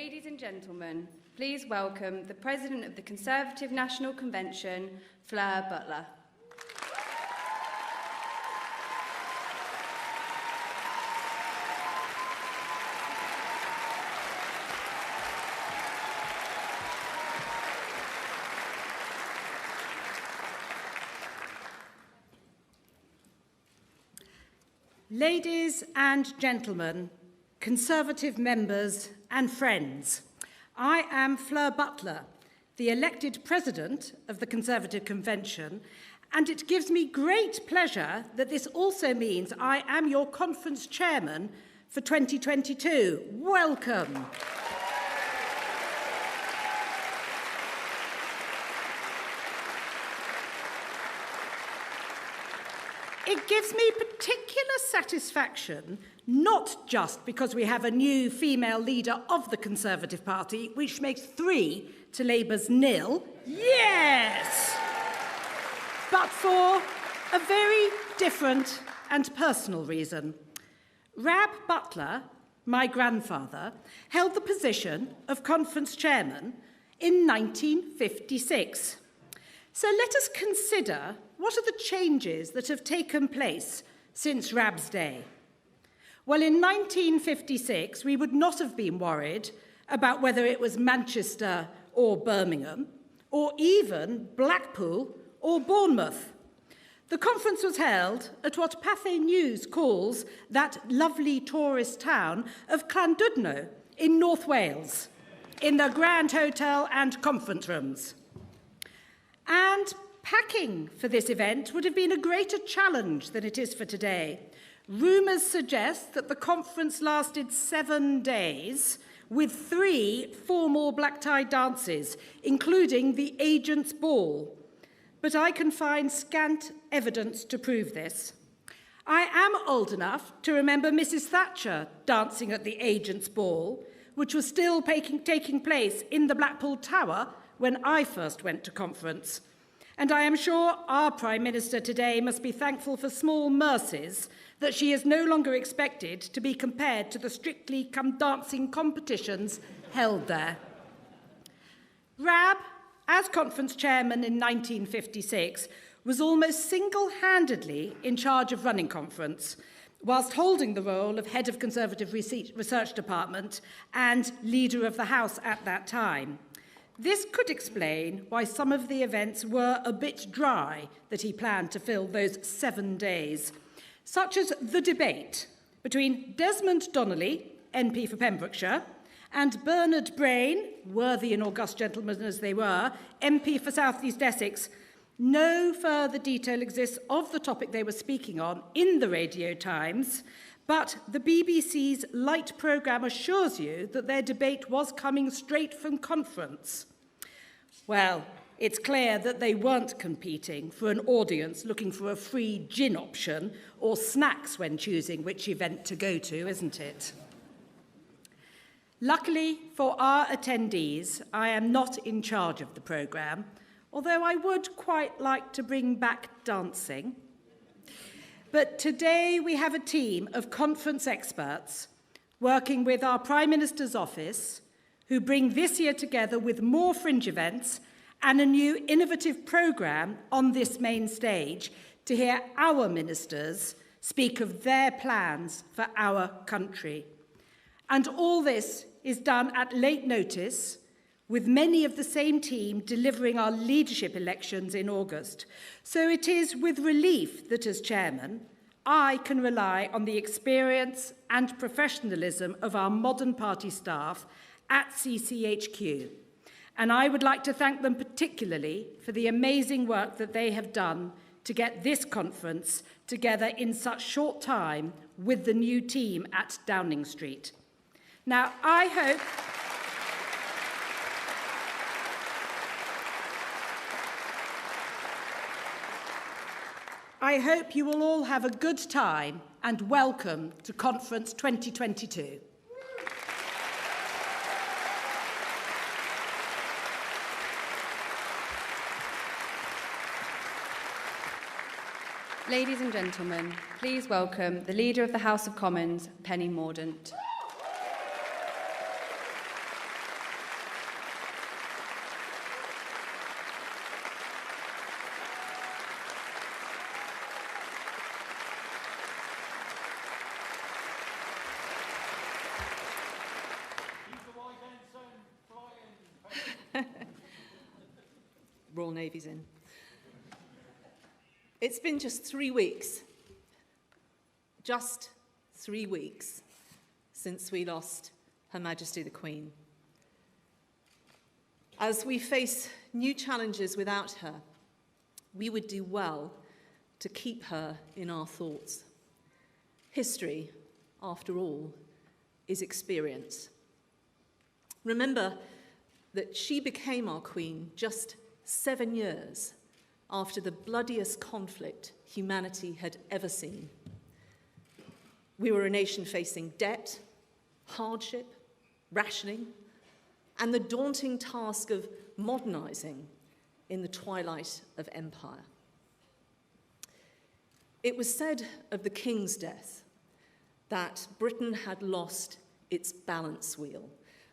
Ladies and gentlemen, please welcome the President of the Conservative National Convention, Fleur Butler. Ladies and gentlemen, Conservative members and friends, I am Fleur Butler, the elected President of the Conservative Convention, and it gives me great pleasure that this also means I am your conference chairman for 2022. Welcome. It gives me particular satisfaction, not just because we have a new female leader of the Conservative Party, which makes 3 to Labour's 0, yes, but for a very different and personal reason. Rab Butler, my grandfather, held the position of conference chairman in 1956. So let us consider what are the changes that have taken place since Rab's day. Well, in 1956, we would not have been worried about whether it was Manchester or Birmingham, or even Blackpool or Bournemouth. The conference was held at what Pathé News calls that lovely tourist town of Llandudno in North Wales, in the Grand Hotel and conference rooms. And packing for this event would have been a greater challenge than it is for today. Rumours suggest that the conference lasted 7 days, with 3 formal black-tie dances, including the Agent's Ball. But I can find scant evidence to prove this. I am old enough to remember Mrs. Thatcher dancing at the Agent's Ball, which was still taking place in the Blackpool Tower when I first went to conference. And I am sure our Prime Minister today must be thankful for small mercies that she is no longer expected to be compared to the Strictly Come Dancing competitions held there. Rab, as conference chairman in 1956, was almost single-handedly in charge of running conference, whilst holding the role of head of Conservative Research Department and leader of the House at that time. This could explain why some of the events were a bit dry that he planned to fill those 7 days, such as the debate between Desmond Donnelly, MP for Pembrokeshire, and Bernard Brain, worthy and august gentlemen as they were, MP for South East Essex. No further detail exists of the topic they were speaking on in the Radio Times, but the BBC's light programme assures you that their debate was coming straight from conference. Well, it's clear that they weren't competing for an audience looking for a free gin option or snacks when choosing which event to go to, isn't it? Luckily for our attendees, I am not in charge of the programme, although I would quite like to bring back dancing. But today we have a team of conference experts working with our Prime Minister's office who bring this year together with more fringe events and a new innovative programme on this main stage to hear our ministers speak of their plans for our country. And all this is done at late notice, with many of the same team delivering our leadership elections in August. So it is with relief that, as chairman, I can rely on the experience and professionalism of our modern party staff at CCHQ. And I would like to thank them particularly for the amazing work that they have done to get this conference together in such short time with the new team at Downing Street. Now, I hope you will all have a good time and welcome to Conference 2022. Ladies and gentlemen, please welcome the Leader of the House of Commons, Penny Mordaunt. Royal Navy's in. It's been just 3 weeks, just 3 weeks, since we lost Her Majesty the Queen. As we face new challenges without her, we would do well to keep her in our thoughts. History, after all, is experience. Remember that she became our Queen just 7 years after the bloodiest conflict humanity had ever seen. We were a nation facing debt, hardship, rationing, and the daunting task of modernizing in the twilight of empire. It was said of the King's death that Britain had lost its balance wheel,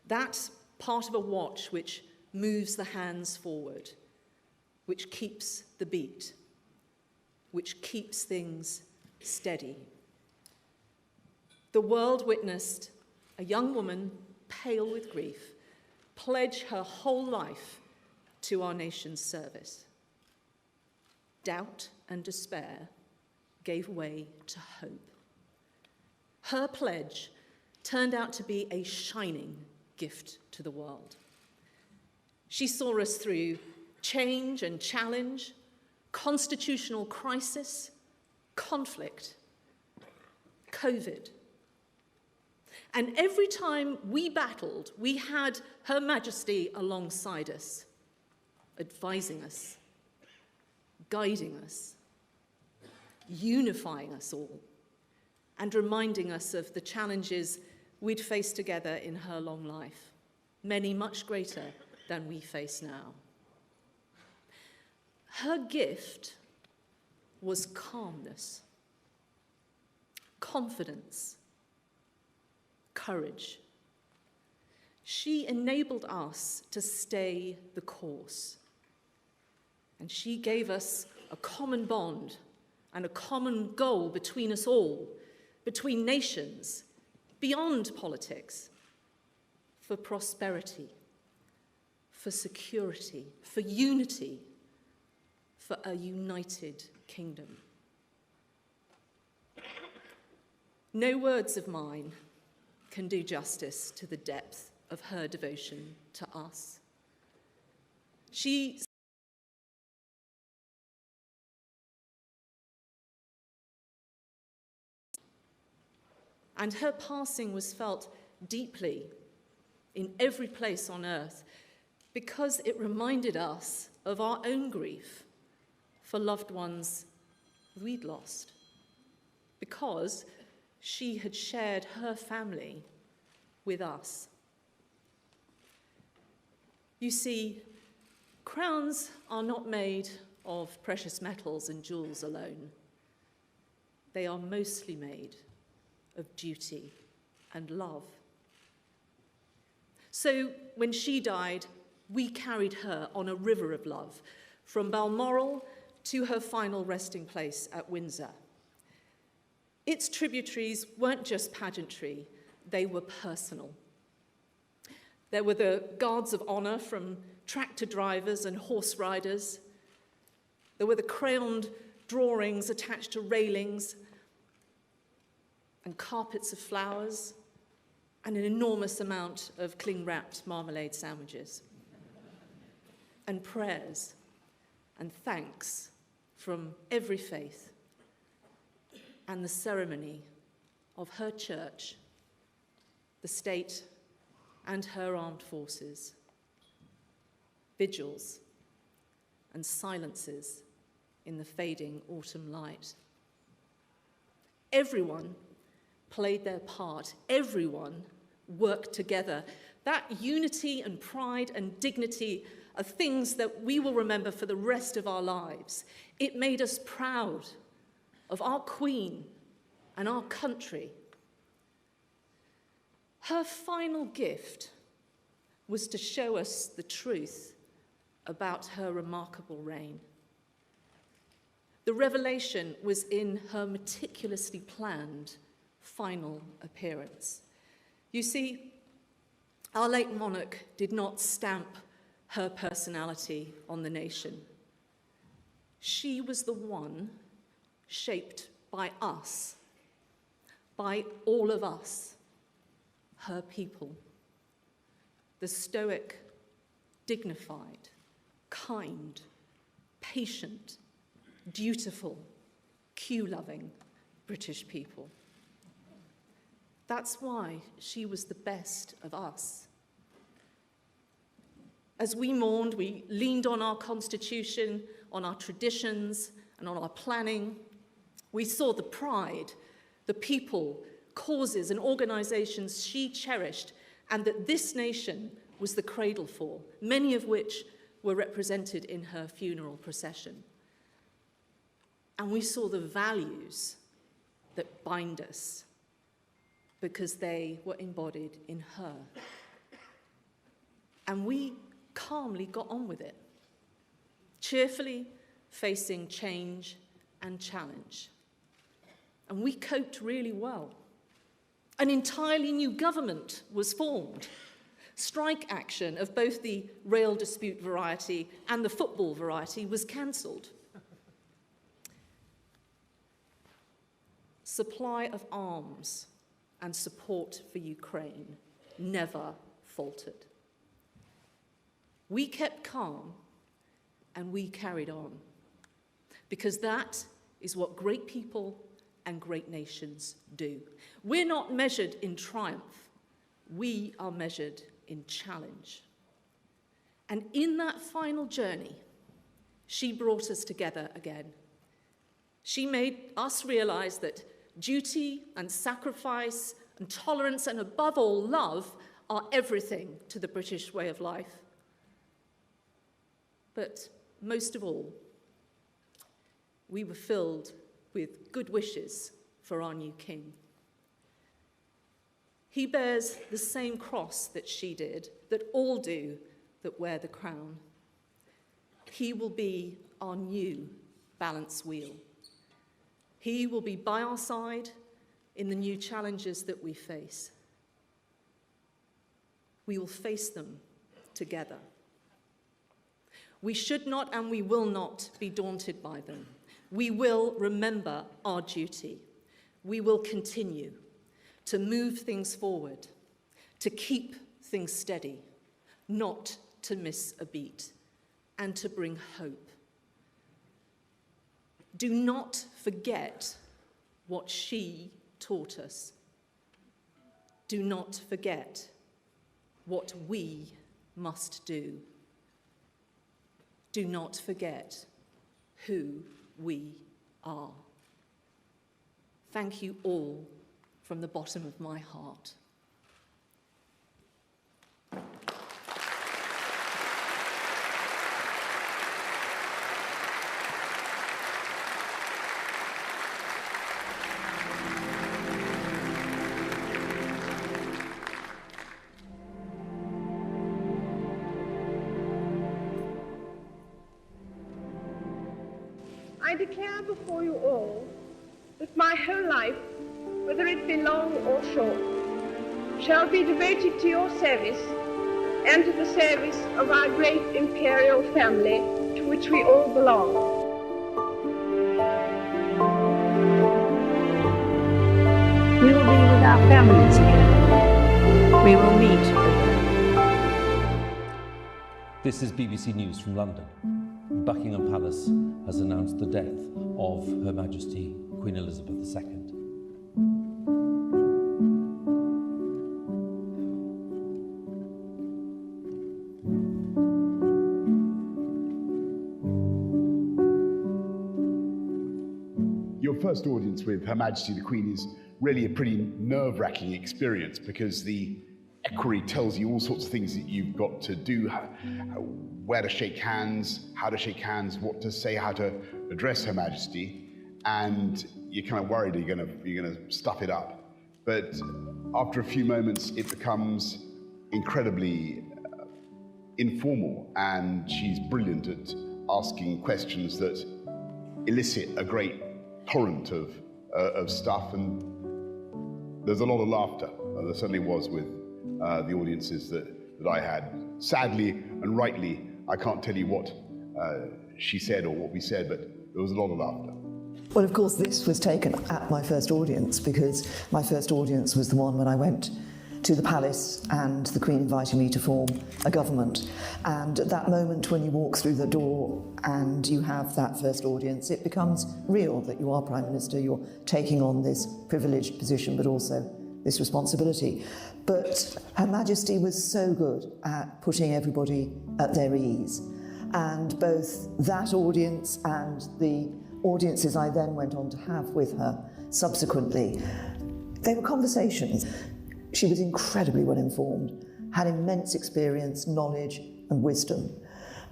that part of a watch which moves the hands forward, which keeps the beat, which keeps things steady. The world witnessed a young woman, pale with grief, pledge her whole life to our nation's service. Doubt and despair gave way to hope. Her pledge turned out to be a shining gift to the world. She saw us through change and challenge, constitutional crisis, conflict, COVID. And every time we battled, we had Her Majesty alongside us, advising us, guiding us, unifying us all, and reminding us of the challenges we'd face together in her long life, many much greater than we face now. Her gift was calmness, confidence, courage. She enabled us to stay the course. And she gave us a common bond and a common goal between us all, between nations, beyond politics, for prosperity, for security, for unity, for a united kingdom. No words of mine can do justice to the depth of her devotion to us. And her passing was felt deeply in every place on earth because it reminded us of our own grief for loved ones we'd lost, because she had shared her family with us. You see, crowns are not made of precious metals and jewels alone. They are mostly made of duty and love. So when she died, we carried her on a river of love, from Balmoral to her final resting place at Windsor. Its tributaries weren't just pageantry, they were personal. There were the guards of honor from tractor drivers and horse riders. There were the crayoned drawings attached to railings and carpets of flowers and an enormous amount of cling-wrapped marmalade sandwiches. And prayers and thanks from every faith, and the ceremony of her church, the state, and her armed forces, vigils and silences in the fading autumn light. Everyone played their part, everyone worked together. That unity and pride and dignity are things that we will remember for the rest of our lives. It made us proud of our Queen and our country. Her final gift was to show us the truth about her remarkable reign. The revelation was in her meticulously planned final appearance. You see, our late monarch did not stamp her personality on the nation. She was the one shaped by us, by all of us, her people. The stoic, dignified, kind, patient, dutiful, queue-loving British people. That's why she was the best of us. As we mourned, we leaned on our constitution, on our traditions, and on our planning. We saw the pride, the people, causes, and organizations she cherished, and that this nation was the cradle for, many of which were represented in her funeral procession. And we saw the values that bind us, because they were embodied in her. And we calmly got on with it, cheerfully facing change and challenge. And we coped really well. An entirely new government was formed. Strike action of both the rail dispute variety and the football variety was cancelled. Supply of arms and support for Ukraine never faltered. We kept calm and we carried on, because that is what great people and great nations do. We're not measured in triumph, we are measured in challenge. And in that final journey, she brought us together again. She made us realize that duty and sacrifice and tolerance and above all love are everything to the British way of life. But most of all, we were filled with good wishes for our new king. He bears the same cross that she did, that all do that wear the crown. He will be our new balance wheel. He will be by our side in the new challenges that we face. We will face them together. We should not and we will not be daunted by them. We will remember our duty. We will continue to move things forward, to keep things steady, not to miss a beat, and to bring hope. Do not forget what she taught us. Do not forget what we must do. Do not forget who we are. Thank you all from the bottom of my heart. I declare before you all that my whole life, whether it be long or short, shall be devoted to your service and to the service of our great imperial family to which we all belong. We will be with our families again. We will meet again. This is BBC News from London. Buckingham Palace has announced the death of Her Majesty Queen Elizabeth II. Your first audience with Her Majesty the Queen is really a pretty nerve-wracking experience, because the equerry tells you all sorts of things that you've got to do, where to shake hands, how to shake hands, what to say, how to address Her Majesty, and you're kind of worried you're gonna stuff it up. But after a few moments, it becomes incredibly informal, and she's brilliant at asking questions that elicit a great torrent of stuff, and there's a lot of laughter. There certainly was with the audiences that I had. Sadly, and rightly, I can't tell you what she said or what we said, but there was a lot of laughter. Well, of course, this was taken at my first audience, because my first audience was the one when I went to the palace and the Queen invited me to form a government. And at that moment when you walk through the door and you have that first audience, it becomes real that you are Prime Minister, you're taking on this privileged position, but also this responsibility. But Her Majesty was so good at putting everybody at their ease. And both that audience and the audiences I then went on to have with her subsequently, they were conversations. She was incredibly well informed, had immense experience, knowledge and wisdom.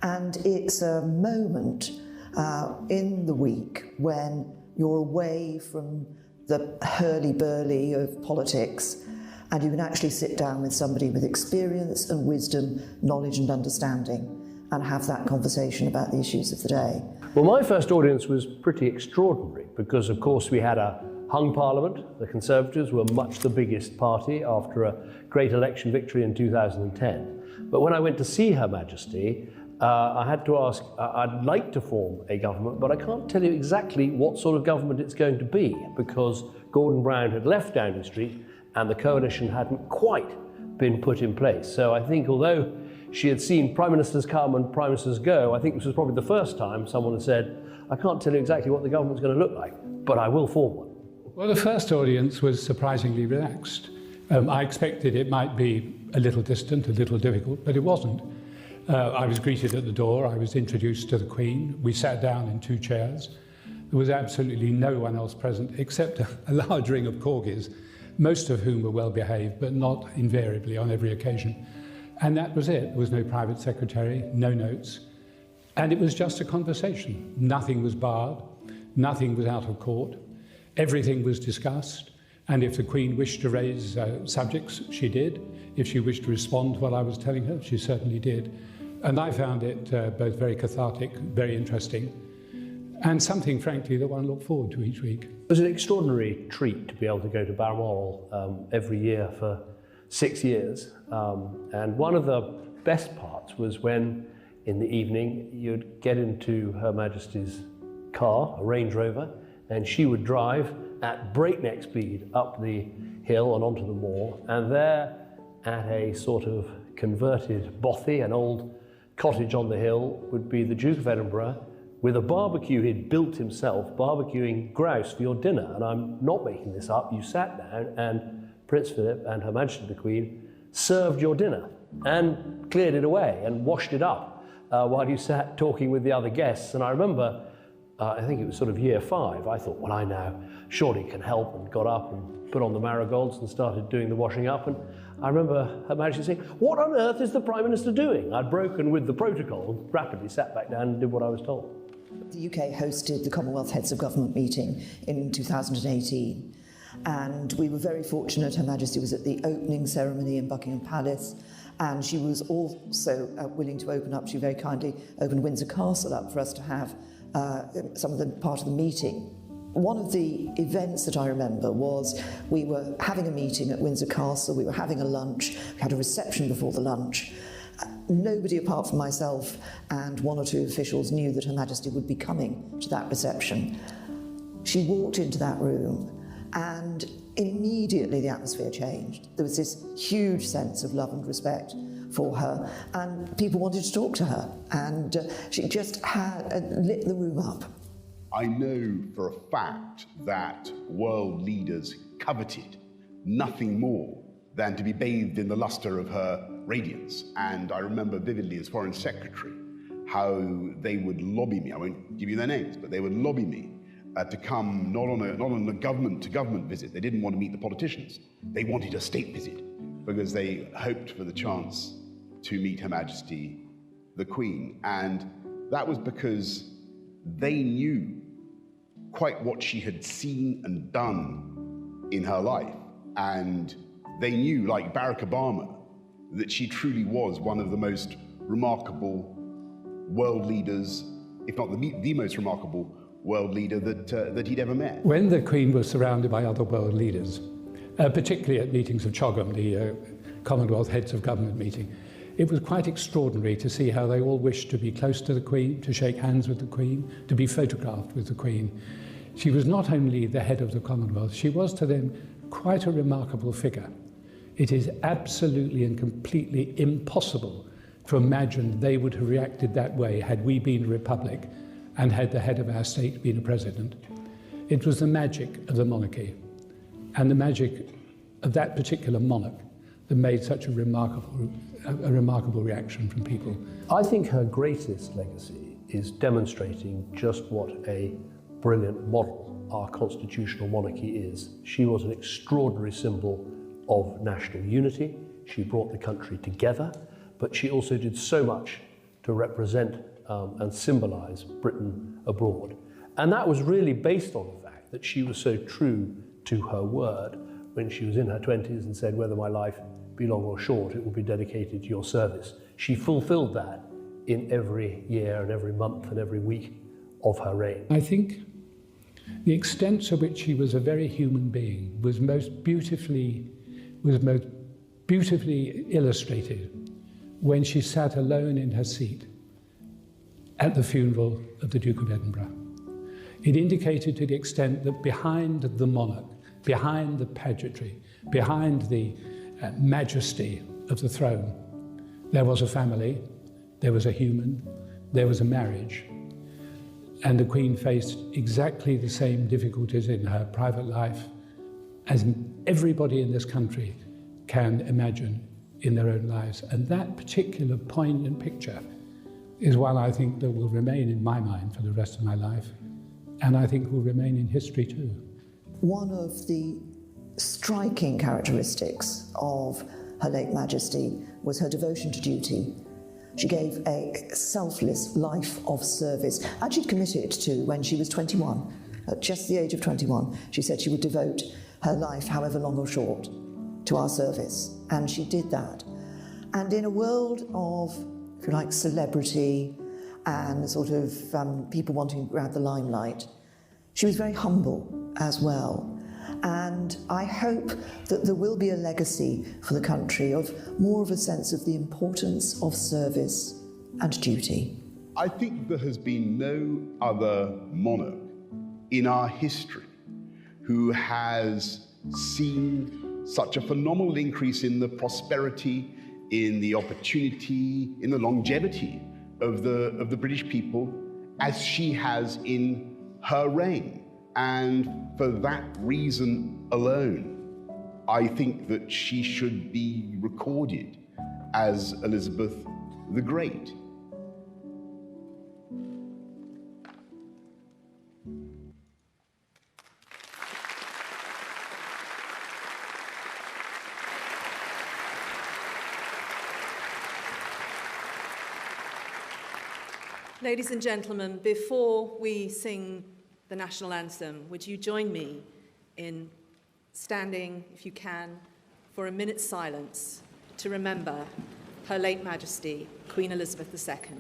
And it's a moment in the week when you're away from the hurly-burly of politics and you can actually sit down with somebody with experience and wisdom, knowledge and understanding and have that conversation about the issues of the day. Well, my first audience was pretty extraordinary because, of course, we had a hung parliament. The Conservatives were much the biggest party after a great election victory in 2010. But when I went to see Her Majesty, I had to ask, I'd like to form a government, but I can't tell you exactly what sort of government it's going to be because Gordon Brown had left Downing Street and the coalition hadn't quite been put in place. So I think although she had seen Prime Ministers come and Prime Ministers go, I think this was probably the first time someone had said, I can't tell you exactly what the government's going to look like, but I will form one. Well, the first audience was surprisingly relaxed. I expected it might be a little distant, a little difficult, but it wasn't. I was greeted at the door, I was introduced to the Queen, we sat down in 2 chairs. There was absolutely no one else present except a large ring of corgis, most of whom were well behaved, but not invariably on every occasion. And that was it. There was no private secretary, no notes. And it was just a conversation. Nothing was barred, nothing was out of court. Everything was discussed. And if the Queen wished to raise subjects, she did. If she wished to respond to what I was telling her, she certainly did. And I found it both very cathartic, very interesting, and something, frankly, that one looked forward to each week. It was an extraordinary treat to be able to go to Balmoral every year for 6 years. And one of the best parts was when, in the evening, you'd get into Her Majesty's car, a Range Rover, and she would drive at breakneck speed up the hill and onto the moor, and there at a sort of converted bothy, an old cottage on the hill, would be the Duke of Edinburgh with a barbecue he'd built himself, barbecuing grouse for your dinner. And I'm not making this up. You sat down and Prince Philip and Her Majesty the Queen served your dinner and cleared it away and washed it up while you sat talking with the other guests. And I remember, I think it was sort of year 5, I thought, well, I now surely can help, and got up and put on the marigolds and started doing the washing up. And I remember Her Majesty saying, what on earth is the Prime Minister doing? I'd broken with the protocol and rapidly sat back down and did what I was told. The UK hosted the Commonwealth Heads of Government meeting in 2018. And we were very fortunate. Her Majesty was at the opening ceremony in Buckingham Palace, and she was also willing to open up. She very kindly opened Windsor Castle up for us to have some of the part of the meeting. One of the events that I remember was we were having a meeting at Windsor Castle, we were having a lunch, we had a reception before the lunch. Nobody apart from myself and 1 or 2 officials knew that Her Majesty would be coming to that reception. She walked into that room and immediately the atmosphere changed. There was this huge sense of love and respect for her, and people wanted to talk to her, and she just had lit the room up. I know for a fact that world leaders coveted nothing more than to be bathed in the luster of her radiance. And I remember vividly as Foreign Secretary how they would lobby me. I won't give you their names, but they would lobby me to come not on a government-to-government visit. They didn't want to meet the politicians. They wanted a state visit because they hoped for the chance to meet Her Majesty the Queen. And that was because they knew quite what she had seen and done in her life. And they knew, like Barack Obama, that she truly was one of the most remarkable world leaders, if not the most remarkable world leader that he'd ever met. When the Queen was surrounded by other world leaders, particularly at meetings of CHOGM, the Commonwealth Heads of Government meeting, it was quite extraordinary to see how they all wished to be close to the Queen, to shake hands with the Queen, to be photographed with the Queen. She was not only the head of the Commonwealth, she was to them quite a remarkable figure. It is absolutely and completely impossible to imagine they would have reacted that way had we been a republic and had the head of our state been a president. It was the magic of the monarchy and the magic of that particular monarch that made such a remarkable reaction from people. I think her greatest legacy is demonstrating just what a brilliant model our constitutional monarchy is. She was an extraordinary symbol of national unity. She brought the country together, but she also did so much to represent and symbolise Britain abroad. And that was really based on the fact that she was so true to her word when she was in her 20s and said, whether my life be long or short, it will be dedicated to your service. She fulfilled that in every year and every month and every week of her reign. I think the extent to which she was a very human being was most beautifully illustrated when she sat alone in her seat at the funeral of the Duke of Edinburgh. It indicated to the extent that behind the monarch, behind the pageantry, behind the majesty of the throne, there was a family, there was a human, there was a marriage. And the Queen faced exactly the same difficulties in her private life as everybody in this country can imagine in their own lives. And that particular poignant picture is one I think that will remain in my mind for the rest of my life, and I think will remain in history too. One of the striking characteristics of Her late Majesty was her devotion to duty. She gave a selfless life of service, and she'd committed to when she was 21. At just the age of 21, she said she would devote her life, however long or short, to our service, and she did that. And in a world of, if you like, celebrity and sort of people wanting to grab the limelight, she was very humble as well. And I hope that there will be a legacy for the country of more of a sense of the importance of service and duty. I think there has been no other monarch in our history who has seen such a phenomenal increase in the prosperity, in the opportunity, in the longevity of the British people as she has in her reign. And for that reason alone, I think that she should be recorded as Elizabeth the Great. Ladies and gentlemen, before we sing the national anthem, would you join me in standing, if you can, for a minute's silence to remember Her late Majesty, Queen Elizabeth II.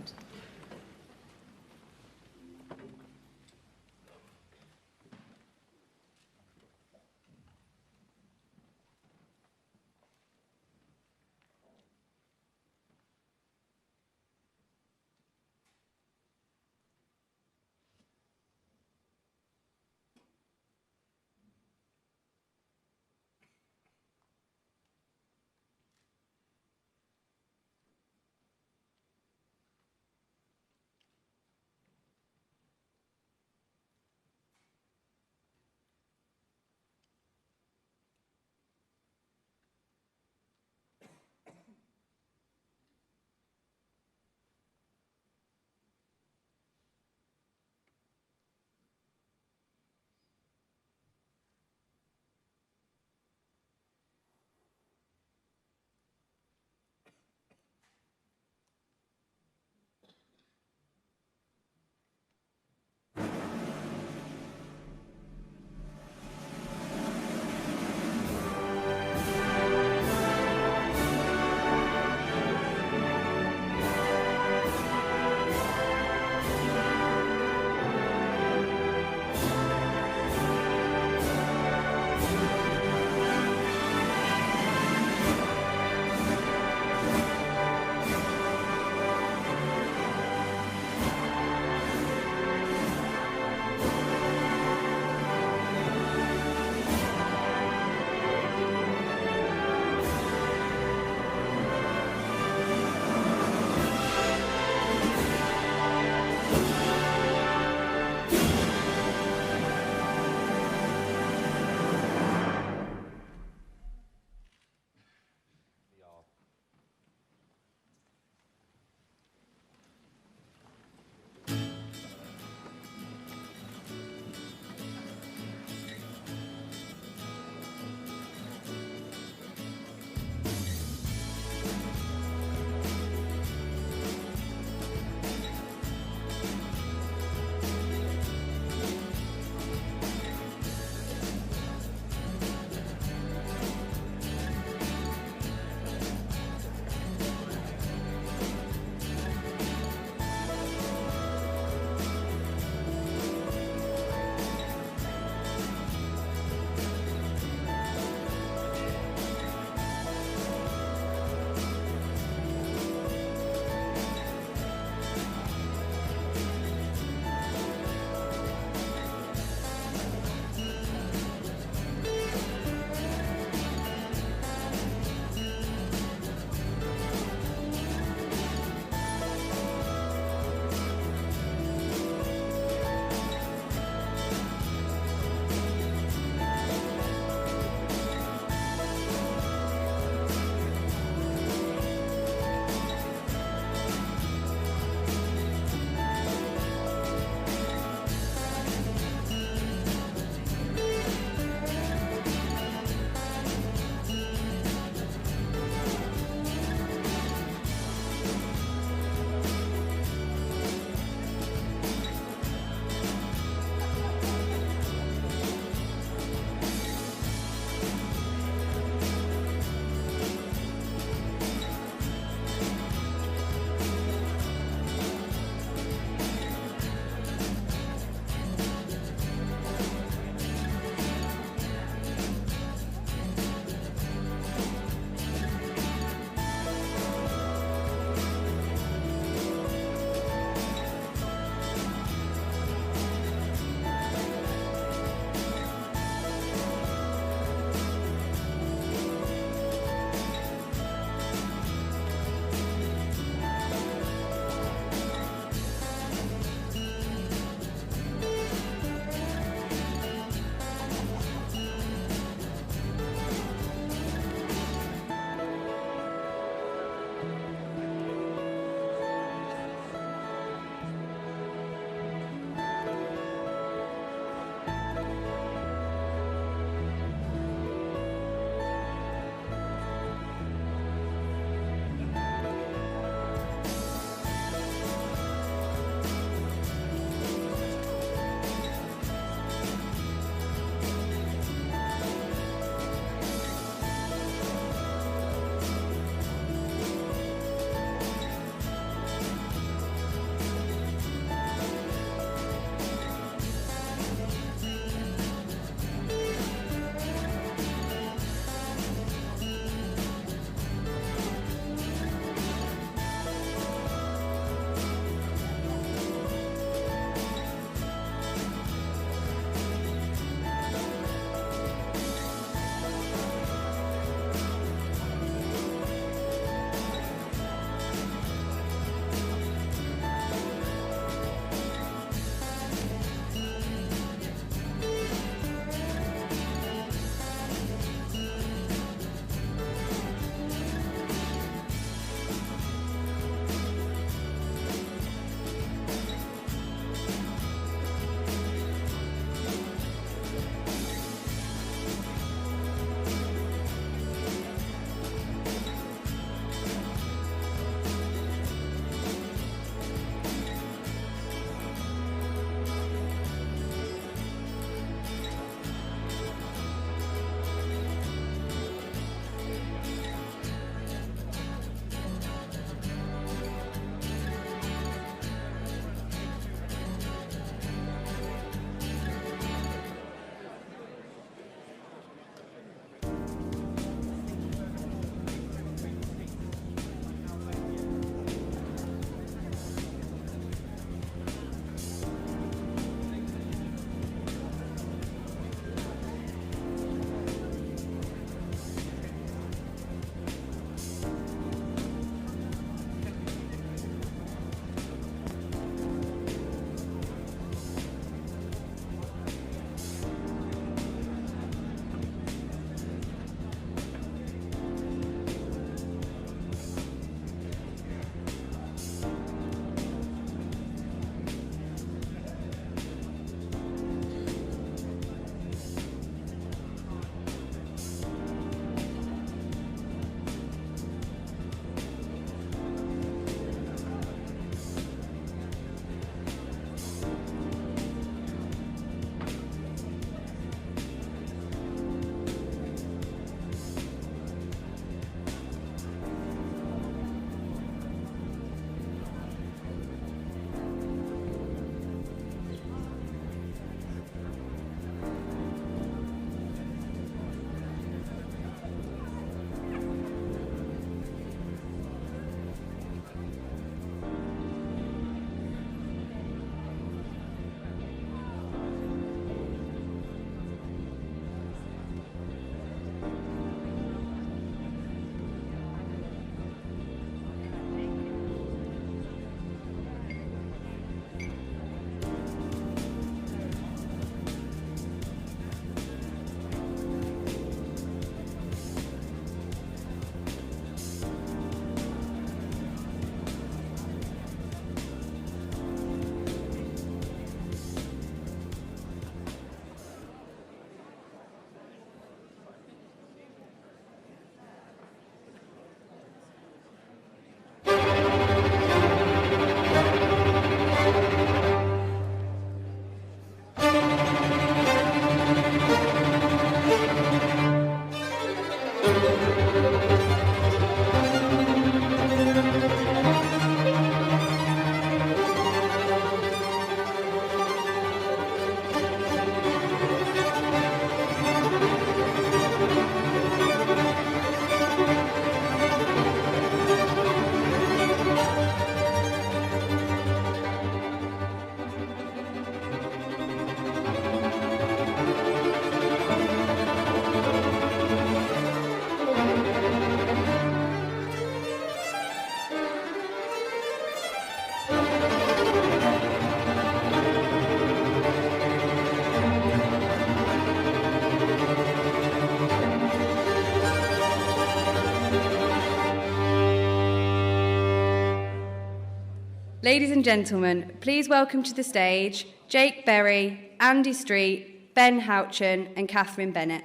Ladies and gentlemen, please welcome to the stage Jake Berry, Andy Street, Ben Houchin and Catherine Bennett.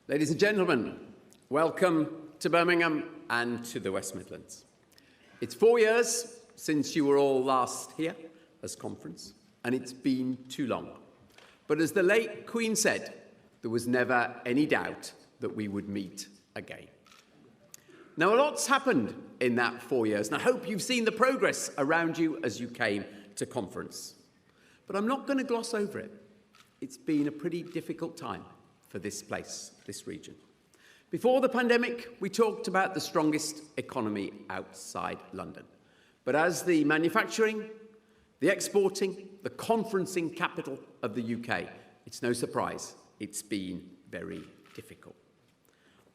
Ladies and gentlemen, welcome to Birmingham and to the West Midlands. It's 4 years since you were all last here as conference, and it's been too long. But as the late Queen said, there was never any doubt that we would meet again. Now, a lot's happened in that 4 years, and I hope you've seen the progress around you as you came to conference. But I'm not going to gloss over it. It's been a pretty difficult time for this place, this region. Before the pandemic, we talked about the strongest economy outside London. But as the manufacturing, the exporting, the conferencing capital of the UK, it's no surprise it's been very difficult.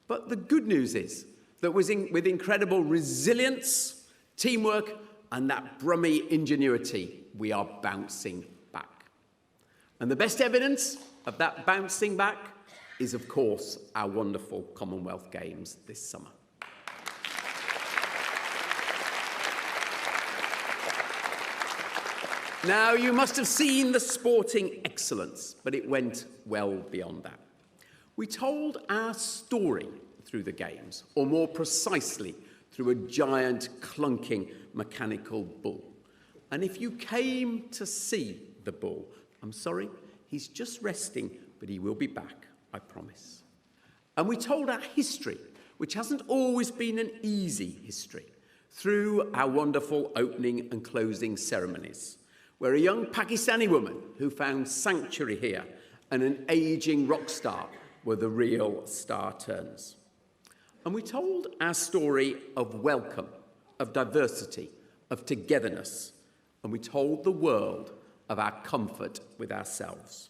But the good news is that with incredible resilience, teamwork, and that Brummie ingenuity, we are bouncing back. And the best evidence of that bouncing back is, of course, our wonderful Commonwealth Games this summer. Now, you must have seen the sporting excellence, but it went well beyond that. We told our story through the Games, or more precisely, through a giant, clunking, mechanical bull. And if you came to see the bull, I'm sorry, he's just resting, but he will be back, I promise. And we told our history, which hasn't always been an easy history, through our wonderful opening and closing ceremonies, where a young Pakistani woman who found sanctuary here and an ageing rock star were the real star turns. And we told our story of welcome, of diversity, of togetherness, and we told the world of our comfort with ourselves.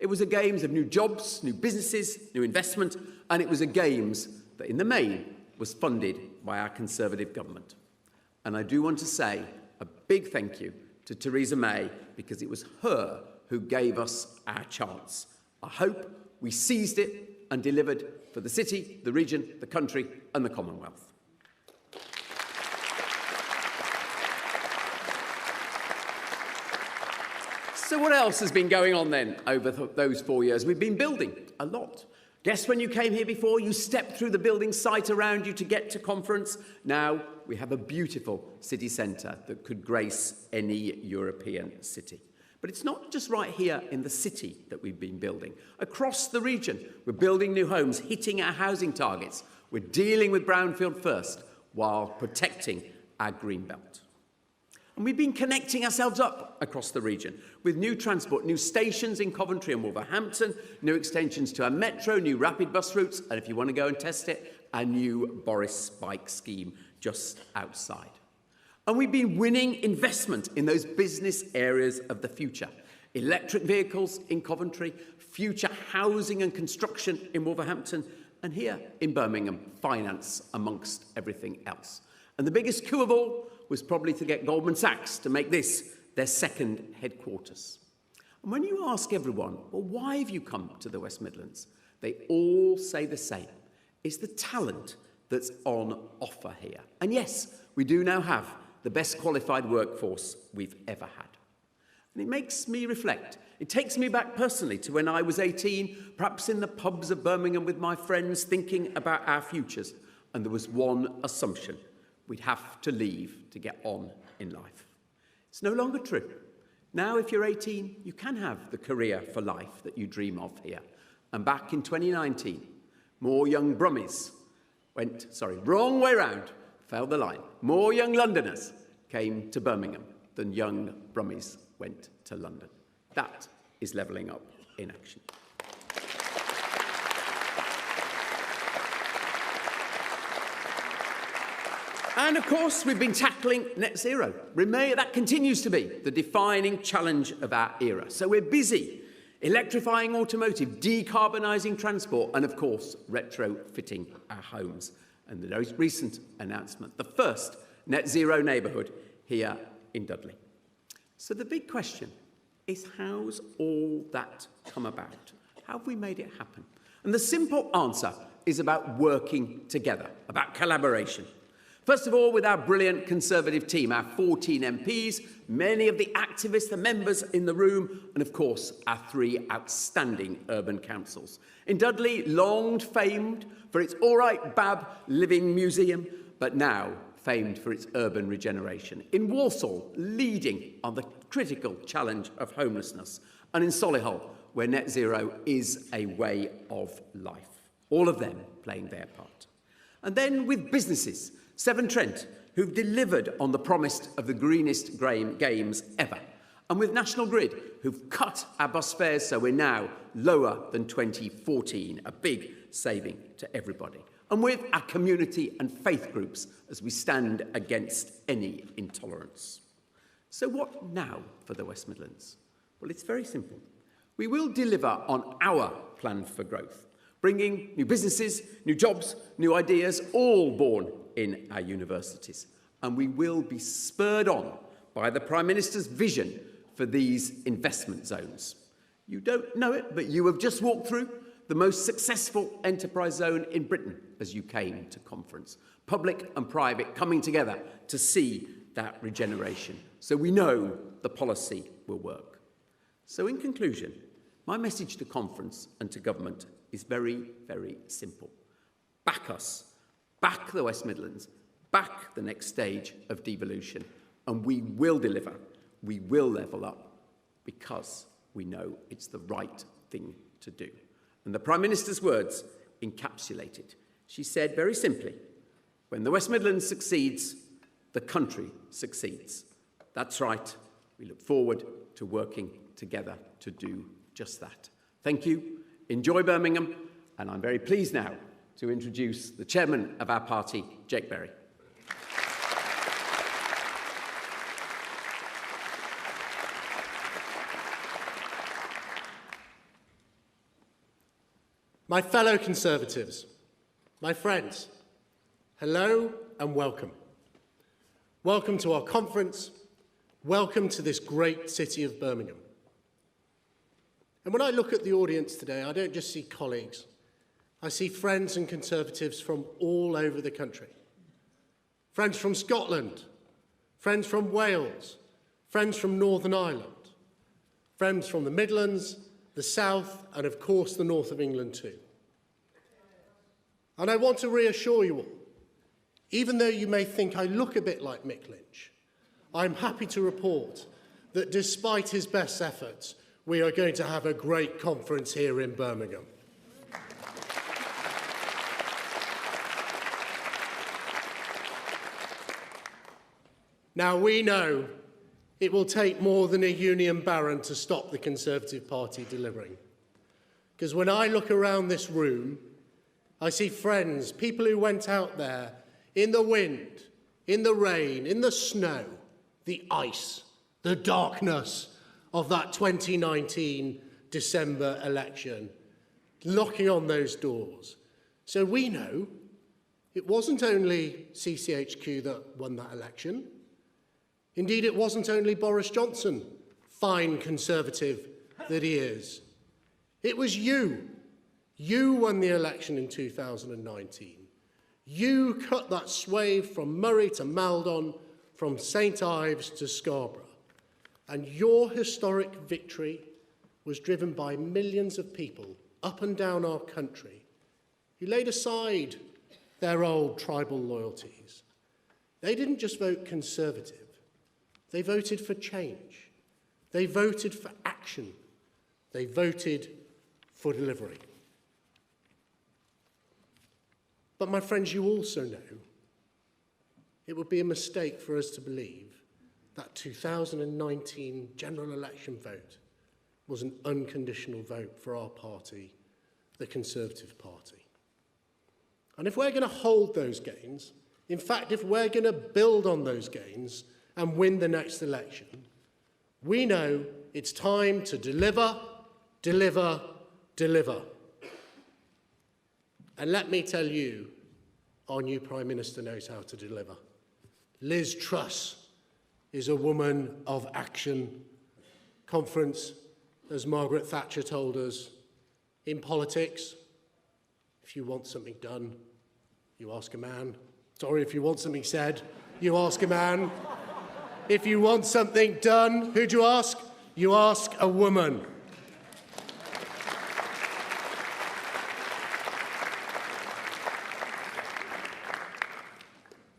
It was a Games of new jobs, new businesses, new investment, and it was a Games that in the main was funded by our Conservative government. And I do want to say a big thank you to Theresa May, because it was her who gave us our chance. I hope we seized it and delivered for the city, the region, the country, and the Commonwealth. So what else has been going on then over those 4 years? We've been building a lot. Guess when you came here before, you stepped through the building site around you to get to conference. Now we have a beautiful city centre that could grace any European city. But it's not just right here in the city that we've been building. Across the region, we're building new homes, hitting our housing targets. We're dealing with brownfield first while protecting our green belt. And we've been connecting ourselves up across the region with new transport, new stations in Coventry and Wolverhampton, new extensions to our metro, new rapid bus routes, and if you want to go and test it, a new Boris bike scheme just outside. And we've been winning investment in those business areas of the future. Electric vehicles in Coventry, future housing and construction in Wolverhampton, and here in Birmingham, finance amongst everything else. And the biggest coup of all was probably to get Goldman Sachs to make this their second headquarters. And when you ask everyone, well, why have you come to the West Midlands? They all say the same. It's the talent that's on offer here. And yes, we do now have the best qualified workforce we've ever had. And it makes me reflect. It takes me back personally to when I was 18, perhaps in the pubs of Birmingham with my friends, thinking about our futures. And there was one assumption: we'd have to leave to get on in life. It's no longer true. Now, if you're 18, you can have the career for life that you dream of here. And back in 2019, more young Brummies wrong way round, fell the line. More young Londoners came to Birmingham than young Brummies went to London. That is levelling up in action. And of course, we've been tackling net zero. That continues to be the defining challenge of our era. So we're busy electrifying automotive, decarbonising transport, and of course, retrofitting our homes. And the most recent announcement, the first net zero neighbourhood here in Dudley. So the big question is how's all that come about? How have we made it happen? And the simple answer is about working together, about collaboration. First of all, with our brilliant Conservative team, our 14 MPs, many of the activists, the members in the room, and of course, our 3 outstanding urban councils. In Dudley, long famed for its all right Bab Living Museum, but now famed for its urban regeneration. In Walsall, leading on the critical challenge of homelessness. And in Solihull, where net zero is a way of life. All of them playing their part. And then with businesses, Severn Trent, who've delivered on the promise of the greenest games ever. And with National Grid, who've cut our bus fares so we're now lower than 2014, a big saving to everybody. And with our community and faith groups as we stand against any intolerance. So what now for the West Midlands? Well, it's very simple. We will deliver on our plan for growth, bringing new businesses, new jobs, new ideas, all born in our universities. And we will be spurred on by the Prime Minister's vision for these investment zones. You don't know it, but you have just walked through the most successful enterprise zone in Britain as you came to conference. Public and private coming together to see that regeneration. So we know the policy will work. So in conclusion, my message to conference and to government is very, very simple. Back us, back the West Midlands, back the next stage of devolution, and we will deliver, we will level up, because we know it's the right thing to do. And the Prime Minister's words encapsulate it. She said very simply, when the West Midlands succeeds, the country succeeds. That's right. We look forward to working together to do just that. Thank you. Enjoy Birmingham. And I'm very pleased now to introduce the chairman of our party, Jake Berry. My fellow Conservatives, my friends, hello and welcome. Welcome to our conference. Welcome to this great city of Birmingham. And when I look at the audience today, I don't just see colleagues. I see friends and Conservatives from all over the country. Friends from Scotland, friends from Wales, friends from Northern Ireland, friends from the Midlands, the South, and of course the North of England too. And I want to reassure you all, even though you may think I look a bit like Mick Lynch, I'm happy to report that despite his best efforts, we are going to have a great conference here in Birmingham. Now, we know it will take more than a union baron to stop the Conservative Party delivering. Because when I look around this room, I see friends, people who went out there in the wind, in the rain, in the snow, the ice, the darkness of that 2019 December election, knocking on those doors. So we know it wasn't only CCHQ that won that election. Indeed, it wasn't only Boris Johnson, fine Conservative that he is. It was you. You won the election in 2019. You cut that swathe from Murray to Maldon, from St Ives to Scarborough. And your historic victory was driven by millions of people up and down our country who laid aside their old tribal loyalties. They didn't just vote Conservative. They voted for change. They voted for action. They voted for delivery. But my friends, you also know it would be a mistake for us to believe that 2019 general election vote was an unconditional vote for our party, the Conservative Party. And if we're going to hold those gains, in fact, if we're going to build on those gains and win the next election, we know it's time to deliver, deliver, deliver. And let me tell you, our new Prime Minister knows how to deliver. Liz Truss is a woman of action. Conference, as Margaret Thatcher told us, in politics, if you want something done, you ask a man. Sorry, if you want something said, you ask a man. If you want something done, who do you ask? You ask a woman.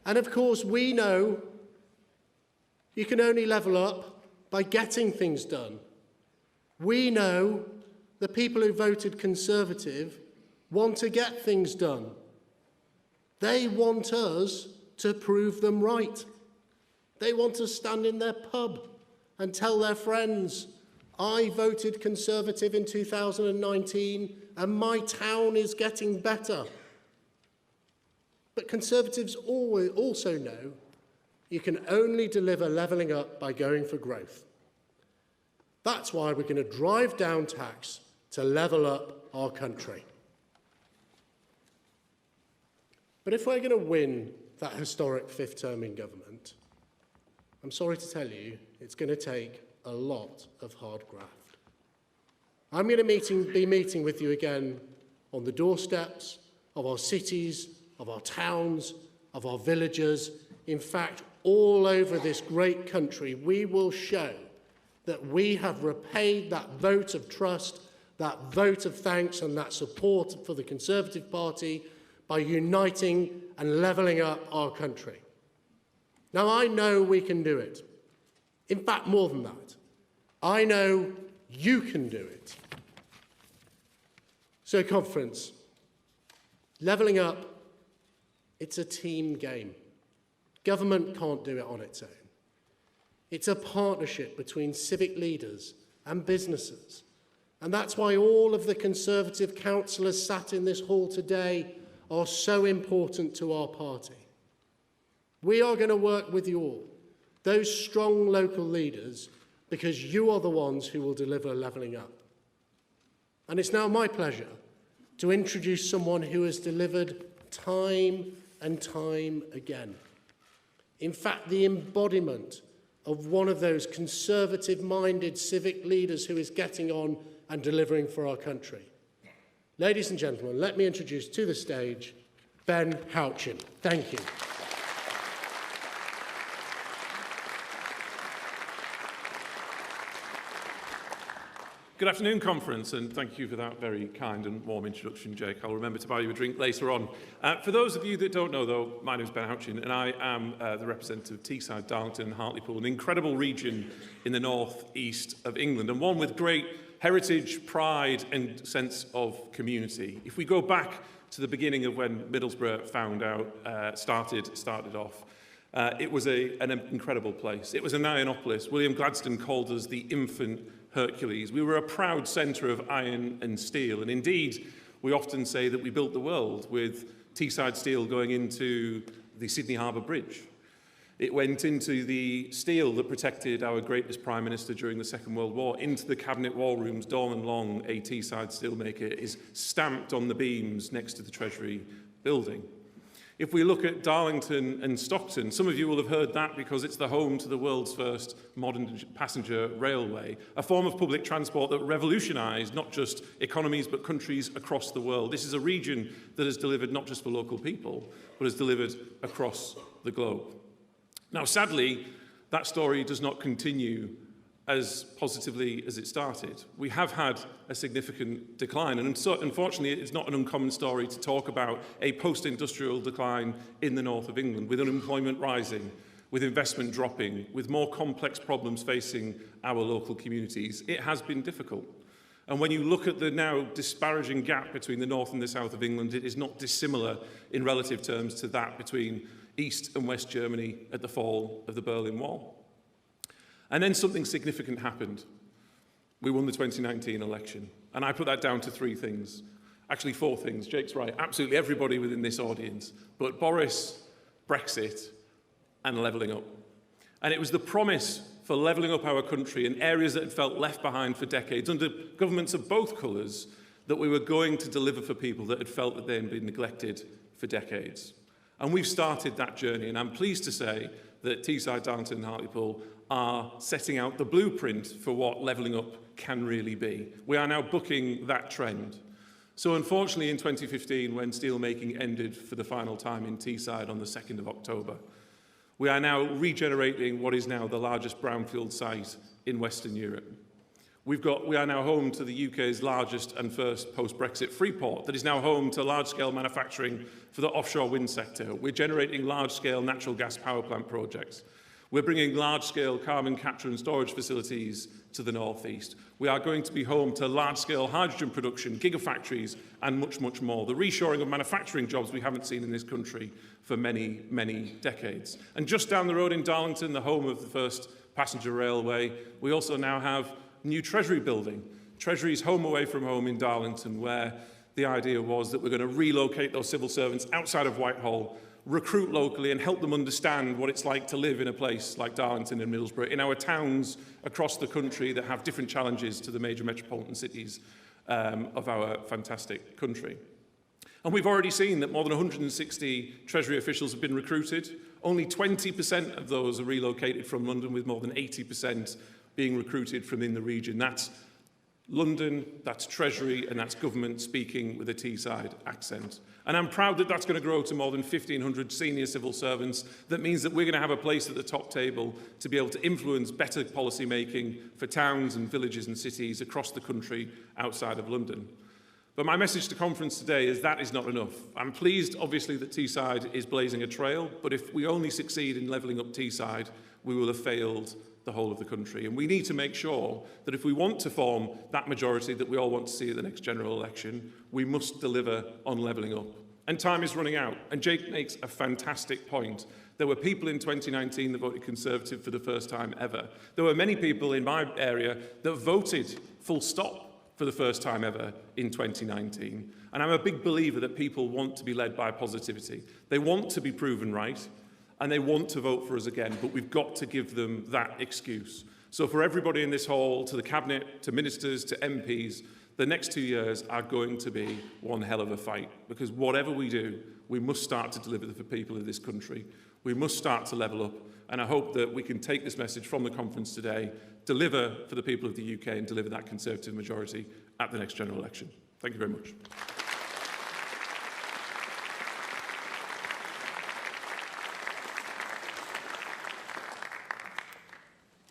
And of course, we know you can only level up by getting things done. We know the people who voted Conservative want to get things done. They want us to prove them right. They want to stand in their pub and tell their friends, I voted Conservative in 2019 and my town is getting better. But Conservatives also know you can only deliver levelling up by going for growth. That's why we're going to drive down tax to level up our country. But if we're going to win that historic fifth term in government, I'm sorry to tell you, it's going to take a lot of hard graft. I'm going to be meeting with you again on the doorsteps of our cities, of our towns, of our villages. In fact, all over this great country, we will show that we have repaid that vote of trust, that vote of thanks and that support for the Conservative Party by uniting and levelling up our country. Now, I know we can do it. In fact, more than that, I know you can do it. So, conference, levelling up, it's a team game. Government can't do it on its own. It's a partnership between civic leaders and businesses. And that's why all of the Conservative councillors sat in this hall today are so important to our party. We are going to work with you all, those strong local leaders, because you are the ones who will deliver levelling up. And it's now my pleasure to introduce someone who has delivered time and time again. In fact, the embodiment of one of those Conservative-minded civic leaders who is getting on and delivering for our country. Ladies and gentlemen, let me introduce to the stage Ben Houchin. Thank you. Good afternoon, Conference, and thank you for that very kind and warm introduction, Jake. I'll remember to buy you a drink later on. For those of you that don't know, though, my name is Ben Houchin, and I am the representative of Teesside, Darlington and Hartlepool, an incredible region in the north-east of England, and one with great heritage, pride and sense of community. If we go back to the beginning of when Middlesbrough started off, it was an incredible place. It was a Nionopolis. William Gladstone called us the infant Hercules. We were a proud centre of iron and steel, and indeed we often say that we built the world with Teesside steel going into the Sydney Harbour Bridge. It went into the steel that protected our greatest Prime Minister during the Second World War, into the Cabinet War Rooms. Dorman Long, a Teesside steelmaker, is stamped on the beams next to the Treasury building. If we look at Darlington and Stockton, some of you will have heard that because it's the home to the world's first modern passenger railway, a form of public transport that revolutionised not just economies but countries across the world. This is a region that has delivered not just for local people, but has delivered across the globe. Now, sadly, that story does not continue as positively as it started. We have had a significant decline, and so, unfortunately, it's not an uncommon story to talk about a post-industrial decline in the north of England, with unemployment rising, with investment dropping, with more complex problems facing our local communities. It has been difficult. And when you look at the now disparaging gap between the north and the south of England, it is not dissimilar in relative terms to that between East and West Germany at the fall of the Berlin Wall. And then something significant happened. We won the 2019 election. And I put that down to three things. Actually, four things. Jake's right. Absolutely everybody within this audience. But Boris, Brexit, and levelling up. And it was the promise for levelling up our country in areas that had felt left behind for decades, under governments of both colours, that we were going to deliver for people that had felt that they had been neglected for decades. And we've started that journey. And I'm pleased to say that Teesside, Darlington and Hartlepool are setting out the blueprint for what levelling up can really be. We are now booking that trend. So unfortunately in 2015, when steelmaking ended for the final time in Teesside on the 2nd of October, we are now regenerating what is now the largest brownfield site in Western Europe. We are now home to the UK's largest and first post-Brexit free port that is now home to large-scale manufacturing for the offshore wind sector. We're generating large-scale natural gas power plant projects. We're bringing large-scale carbon capture and storage facilities to the northeast. We are going to be home to large-scale hydrogen production, gigafactories, and much, much more. The reshoring of manufacturing jobs we haven't seen in this country for many, many decades. And just down the road in Darlington, the home of the first passenger railway, we also now have new Treasury building. Treasury's home away from home in Darlington, where the idea was that we're going to relocate those civil servants outside of Whitehall, recruit locally and help them understand what it's like to live in a place like Darlington and Middlesbrough, in our towns across the country that have different challenges to the major metropolitan cities of our fantastic country. And we've already seen that more than 160 Treasury officials have been recruited. Only 20% of those are relocated from London, with more than 80% being recruited from in the region. That's London, that's Treasury, and that's government speaking with a Teesside accent. And I'm proud that that's going to grow to more than 1,500 senior civil servants. That means that we're going to have a place at the top table to be able to influence better policy making for towns and villages and cities across the country outside of London. But my message to conference today is that is not enough. I'm pleased, obviously, that Teesside is blazing a trail, but if we only succeed in levelling up Teesside, we will have failed the whole of the country. And we need to make sure that if we want to form that majority that we all want to see at the next general election, we must deliver on levelling up. And time is running out. And Jake makes a fantastic point. There were people in 2019 that voted Conservative for the first time ever. There were many people in my area that voted full stop for the first time ever in 2019. And I'm a big believer that people want to be led by positivity. They want to be proven right, and they want to vote for us again, but we've got to give them that excuse. So for everybody in this hall, to the Cabinet, to ministers, to MPs, the next 2 years are going to be one hell of a fight, because whatever we do, we must start to deliver for people of this country. We must start to level up, and I hope that we can take this message from the conference today, deliver for the people of the UK, and deliver that Conservative majority at the next general election. Thank you very much.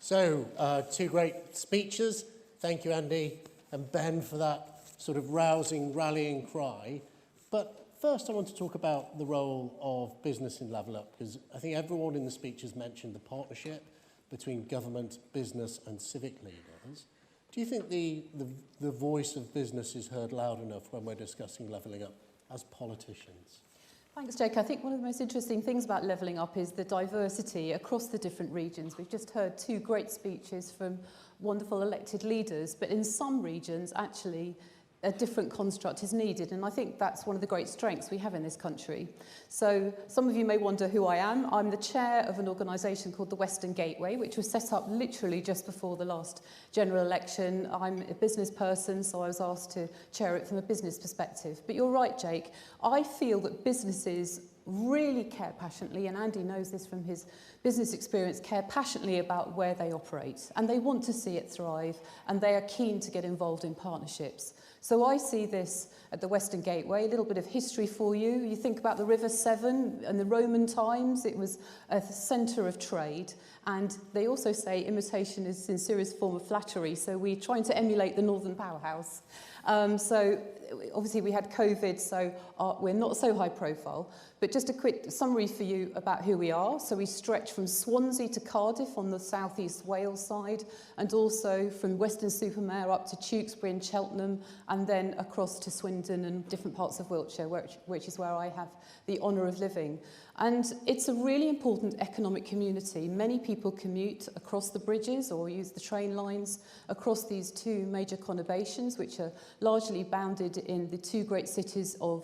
So, two great speeches. Thank you, Andy and Ben, for that sort of rousing, rallying cry. But first, I want to talk about the role of business in Level Up, because I think everyone in the speeches mentioned the partnership between government, business and civic leaders. Do you think the voice of business is heard loud enough when we're discussing levelling up as politicians? Thanks, Jake. I think one of the most interesting things about levelling up is the diversity across the different regions. We've just heard two great speeches from wonderful elected leaders, but in some regions, actually, a different construct is needed, and I think that's one of the great strengths we have in this country. So some of you may wonder who I am. I'm the chair of an organisation called the Western Gateway, which was set up literally just before the last general election. I'm a business person, so I was asked to chair it from a business perspective. But you're right, Jake. I feel that businesses really care passionately, and Andy knows this from his business experience, care passionately about where they operate, and they want to see it thrive, and they are keen to get involved in partnerships. So I see this at the Western Gateway. A little bit of history for you. You think about the River Severn in the Roman times. It was a centre of trade. And they also say imitation is the sincerest form of flattery. So we're trying to emulate the Northern Powerhouse. So obviously we had COVID, so we're not so high profile. But just a quick summary for you about who we are. So we stretch from Swansea to Cardiff on the southeast Wales side, and also from Weston-super-Mare up to Tewkesbury and Cheltenham, and then across to Swindon and different parts of Wiltshire, which is where I have the honour of living. And it's a really important economic community. Many people commute across the bridges or use the train lines across these two major conurbations, which are largely bounded in the two great cities of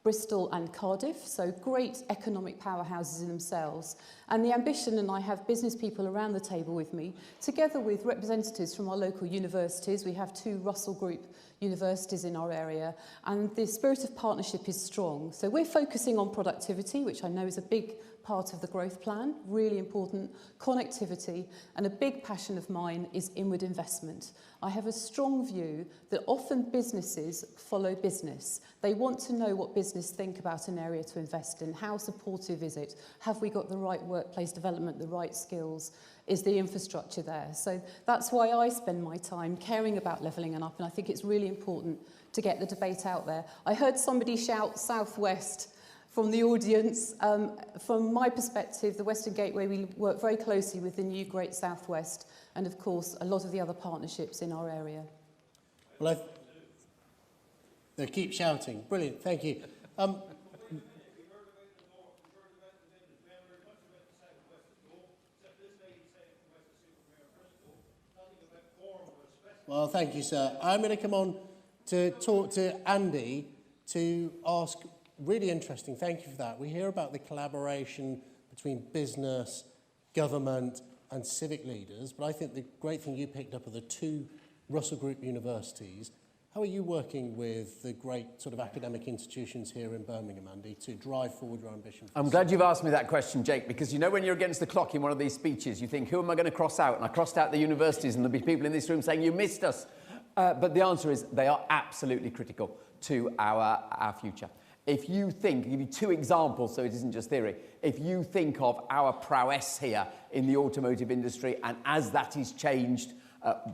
Bristol and Cardiff, so great economic powerhouses in themselves. And the ambition, and I have business people around the table with me, together with representatives from our local universities. We have two Russell Group universities in our area, and the spirit of partnership is strong. So we're focusing on productivity, which I know is a big part of the growth plan, really important, connectivity, and a big passion of mine is inward investment. I have a strong view that often businesses follow business. They want to know what business think about an area to invest in. How supportive is it? Have we got the right workplace development, the right skills? Is the infrastructure there? So that's why I spend my time caring about levelling up, and I think it's really important to get the debate out there. I heard somebody shout Southwest from the audience. From my perspective, the Western Gateway, we work very closely with the new Great Southwest and, of course, a lot of the other partnerships in our area. Well, they keep shouting. Brilliant, thank you. Well, thank you, sir. I'm going to come on to talk to Andy to ask, really interesting, thank you for that. We hear about the collaboration between business, government and civic leaders, but I think the great thing you picked up are the two Russell Group universities. How are you working with the great sort of academic institutions here in Birmingham, Andy, to drive forward your ambition? I'm glad you've asked me that question, Jake, because you know when you're against the clock in one of these speeches, you think, who am I going to cross out? And I crossed out the universities, and there'll be people in this room saying, you missed us. But the answer is they are absolutely critical to our future. If you think, I'll give you two examples so it isn't just theory. If you think of our prowess here in the automotive industry, and as that is changed,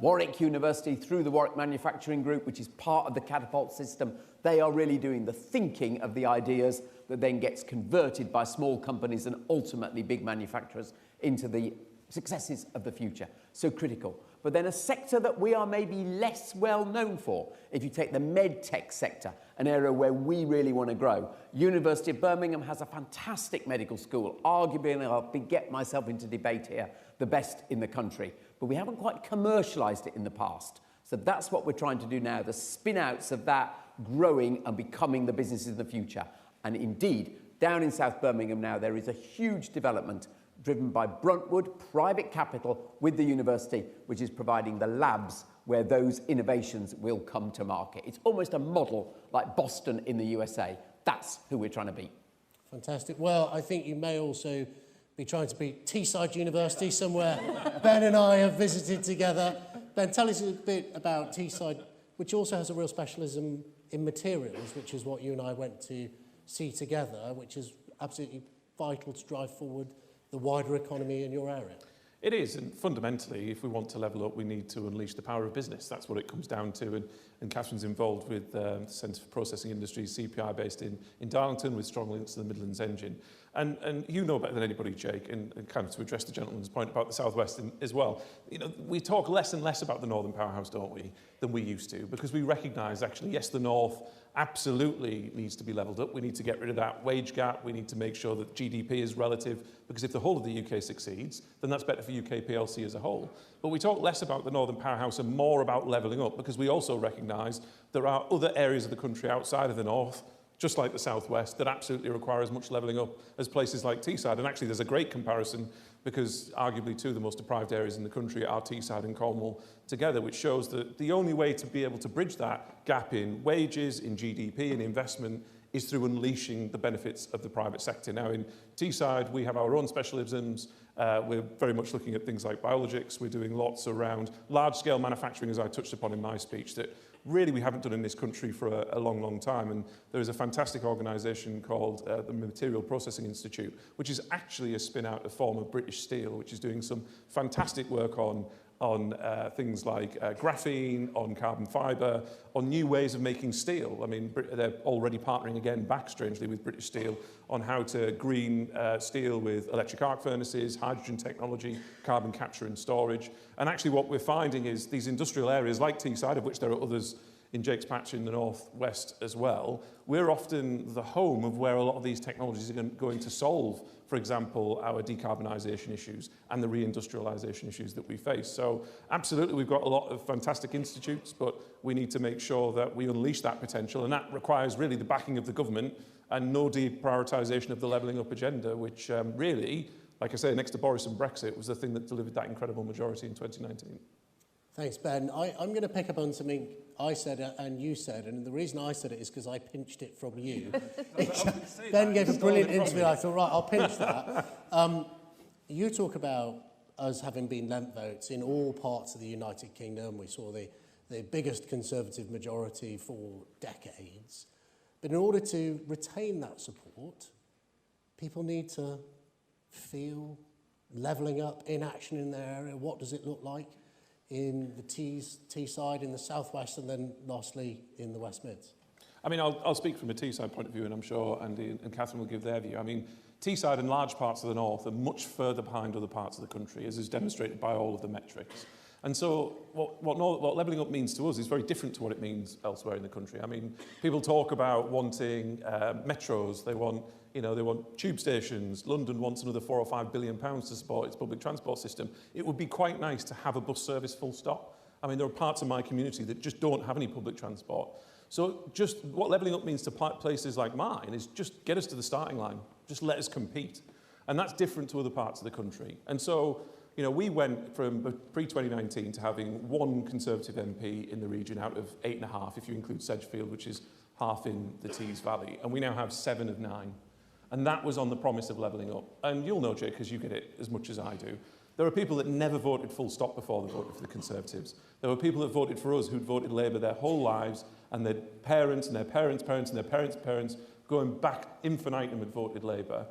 Warwick University through the Warwick Manufacturing Group, which is part of the catapult system, they are really doing the thinking of the ideas that then gets converted by small companies and ultimately big manufacturers into the successes of the future. So critical. But then a sector that we are maybe less well known for, if you take the med tech sector, an area where we really want to grow. University of Birmingham has a fantastic medical school, arguably, and I'll get myself into debate here, the best in the country. But we haven't quite commercialised it in the past. So that's what we're trying to do now, the spin-outs of that growing and becoming the businesses of the future. And indeed, down in South Birmingham now, there is a huge development driven by Bruntwood private capital with the university, which is providing the labs where those innovations will come to market. It's almost a model like Boston in the USA. That's who we're trying to beat. Fantastic. Well, I think you may also be trying to beat Teesside University, somewhere Ben and I have visited together. Ben, tell us a bit about Teesside, which also has a real specialism in materials, which is what you and I went to see together, which is absolutely vital to drive forward the wider economy in your area. It is, and fundamentally, if we want to level up, we need to unleash the power of business. That's what it comes down to, and Catherine's involved with the Centre for Processing Industries, CPI, based in Darlington, with strong links to the Midlands engine. And you know better than anybody, Jake, and kind of to address the gentleman's point about the Southwest as well, you know, we talk less and less about the Northern Powerhouse, don't we, than we used to, because we recognise, actually, yes, the North absolutely needs to be levelled up. We need to get rid of that wage gap. We need to make sure that GDP is relative, because if the whole of the UK succeeds, then that's better for UK PLC as a whole. But we talk less about the Northern Powerhouse and more about levelling up, because we also recognise there are other areas of the country outside of the North, just like the Southwest, that absolutely require as much levelling up as places like Teesside. And actually, there's a great comparison, because arguably two of the most deprived areas in the country are Teesside and Cornwall together, which shows that the only way to be able to bridge that gap in wages, in GDP, and investment is through unleashing the benefits of the private sector. Now, in Teesside, we have our own specialisms. We're very much looking at things like biologics. We're doing lots around large-scale manufacturing, as I touched upon in my speech, that really we haven't done in this country for a long, long time. And there is a fantastic organisation called the Material Processing Institute, which is actually a spin-out of former British Steel, which is doing some fantastic work on things like graphene, on carbon fibre, on new ways of making steel. I mean, they're already partnering again back, strangely, with British Steel on how to green steel with electric arc furnaces, hydrogen technology, carbon capture and storage. And actually what we're finding is these industrial areas like Teesside, of which there are others in Jake's patch in the northwest as well, we're often the home of where a lot of these technologies are going to solve, for example, our decarbonisation issues and the reindustrialisation issues that we face. So absolutely, we've got a lot of fantastic institutes, but we need to make sure that we unleash that potential, and that requires really the backing of the government and no deprioritisation of the levelling up agenda, which really, like I say, next to Boris and Brexit, was the thing that delivered that incredible majority in 2019. Thanks, Ben. I'm going to pick up on something I said it and you said, and the reason I said it is because I pinched it from you. Ben gave a brilliant interview. I thought, right, I'll pinch that. You talk about us having been lent votes in all parts of the United Kingdom. We saw the biggest Conservative majority for decades. But in order to retain that support, people need to feel levelling up in action in their area. What does it look like in the Teesside, in the southwest, and then lastly in the West Mids? I mean, I'll speak from a Teesside point of view, and I'm sure Andy and Catherine will give their view. I mean, Teesside and large parts of the north are much further behind other parts of the country, as is demonstrated by all of the metrics. And so what levelling up means to us is very different to what it means elsewhere in the country. I mean, people talk about wanting metros, they want tube stations. London wants another £4 or £5 billion to support its public transport system. It would be quite nice to have a bus service full stop. I mean, there are parts of my community that just don't have any public transport. So just what levelling up means to places like mine is just get us to the starting line. Just let us compete. And that's different to other parts of the country. And so, you know, we went from pre-2019 to having one Conservative MP in the region out of 8.5, if you include Sedgefield, which is half in the Tees Valley. And we now have 7 of 9. And that was on the promise of levelling up. And you'll know, Jake, because you get it as much as I do. There are people that never voted full stop before they voted for the Conservatives. There were people that voted for us who'd voted Labour their whole lives, and their parents and their parents' parents and their parents' parents going back infinitum had voted Labour.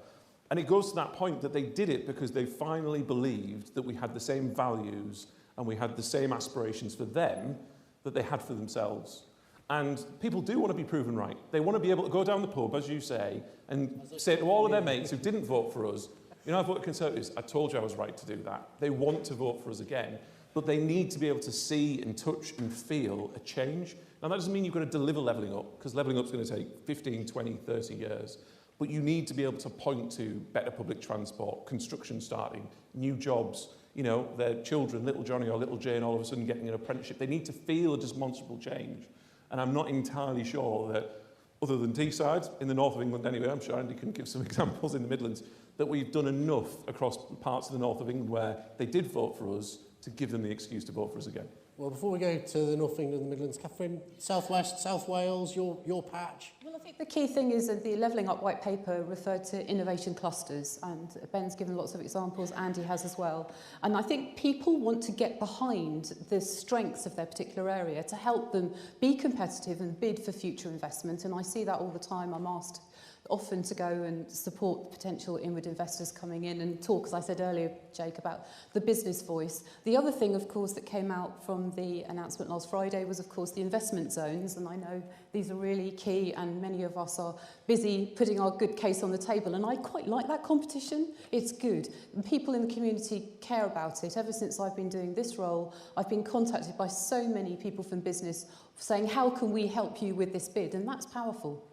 And it goes to that point that they did it because they finally believed that we had the same values and we had the same aspirations for them that they had for themselves. And people do want to be proven right. They want to be able to go down the pub, as you say, and say to all of their mates who didn't vote for us, you know, I voted Conservatives, I told you I was right to do that. They want to vote for us again, but they need to be able to see and touch and feel a change. Now, that doesn't mean you've got to deliver levelling up, because levelling up is going to take 15, 20, 30 years. But you need to be able to point to better public transport, construction starting, new jobs, you know, their children, little Johnny or little Jane, all of a sudden getting an apprenticeship. They need to feel a demonstrable change. And I'm not entirely sure that, other than Teesside, in the north of England anyway, I'm sure Andy can give some examples in the Midlands, that we've done enough across parts of the north of England where they did vote for us to give them the excuse to vote for us again. Well, before we go to the North of England and the Midlands, Catherine, South West, South Wales, your patch. Well, I think the key thing is that the Levelling Up white paper referred to innovation clusters, and Ben's given lots of examples, Andy has as well. And I think people want to get behind the strengths of their particular area to help them be competitive and bid for future investment. And I see that all the time. I'm asked often to go and support potential inward investors coming in and talk, as I said earlier, Jake, about the business voice. The other thing, of course, that came out from the announcement last Friday was, of course, the investment zones. And I know these are really key, and many of us are busy putting our good case on the table. And I quite like that competition. It's good. And people in the community care about it. Ever since I've been doing this role, I've been contacted by so many people from business saying, how can we help you with this bid? And that's powerful.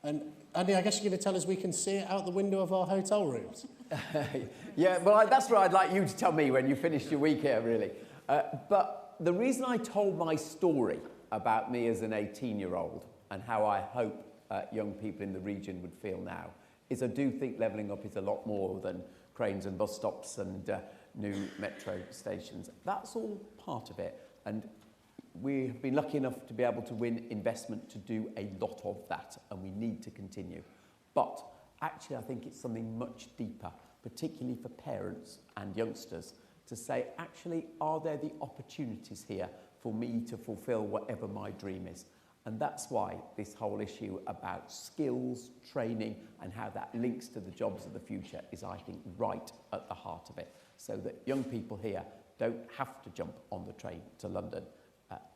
And Andy, I guess you're going to tell us we can see it out the window of our hotel rooms. Yeah, well, that's what I'd like you to tell me when you finished your week here, really. But the reason I told my story about me as an 18-year-old and how I hope young people in the region would feel now is I do think levelling up is a lot more than cranes and bus stops and new metro stations. That's all part of it. And we have been lucky enough to be able to win investment to do a lot of that, and we need to continue. But actually, I think it's something much deeper, particularly for parents and youngsters, to say, actually, are there the opportunities here for me to fulfil whatever my dream is? And that's why this whole issue about skills, training, and how that links to the jobs of the future is, I think, right at the heart of it, so that young people here don't have to jump on the train to London.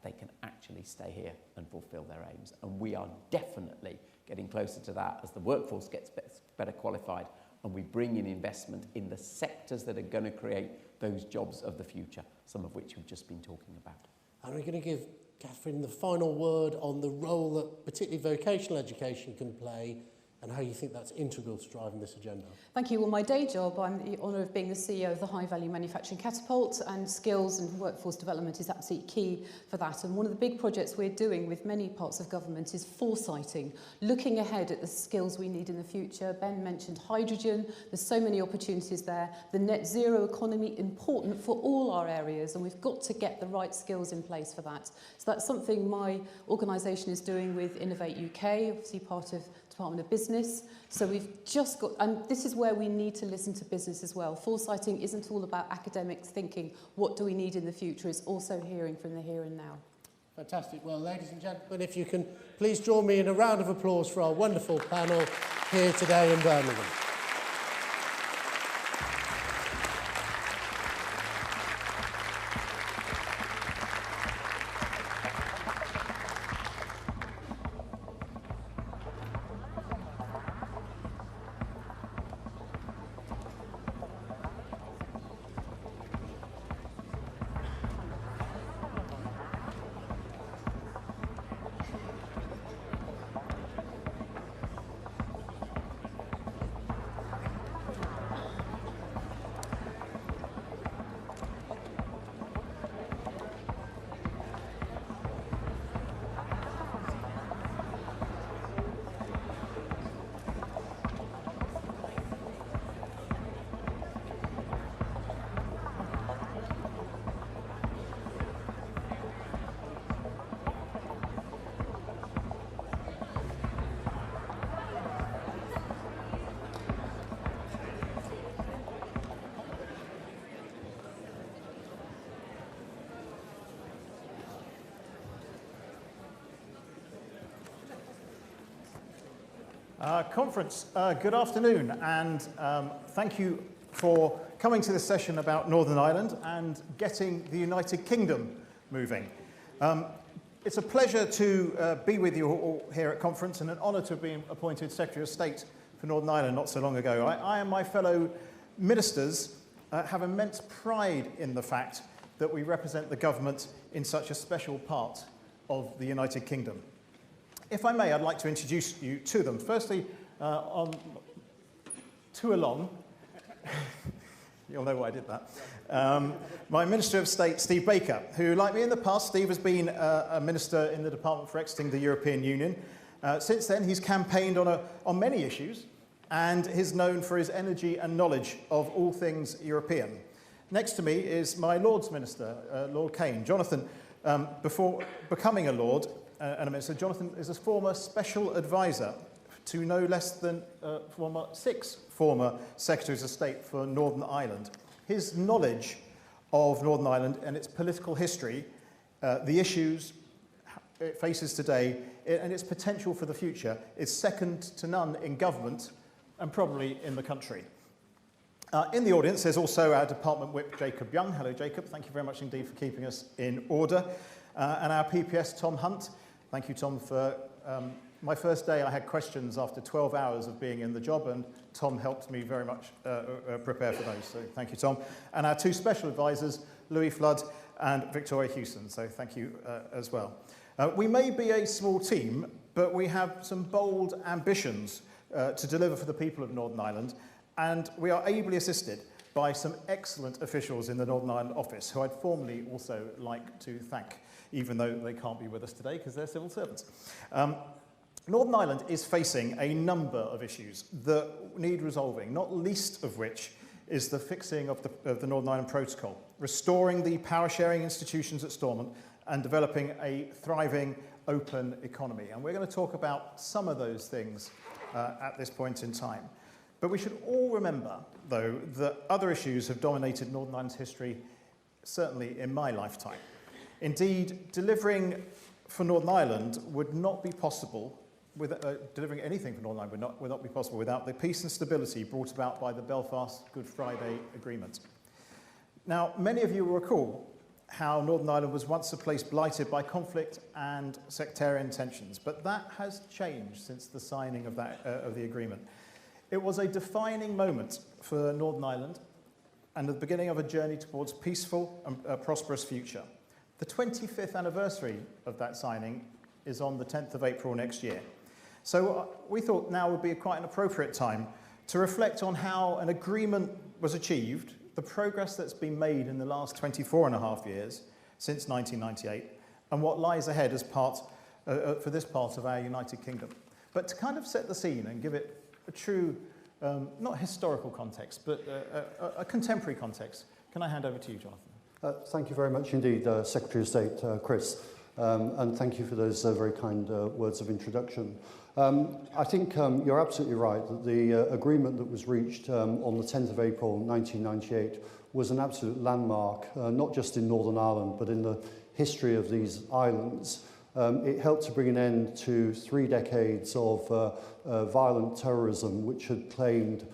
They can actually stay here and fulfil their aims. And we are definitely getting closer to that as the workforce gets better qualified and we bring in investment in the sectors that are going to create those jobs of the future, some of which we've just been talking about. And we're going to give Catherine the final word on the role that particularly vocational education can play and how you think that's integral to driving this agenda. Thank you. Well, my day job, I'm the honour of being the CEO of the High Value Manufacturing Catapult, and skills and workforce development is absolutely key for that. And one of the big projects we're doing with many parts of government is foresighting, looking ahead at the skills we need in the future. Ben mentioned hydrogen. There's so many opportunities there. The net zero economy, important for all our areas, and we've got to get the right skills in place for that. So that's something my organisation is doing with Innovate UK, obviously part of Department of Business. So we've just got, and this is where we need to listen to business as well. Foresighting isn't all about academics thinking, what do we need in the future? It's also hearing from the here and now. Fantastic. Well, ladies and gentlemen, if you can please join me in a round of applause for our wonderful panel here today in Birmingham. Conference, good afternoon, and thank you for coming to this session about Northern Ireland and getting the United Kingdom moving. It's a pleasure to be with you all here at conference, and an honour to have been appointed Secretary of State for Northern Ireland not so long ago. I and my fellow ministers have immense pride in the fact that we represent the government in such a special part of the United Kingdom. If I may, I'd like to introduce you to them. Firstly, to along, you'll know why I did that, my Minister of State, Steve Baker, who, like me in the past, Steve has been a minister in the Department for Exiting the European Union. Since then, he's campaigned on many issues and is known for his energy and knowledge of all things European. Next to me is my Lords Minister, Lord Kane. Jonathan, before becoming a Lord, and a minister, Jonathan is a former special advisor to no less than 6 former Secretaries of State for Northern Ireland. His knowledge of Northern Ireland and its political history, the issues it faces today, and its potential for the future is second to none in government and probably in the country. In the audience, there's also our Department Whip, Jacob Young. Hello, Jacob. Thank you very much indeed for keeping us in order. And our PPS, Tom Hunt. Thank you, Tom, for my first day. I had questions after 12 hours of being in the job, and Tom helped me very much prepare for those. So thank you, Tom. And our 2 special advisors, Louis Flood and Victoria Hewson. So thank you as well. We may be a small team, but we have some bold ambitions to deliver for the people of Northern Ireland, and we are ably assisted by some excellent officials in the Northern Ireland office, who I'd formally also like to thank, even though they can't be with us today because they're civil servants. Northern Ireland is facing a number of issues that need resolving, not least of which is the fixing of the Northern Ireland Protocol, restoring the power-sharing institutions at Stormont, and developing a thriving, open economy. And we're going to talk about some of those things at this point in time. But we should all remember, though, that other issues have dominated Northern Ireland's history, certainly in my lifetime. Indeed, delivering for Northern Ireland would not be possible, delivering anything for Northern Ireland would not be possible without the peace and stability brought about by the Belfast Good Friday Agreement. Now, many of you will recall how Northern Ireland was once a place blighted by conflict and sectarian tensions, but that has changed since the signing of the agreement. It was a defining moment for Northern Ireland and the beginning of a journey towards peaceful and prosperous future. The 25th anniversary of that signing is on the 10th of April next year. So we thought now would be quite an appropriate time to reflect on how an agreement was achieved, the progress that's been made in the last 24 and a half years since 1998, and what lies ahead as part for this part of our United Kingdom. But to kind of set the scene and give it a true, not historical context, but a contemporary context, can I hand over to you, Jonathan? Thank you very much indeed, Secretary of State Chris, and thank you for those very kind words of introduction. I think you're absolutely right that the agreement that was reached on the 10th of April 1998 was an absolute landmark, not just in Northern Ireland, but in the history of these islands. It helped to bring an end to 3 decades of violent terrorism, which had claimed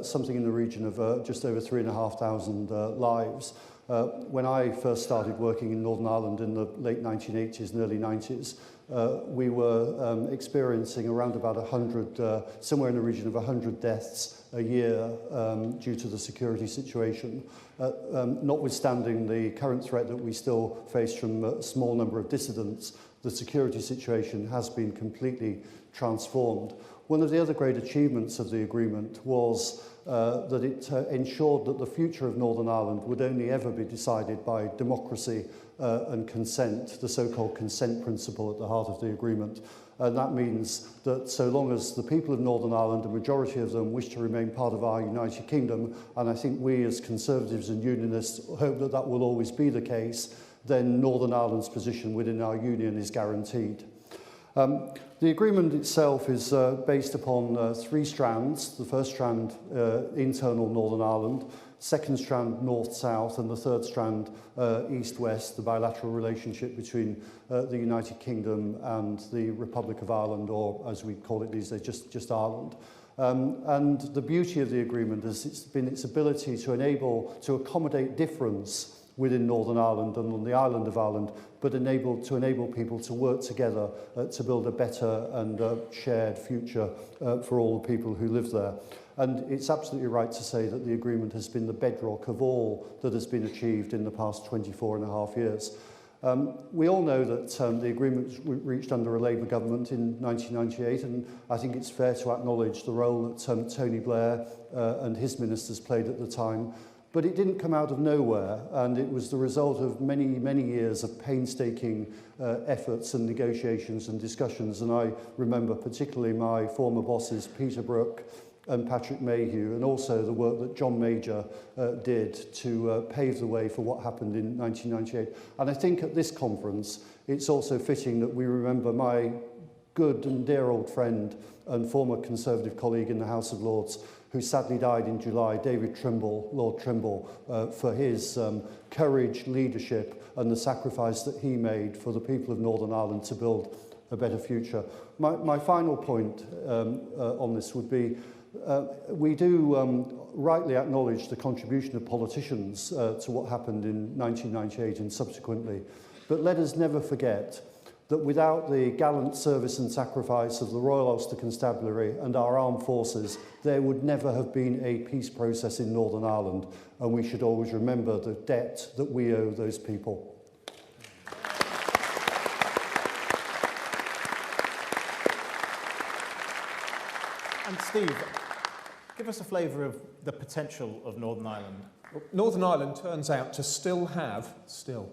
something in the region of just over 3,500 lives. When I first started working in Northern Ireland in the late 1980s and early 90s, we were experiencing around about 100, somewhere in the region of 100 deaths a year due to the security situation. Notwithstanding the current threat that we still face from a small number of dissidents, the security situation has been completely transformed. One of the other great achievements of the agreement was that it ensured that the future of Northern Ireland would only ever be decided by democracy and consent, the so-called consent principle at the heart of the agreement. And that means that so long as the people of Northern Ireland, a majority of them, wish to remain part of our United Kingdom, and I think we as Conservatives and Unionists hope that that will always be the case, then Northern Ireland's position within our union is guaranteed. The agreement itself is based upon 3 strands. The first strand, internal Northern Ireland, second strand, north-south, and the third strand, east-west, the bilateral relationship between the United Kingdom and the Republic of Ireland, or as we call it these days, just Ireland. And the beauty of the agreement has been its ability to accommodate difference within Northern Ireland and on the island of Ireland, but to enable people to work together to build a better and shared future for all the people who live there. And it's absolutely right to say that the agreement has been the bedrock of all that has been achieved in the past 24 and a half years. We all know that the agreement was reached under a Labour government in 1998, and I think it's fair to acknowledge the role that Tony Blair and his ministers played at the time. But it didn't come out of nowhere, and it was the result of many, many years of painstaking efforts and negotiations and discussions. And I remember particularly my former bosses, Peter Brook and Patrick Mayhew, and also the work that John Major did to pave the way for what happened in 1998. And I think at this conference, it's also fitting that we remember my good and dear old friend and former Conservative colleague in the House of Lords, who sadly died in July, David Trimble, Lord Trimble, for his courage, leadership, and the sacrifice that he made for the people of Northern Ireland to build a better future. My final point on this would be, we do rightly acknowledge the contribution of politicians to what happened in 1998 and subsequently, but let us never forget that without the gallant service and sacrifice of the Royal Ulster Constabulary and our armed forces, there would never have been a peace process in Northern Ireland, and we should always remember the debt that we owe those people. And Steve, give us a flavour of the potential of Northern Ireland. Northern Ireland turns out to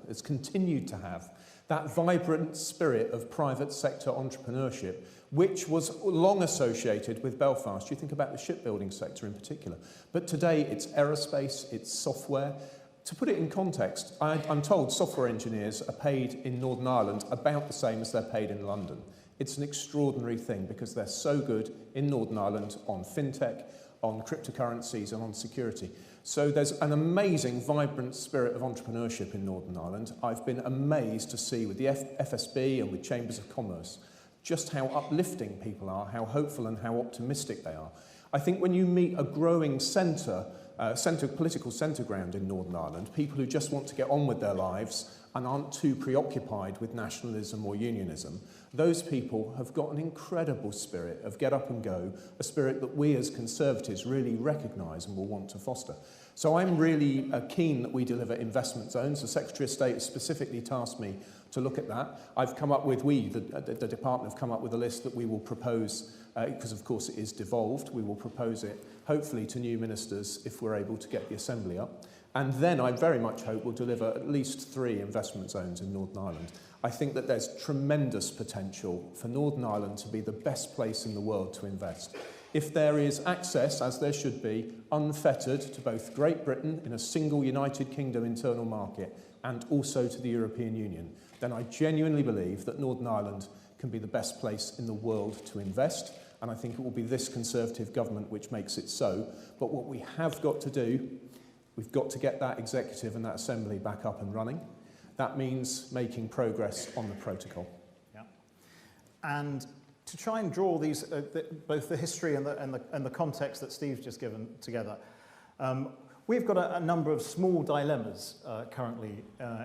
it's continued to have that vibrant spirit of private sector entrepreneurship, which was long associated with Belfast. You think about the shipbuilding sector in particular. But today it's aerospace, it's software. To put it in context, I'm told software engineers are paid in Northern Ireland about the same as they're paid in London. It's an extraordinary thing because they're so good in Northern Ireland on fintech, on cryptocurrencies and on security. So there's an amazing, vibrant spirit of entrepreneurship in Northern Ireland. I've been amazed to see with the FSB and with Chambers of Commerce just how uplifting people are, how hopeful and how optimistic they are. I think when you meet a growing political centre ground in Northern Ireland, people who just want to get on with their lives and aren't too preoccupied with nationalism or unionism, those people have got an incredible spirit of get up and go, a spirit that we as Conservatives really recognise and will want to foster. So I'm really keen that we deliver investment zones. The Secretary of State has specifically tasked me to look at that. I've come up with, the department have come up with a list that we will propose, because of course it is devolved, we will propose it hopefully to new ministers if we're able to get the Assembly up. And then I very much hope we'll deliver at least 3 investment zones in Northern Ireland. I think that there's tremendous potential for Northern Ireland to be the best place in the world to invest. If there is access, as there should be, unfettered to both Great Britain in a single United Kingdom internal market and also to the European Union, then I genuinely believe that Northern Ireland can be the best place in the world to invest. And I think it will be this Conservative government which makes it so. But what we have got to do, we've got to get that executive and that Assembly back up and running. That means making progress on the protocol. Yeah. And to try and draw these, both the history and the context that Steve's just given together, we've got a number of small dilemmas currently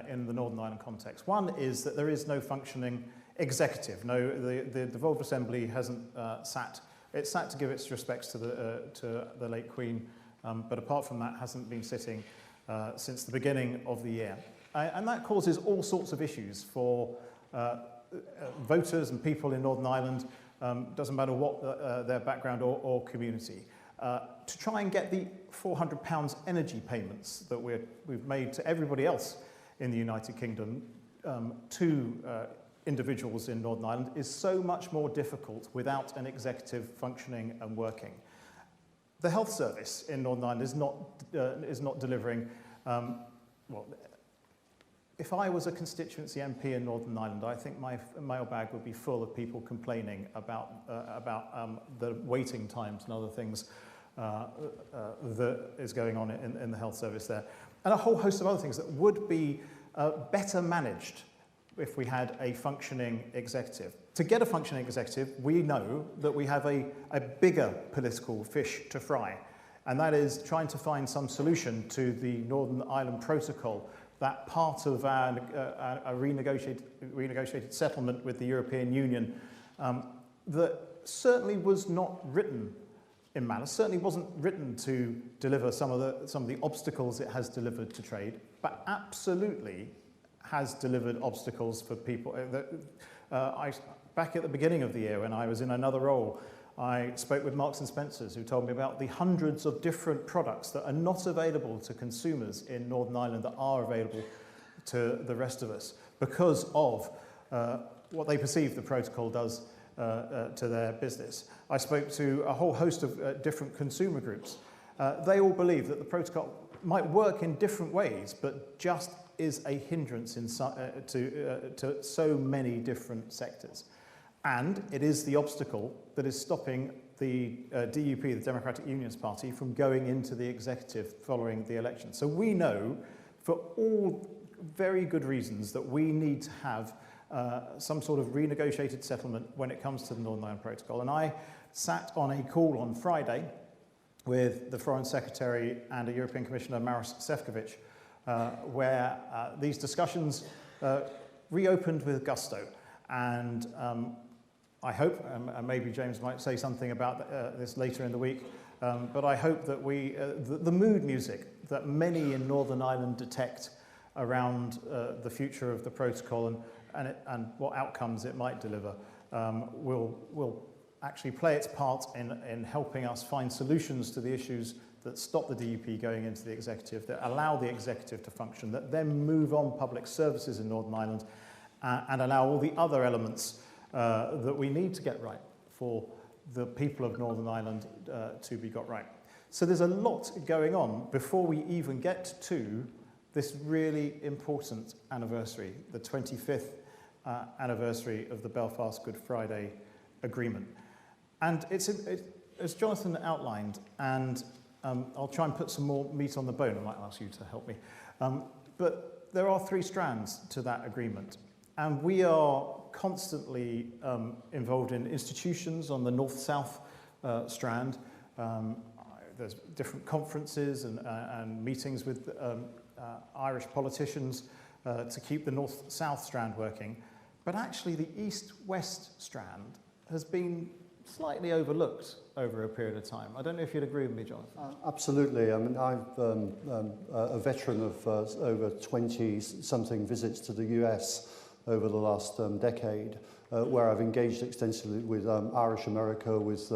in the Northern Ireland context. One is that there is no functioning executive. No, the devolved Assembly hasn't sat. It sat to give its respects to the late Queen, but apart from that, hasn't been sitting since the beginning of the year. And that causes all sorts of issues for voters and people in Northern Ireland, doesn't matter what their background or community, to try and get the £400 energy payments that we've made to everybody else in the United Kingdom to individuals in Northern Ireland is so much more difficult without an executive functioning and working. The health service in Northern Ireland is not delivering. Well, if I was a constituency MP in Northern Ireland, I think my mailbag would be full of people complaining about the waiting times and other things that is going on in the health service there, and a whole host of other things that would be better managed if we had a functioning executive. To get a functioning executive, we know that we have a bigger political fish to fry, and that is trying to find some solution to the Northern Ireland Protocol, that part of our renegotiated settlement with the European Union that certainly was not written in malice, certainly wasn't written to deliver some of the obstacles it has delivered to trade, but absolutely has delivered obstacles for people. Back at the beginning of the year, when I was in another role, I spoke with Marks and Spencers, who told me about the hundreds of different products that are not available to consumers in Northern Ireland that are available to the rest of us because of what they perceive the protocol does to their business. I spoke to a whole host of different consumer groups. They all believe that the protocol might work in different ways, but just is a hindrance to so many different sectors. And it is the obstacle that is stopping the DUP, the Democratic Unionist Party, from going into the executive following the election. So we know, for all very good reasons, that we need to have some sort of renegotiated settlement when it comes to the Northern Ireland Protocol. And I sat on a call on Friday with the Foreign Secretary and a European Commissioner, Maros Šefčovič, where these discussions reopened with gusto. And I hope, and maybe James might say something about this later in the week, but I hope that the mood music that many in Northern Ireland detect around the future of the protocol and what outcomes it might deliver will actually play its part in helping us find solutions to the issues that stop the DUP going into the executive, that allow the executive to function, that then move on public services in Northern Ireland and allow all the other elements that we need to get right for the people of Northern Ireland to be got right. So there's a lot going on before we even get to this really important anniversary, the 25th anniversary of the Belfast Good Friday Agreement. And it's as Jonathan outlined, and I'll try and put some more meat on the bone. I might ask you to help me. But there are 3 strands to that agreement. And we are constantly involved in institutions on the north-south strand. There's different conferences and meetings with Irish politicians to keep the north-south strand working. But actually the east-west strand has been slightly overlooked over a period of time. I don't know if you'd agree with me, Jonathan. Absolutely. I mean, I'm a veteran of over 20-something visits to the US over the last decade, where I've engaged extensively with Irish America, with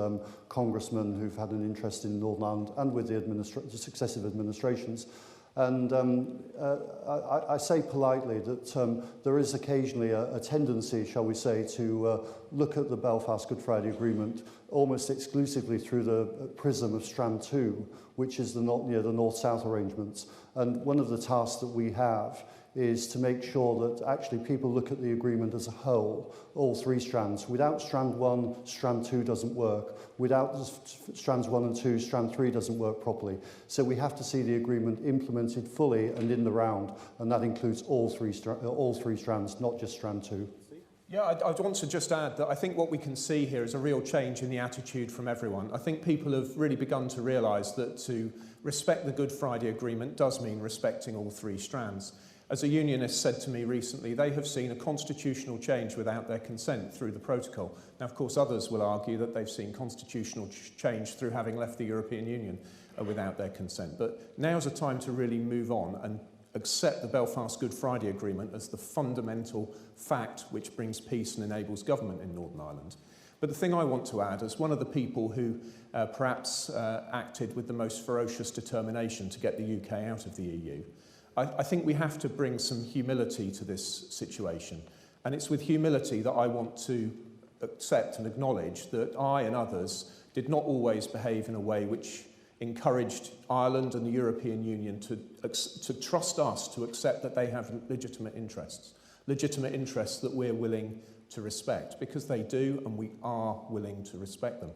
congressmen who've had an interest in Northern Ireland, and with the successive administrations. And I say politely that there is occasionally a tendency, shall we say, to look at the Belfast Good Friday Agreement almost exclusively through the prism of Strand 2, which is the North-South arrangements. And one of the tasks that we have is to make sure that actually people look at the agreement as a whole, all three strands. Without Strand 1, Strand 2 doesn't work. Without Strands 1 and 2, Strand 3 doesn't work properly. So we have to see the agreement implemented fully and in the round, and that includes all three strands, not just Strand 2. Yeah, I want to just add that I think what we can see here is a real change in the attitude from everyone. I think people have really begun to realise that to respect the Good Friday Agreement does mean respecting all three strands. As a unionist said to me recently, they have seen a constitutional change without their consent through the protocol. Now, of course, others will argue that they've seen constitutional change through having left the European Union without their consent. But now's a time to really move on and accept the Belfast Good Friday Agreement as the fundamental fact which brings peace and enables government in Northern Ireland. But the thing I want to add, as one of the people who perhaps acted with the most ferocious determination to get the UK out of the EU, I think we have to bring some humility to this situation. And it's with humility that I want to accept and acknowledge that I and others did not always behave in a way which encouraged Ireland and the European Union to trust us to accept that they have legitimate interests that we're willing to respect, because they do, and we are willing to respect them.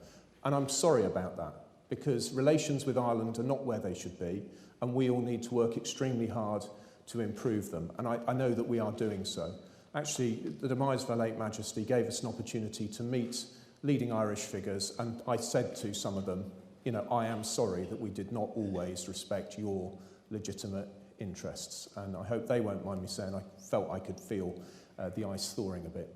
And I'm sorry about that, because relations with Ireland are not where they should be, and we all need to work extremely hard to improve them. And I know that we are doing so. Actually, the demise of Her late Majesty gave us an opportunity to meet leading Irish figures, and I said to some of them, you know, I am sorry that we did not always respect your legitimate interests. And I hope they won't mind me saying I felt I could feel the ice thawing a bit.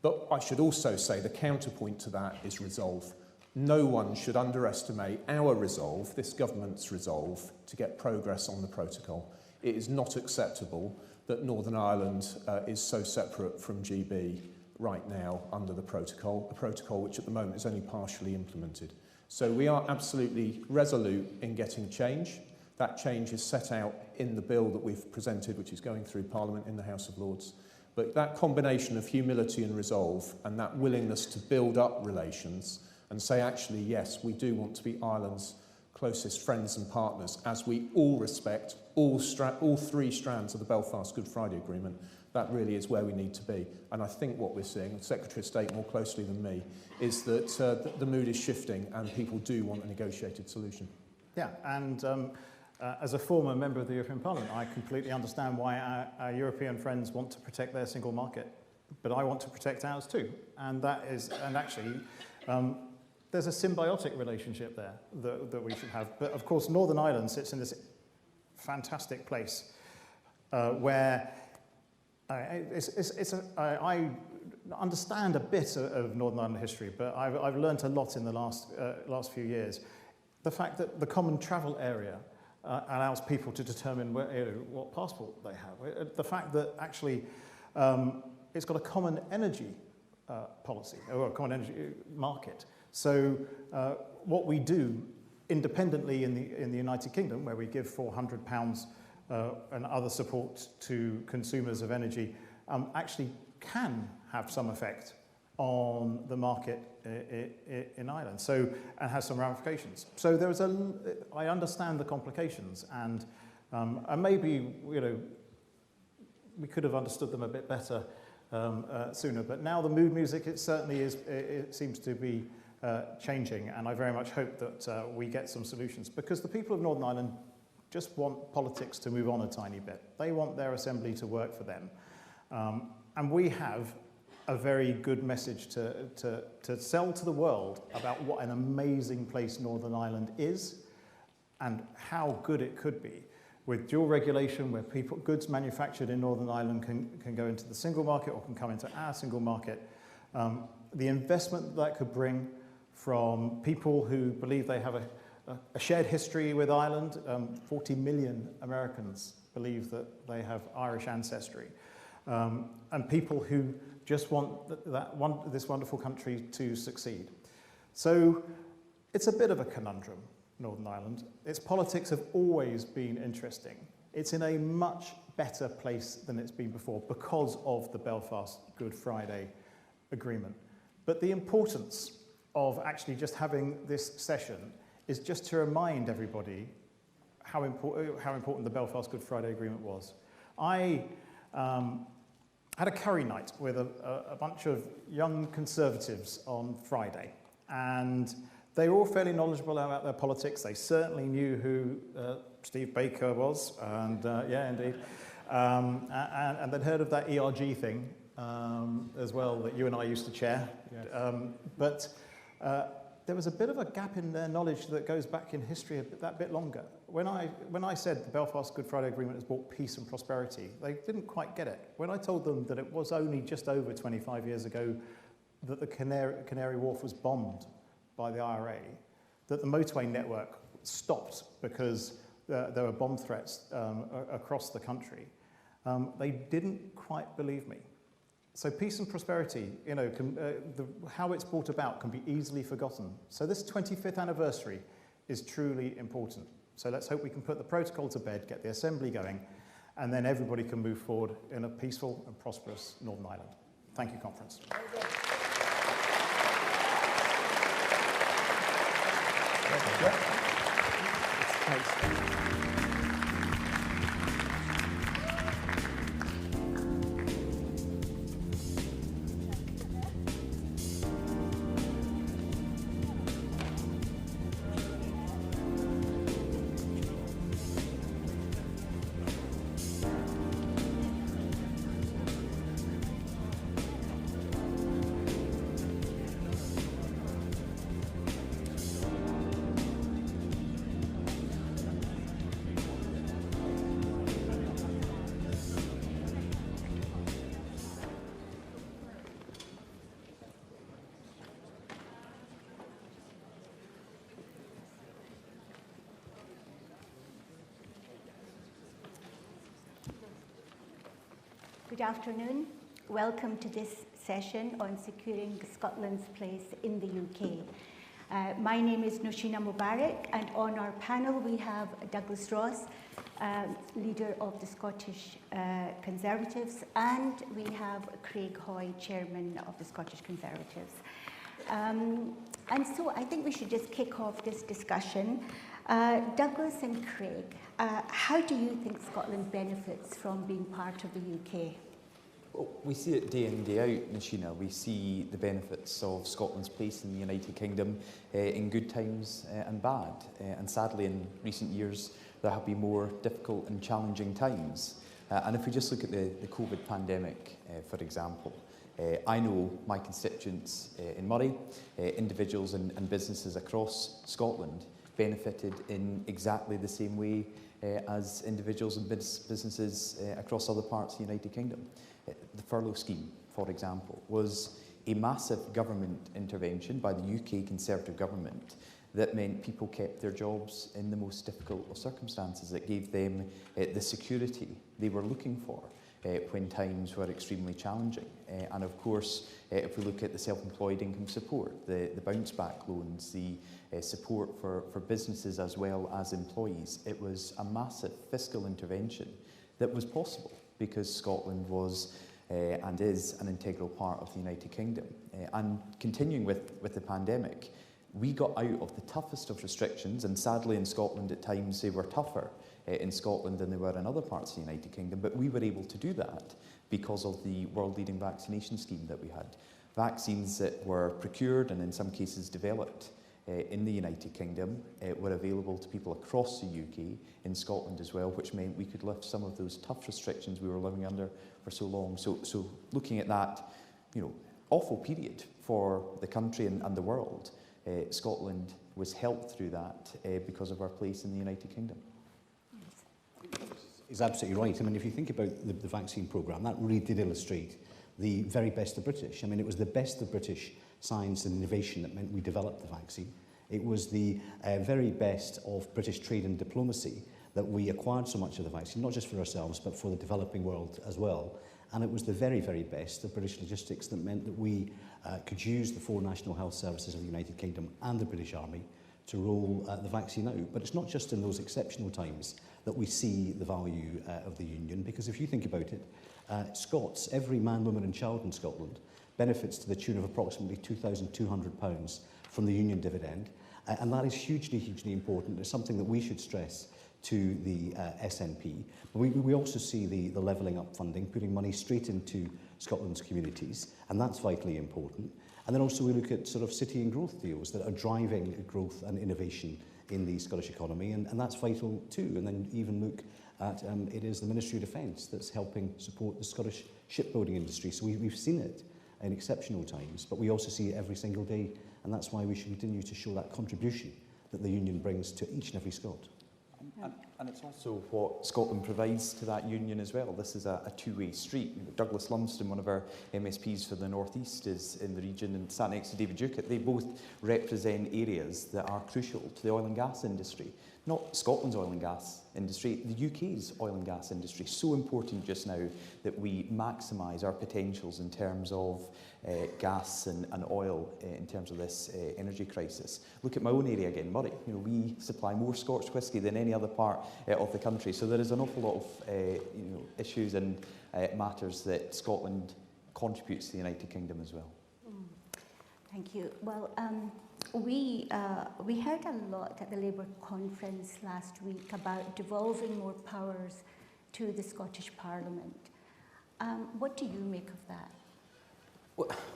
But I should also say the counterpoint to that is resolve. No one should underestimate our resolve, this government's resolve, to get progress on the protocol. It is not acceptable that Northern Ireland is so separate from GB right now under the protocol, a protocol which at the moment is only partially implemented. So we are absolutely resolute in getting change. That change is set out in the bill that we've presented, which is going through Parliament in the House of Lords. But that combination of humility and resolve and that willingness to build up relations and say, actually, yes, we do want to be Ireland's closest friends and partners, as we all respect all three strands of the Belfast Good Friday Agreement. That really is where we need to be. And I think what we're seeing, the Secretary of State more closely than me, is that the mood is shifting and people do want a negotiated solution. Yeah, and as a former member of the European Parliament, I completely understand why our European friends want to protect their single market. But I want to protect ours too. And actually, there's a symbiotic relationship there that we should have. But of course, Northern Ireland sits in this fantastic place where I understand a bit of Northern Ireland history, but I've learnt a lot in the last few years. The fact that the common travel area allows people to determine what passport they have. The fact that actually it's got a common energy policy, or a common energy market. So what we do independently in the United Kingdom, where we give £400 and other support to consumers of energy, actually can have some effect on the market in Ireland, and has some ramifications. So I understand the complications, and maybe we could have understood them a bit better sooner. But now the mood music, it certainly is. It seems to be changing, and I very much hope that we get some solutions, because the people of Northern Ireland just want politics to move on a tiny bit. They want their assembly to work for them, and we have a very good message to sell to the world about what an amazing place Northern Ireland is and how good it could be with dual regulation, where goods manufactured in Northern Ireland can go into the single market or can come into our single market. The investment that could bring from people who believe they have a shared history with Ireland. 40 million Americans believe that they have Irish ancestry. and people who just want this wonderful country to succeed. So it's a bit of a conundrum, Northern Ireland. Its politics have always been interesting. It's in a much better place than it's been before because of the Belfast Good Friday Agreement. But the importance of actually just having this session is just to remind everybody how important the Belfast Good Friday Agreement was. I had a curry night with a bunch of young Conservatives on Friday, and they were all fairly knowledgeable about their politics. They certainly knew who Steve Baker was, and yeah, indeed. And they'd heard of that ERG thing as well that you and I used to chair. Yes. But there was a bit of a gap in their knowledge that goes back in history that bit longer. When I said the Belfast Good Friday Agreement has brought peace and prosperity, they didn't quite get it. When I told them that it was only just over 25 years ago that the Canary Wharf was bombed by the IRA, that the motorway network stopped because there were bomb threats across the country, they didn't quite believe me. So peace and prosperity, you know, how it's brought about can be easily forgotten. So this 25th anniversary is truly important. So let's hope we can put the protocol to bed, get the assembly going, and then everybody can move forward in a peaceful and prosperous Northern Ireland. Thank you, conference. Good afternoon. Welcome to this session on securing Scotland's place in the UK. My name is Noshina Mubarak, and on our panel we have Douglas Ross, leader of the Scottish Conservatives, and we have Craig Hoy, chairman of the Scottish Conservatives. And so I think we should just kick off this discussion. Douglas and Craig, how do you think Scotland benefits from being part of the UK? Well, we see it day in, day out, Nashina. We see the benefits of Scotland's place in the United Kingdom in good times and bad. And sadly, in recent years, there have been more difficult and challenging times. And if we just look at the COVID pandemic, for example, I know my constituents in Moray, individuals and businesses across Scotland, benefited in exactly the same way as individuals and businesses across other parts of the United Kingdom. The furlough scheme, for example, was a massive government intervention by the UK Conservative government that meant people kept their jobs in the most difficult of circumstances. It gave them the security they were looking for when times were extremely challenging. And of course, if we look at the self-employed income support, the bounce back loans, the support for businesses as well as employees, it was a massive fiscal intervention that was possible because Scotland was and is an integral part of the United Kingdom. And continuing with the pandemic, we got out of the toughest of restrictions, and sadly in Scotland at times they were tougher in Scotland than they were in other parts of the United Kingdom, but we were able to do that because of the world-leading vaccination scheme that we had. Vaccines that were procured and in some cases developed in the United Kingdom were available to people across the UK, in Scotland as well, which meant we could lift some of those tough restrictions we were living under for so long. So looking at that, you know, awful period for the country and the world, Scotland was helped through that because of our place in the United Kingdom. Is absolutely right. I mean, if you think about the vaccine programme, that really did illustrate the very best of British. I mean, it was the best of British science and innovation that meant we developed the vaccine. It was the very best of British trade and diplomacy that we acquired so much of the vaccine, not just for ourselves, but for the developing world as well. And it was the very, very best of British logistics that meant that we could use the 4 national health services of the United Kingdom and the British Army to roll the vaccine out. But it's not just in those exceptional times that we see the value of the union, because if you think about it, Scots, every man, woman and child in Scotland benefits to the tune of approximately £2,200 from the union dividend, and that is hugely, hugely important. It's something that we should stress to the SNP. But we also see the levelling up funding, putting money straight into Scotland's communities, and that's vitally important. And then also we look at sort of city and growth deals that are driving growth and innovation in the Scottish economy, and that's vital too. And then even look at it is the Ministry of Defence that's helping support the Scottish shipbuilding industry. So we've seen it in exceptional times, but we also see it every single day, and that's why we should continue to show that contribution that the union brings to each and every Scot. And it's also what Scotland provides to that union as well. This is a two-way street. Douglas Lumsden, one of our MSPs for the North East, is in the region and sat next to David Duckett. They both represent areas that are crucial to the oil and gas industry. Not Scotland's oil and gas industry, the UK's oil and gas industry. So important just now that we maximise our potentials in terms of gas and oil in terms of this energy crisis. Look at my own area again, Murray. You know, we supply more Scotch whisky than any other part of the country. So there is an awful lot of issues and matters that Scotland contributes to the United Kingdom as well. Thank you. Well, we heard a lot at the Labour conference last week about devolving more powers to the Scottish Parliament. What do you make of that?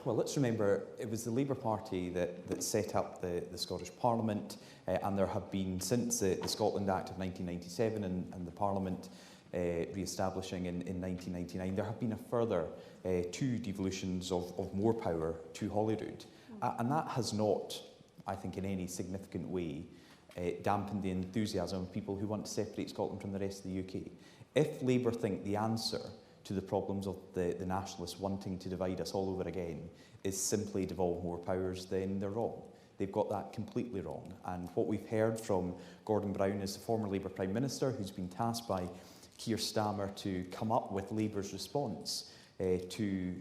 Well, let's remember it was the Labour Party that set up the Scottish Parliament, and there have been, since the Scotland Act of 1997 and the Parliament re-establishing in 1999, there have been a further 2 devolutions of more power to Holyrood. And that has not, I think, in any significant way dampened the enthusiasm of people who want to separate Scotland from the rest of the UK. If Labour think the answer to the problems of the nationalists wanting to divide us all over again is simply devolve more powers, then they're wrong. They've got that completely wrong. And what we've heard from Gordon Brown is the former Labour Prime Minister, who's been tasked by Keir Starmer to come up with Labour's response to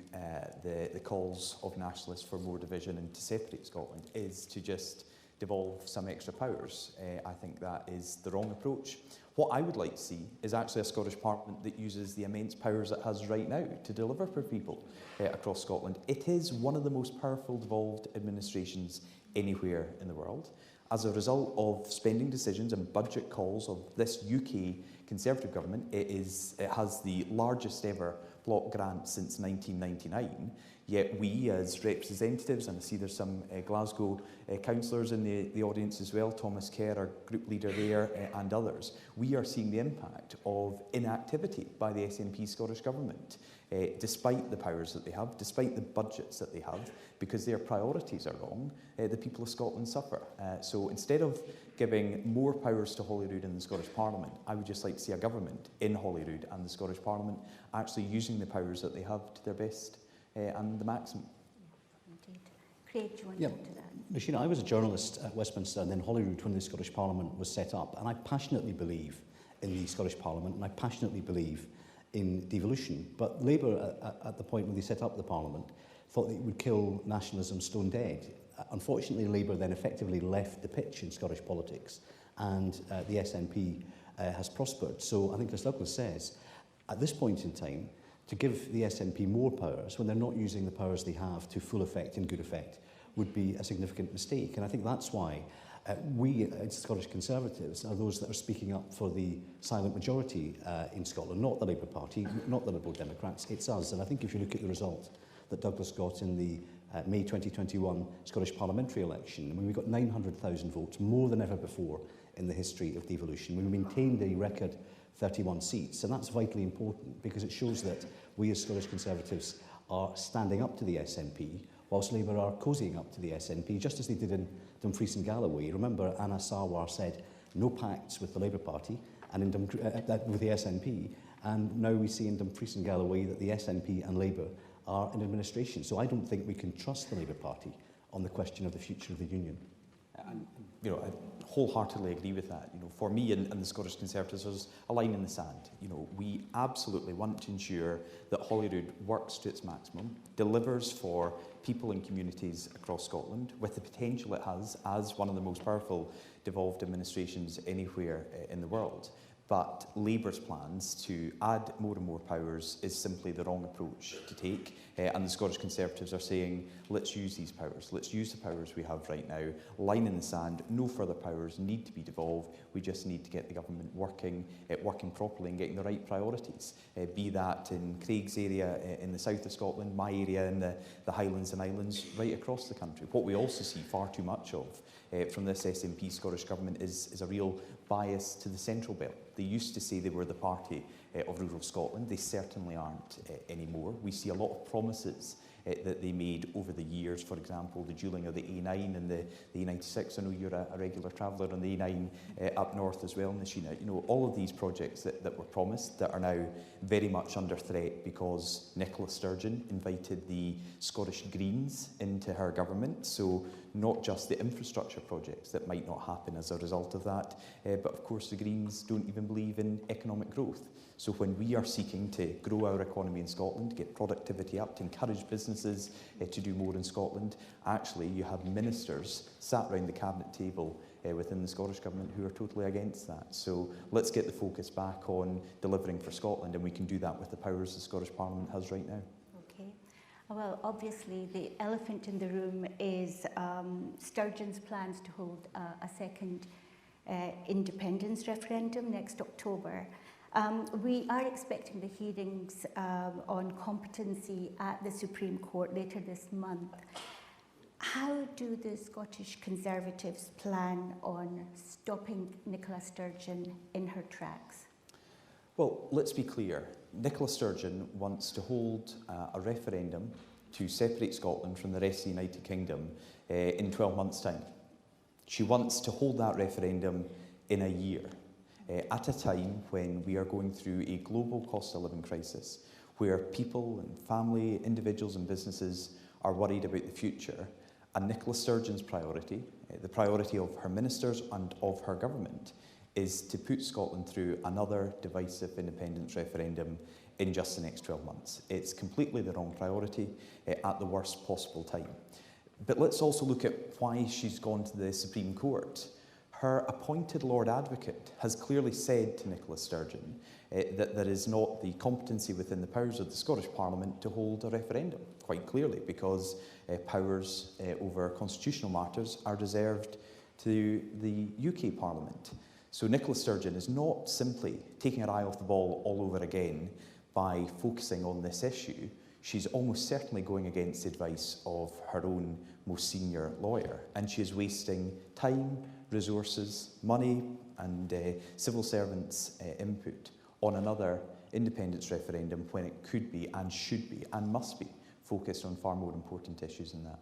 the calls of nationalists for more division and to separate Scotland, is to just devolve some extra powers. I think that is the wrong approach. What I would like to see is actually a Scottish Parliament that uses the immense powers it has right now to deliver for people across Scotland. It is one of the most powerful devolved administrations anywhere in the world. As a result of spending decisions and budget calls of this UK Conservative government, it has the largest ever block grant since 1999. Yet we, as representatives, and I see there's some Glasgow councillors in the audience as well, Thomas Kerr, our group leader there, and others, we are seeing the impact of inactivity by the SNP Scottish Government, despite the powers that they have, despite the budgets that they have, because their priorities are wrong, the people of Scotland suffer. So instead of giving more powers to Holyrood and the Scottish Parliament, I would just like to see a government in Holyrood and the Scottish Parliament actually using the powers that they have to their best and the maximum. Indeed. Craig, do you want to add to that? Rashina, I was a journalist at Westminster and then Holyrood when the Scottish Parliament was set up, and I passionately believe in the Scottish Parliament and I passionately believe in devolution. But Labour, at the point when they set up the Parliament, thought that it would kill nationalism stone dead. Unfortunately, Labour then effectively left the pitch in Scottish politics, and the SNP has prospered. So I think, as Douglas says, at this point in time, to give the SNP more powers when they're not using the powers they have to full effect and good effect would be a significant mistake. And I think that's why we, as Scottish Conservatives, are those that are speaking up for the silent majority in Scotland, not the Labour Party, not the Liberal Democrats, it's us. And I think if you look at the result that Douglas got in the May 2021 Scottish parliamentary election, I mean, we got 900,000 votes, more than ever before in the history of devolution. We maintained a record 31 seats, and that's vitally important because it shows that we as Scottish Conservatives are standing up to the SNP, whilst Labour are cozying up to the SNP, just as they did in Dumfries and Galloway. Remember, Anna Sarwar said no pacts with the Labour Party and with the SNP, and now we see in Dumfries and Galloway that the SNP and Labour are in administration. So I don't think we can trust the Labour Party on the question of the future of the Union. And you know, I wholeheartedly agree with that. You know, for me and the Scottish Conservatives, there's a line in the sand. You know, we absolutely want to ensure that Holyrood works to its maximum, delivers for people and communities across Scotland with the potential it has as one of the most powerful devolved administrations anywhere in the world. But Labour's plans to add more and more powers is simply the wrong approach to take. And the Scottish Conservatives are saying, let's use these powers. Let's use the powers we have right now. Line in the sand, no further powers need to be devolved. We just need to get the government working properly and getting the right priorities. Be that in Craig's area in the south of Scotland, my area in the Highlands and Islands, right across the country. What we also see far too much of from this SNP Scottish Government is a real bias to the Central Belt. They used to say they were the party of rural Scotland. They certainly aren't anymore. We see a lot of promises that they made over the years. For example, the dualling of the A9 and the A96. I know you're a regular traveller on the A9 up north as well, Nashina. You know, all of these projects that were promised that are now very much under threat because Nicola Sturgeon invited the Scottish Greens into her government. So not just the infrastructure projects that might not happen as a result of that, but of course the Greens don't even believe in economic growth. So when we are seeking to grow our economy in Scotland, get productivity up, to encourage businesses to do more in Scotland, actually you have ministers sat around the cabinet table within the Scottish Government who are totally against that. So let's get the focus back on delivering for Scotland, and we can do that with the powers the Scottish Parliament has right now. Okay. Well, obviously the elephant in the room is Sturgeon's plans to hold a second independence referendum next October. We are expecting the hearings on competency at the Supreme Court later this month. How do the Scottish Conservatives plan on stopping Nicola Sturgeon in her tracks? Well, let's be clear. Nicola Sturgeon wants to hold a referendum to separate Scotland from the rest of the United Kingdom in 12 months' time. She wants to hold that referendum in a year. At a time when we are going through a global cost of living crisis, where people and family, individuals and businesses are worried about the future, and Nicola Sturgeon's priority, the priority of her ministers and of her government, is to put Scotland through another divisive independence referendum in just the next 12 months. It's completely the wrong priority at the worst possible time. But let's also look at why she's gone to the Supreme Court. Her appointed Lord Advocate has clearly said to Nicola Sturgeon that there is not the competency within the powers of the Scottish Parliament to hold a referendum, quite clearly, because powers over constitutional matters are reserved to the UK Parliament. So Nicola Sturgeon is not simply taking her eye off the ball all over again by focusing on this issue. She's almost certainly going against the advice of her own most senior lawyer, and she is wasting time, resources, money and civil servants' input on another independence referendum when it could be and should be and must be focused on far more important issues than that.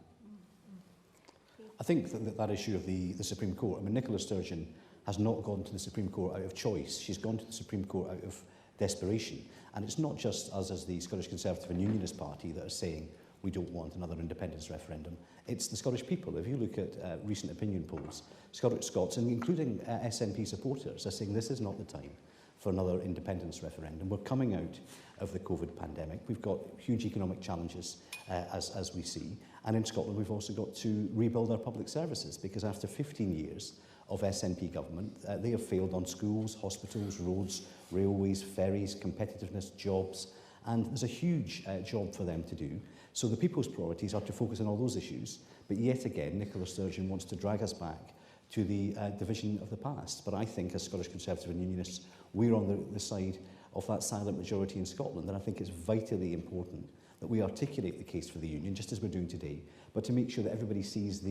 I think that issue of the Supreme Court, I mean, Nicola Sturgeon has not gone to the Supreme Court out of choice. She's gone to the Supreme Court out of desperation. And it's not just us as the Scottish Conservative and Unionist Party that are saying we don't want another independence referendum. It's the Scottish people. If you look at recent opinion polls, Scottish Scots, and including SNP supporters, are saying this is not the time for another independence referendum. We're coming out of the COVID pandemic. We've got huge economic challenges as we see. And in Scotland, we've also got to rebuild our public services, because after 15 years of SNP government, they have failed on schools, hospitals, roads, railways, ferries, competitiveness, jobs, and there's a huge job for them to do. So the people's priorities are to focus on all those issues, but yet again, Nicola Sturgeon wants to drag us back to the division of the past. But I think as Scottish Conservative and Unionists, we're on the side of that silent majority in Scotland, and I think it's vitally important that we articulate the case for the union, just as we're doing today, but to make sure that everybody sees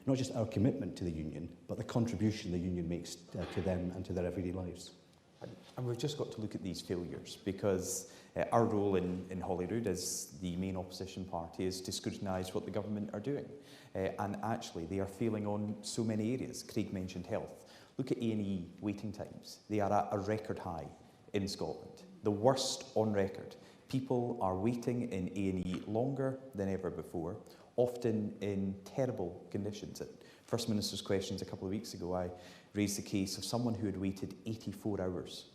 not just our commitment to the union, but the contribution the union makes to them and to their everyday lives. And we've just got to look at these failures, because our role in Holyrood as the main opposition party is to scrutinise what the government are doing. And actually, they are failing on so many areas. Craig mentioned health. Look at A&E waiting times. They are at a record high in Scotland, the worst on record. People are waiting in A&E longer than ever before. often in terrible conditions. At First Minister's questions a couple of weeks ago, I raised the case of someone who had waited 84 hours.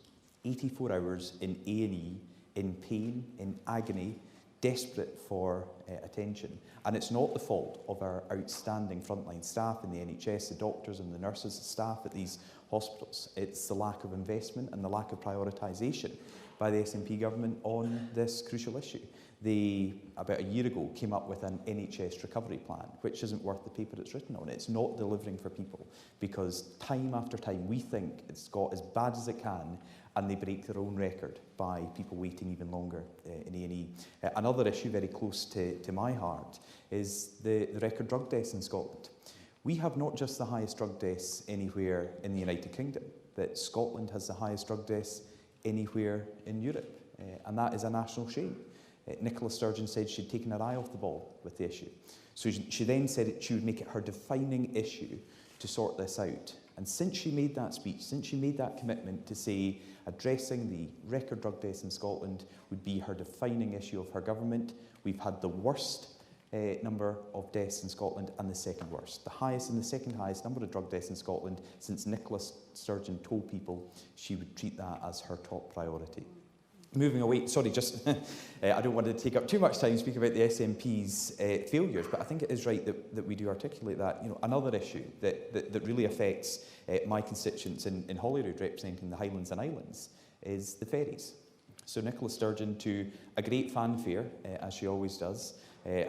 84 hours in A&E, in pain, in agony, desperate for attention. And it's not the fault of our outstanding frontline staff in the NHS, the doctors and the nurses, the staff at these hospitals. It's the lack of investment and the lack of prioritisation by the SNP government on this crucial issue. They, about a year ago, came up with an NHS recovery plan, which isn't worth the paper it's written on. It's not delivering for people, because time after time we think it's got as bad as it can, and they break their own record by people waiting even longer in A&E. Another issue very close to my heart is the record drug deaths in Scotland. We have not just the highest drug deaths anywhere in the United Kingdom, but Scotland has the highest drug deaths anywhere in Europe, and that is a national shame. Nicola Sturgeon said she'd taken her eye off the ball with the issue. So she then said she would make it her defining issue to sort this out. And since she made that speech, since she made that commitment to say addressing the record drug deaths in Scotland would be her defining issue of her government, we've had the worst number of deaths in Scotland and the second worst. The highest and the second highest number of drug deaths in Scotland since Nicola Sturgeon told people she would treat that as her top priority. Moving away, sorry, just I don't want to take up too much time speaking about the SNP's failures, but I think it is right that we do articulate that. You know, another issue that really affects my constituents in Holyrood, representing the Highlands and Islands, is the ferries. So Nicola Sturgeon, to a great fanfare, as she always does,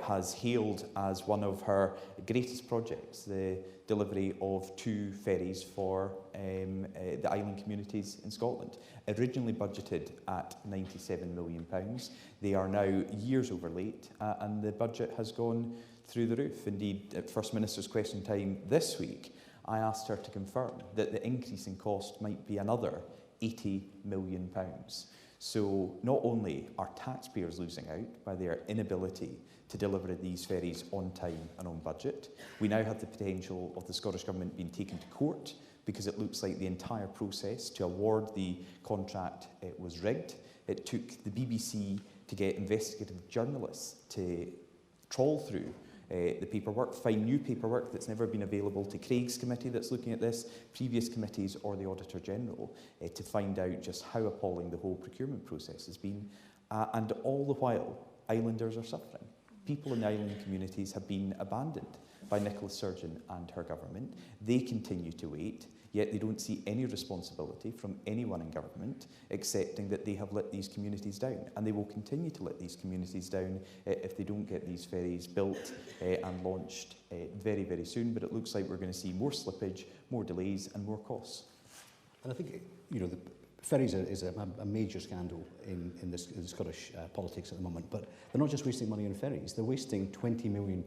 has hailed as one of her greatest projects the delivery of 2 ferries for the island communities in Scotland. Originally budgeted at £97 million. They are now years over late, and the budget has gone through the roof. Indeed, at First Minister's question time this week, I asked her to confirm that the increase in cost might be another £80 million. So not only are taxpayers losing out by their inability to deliver these ferries on time and on budget, we now have the potential of the Scottish Government being taken to court because it looks like the entire process to award the contract was rigged. It took the BBC to get investigative journalists to trawl through the paperwork, find new paperwork that's never been available to Craig's committee that's looking at this, previous committees or the Auditor General, to find out just how appalling the whole procurement process has been. And all the while, islanders are suffering. People in the island communities have been abandoned by Nicola Sturgeon and her government. They continue to wait, yet they don't see any responsibility from anyone in government accepting that they have let these communities down. And they will continue to let these communities down if they don't get these ferries built and launched very, very soon. But it looks like we're going to see more slippage, more delays and more costs. And I think, you know, the ferries is a major scandal in the Scottish politics at the moment, but they're not just wasting money on ferries, they're wasting £20 million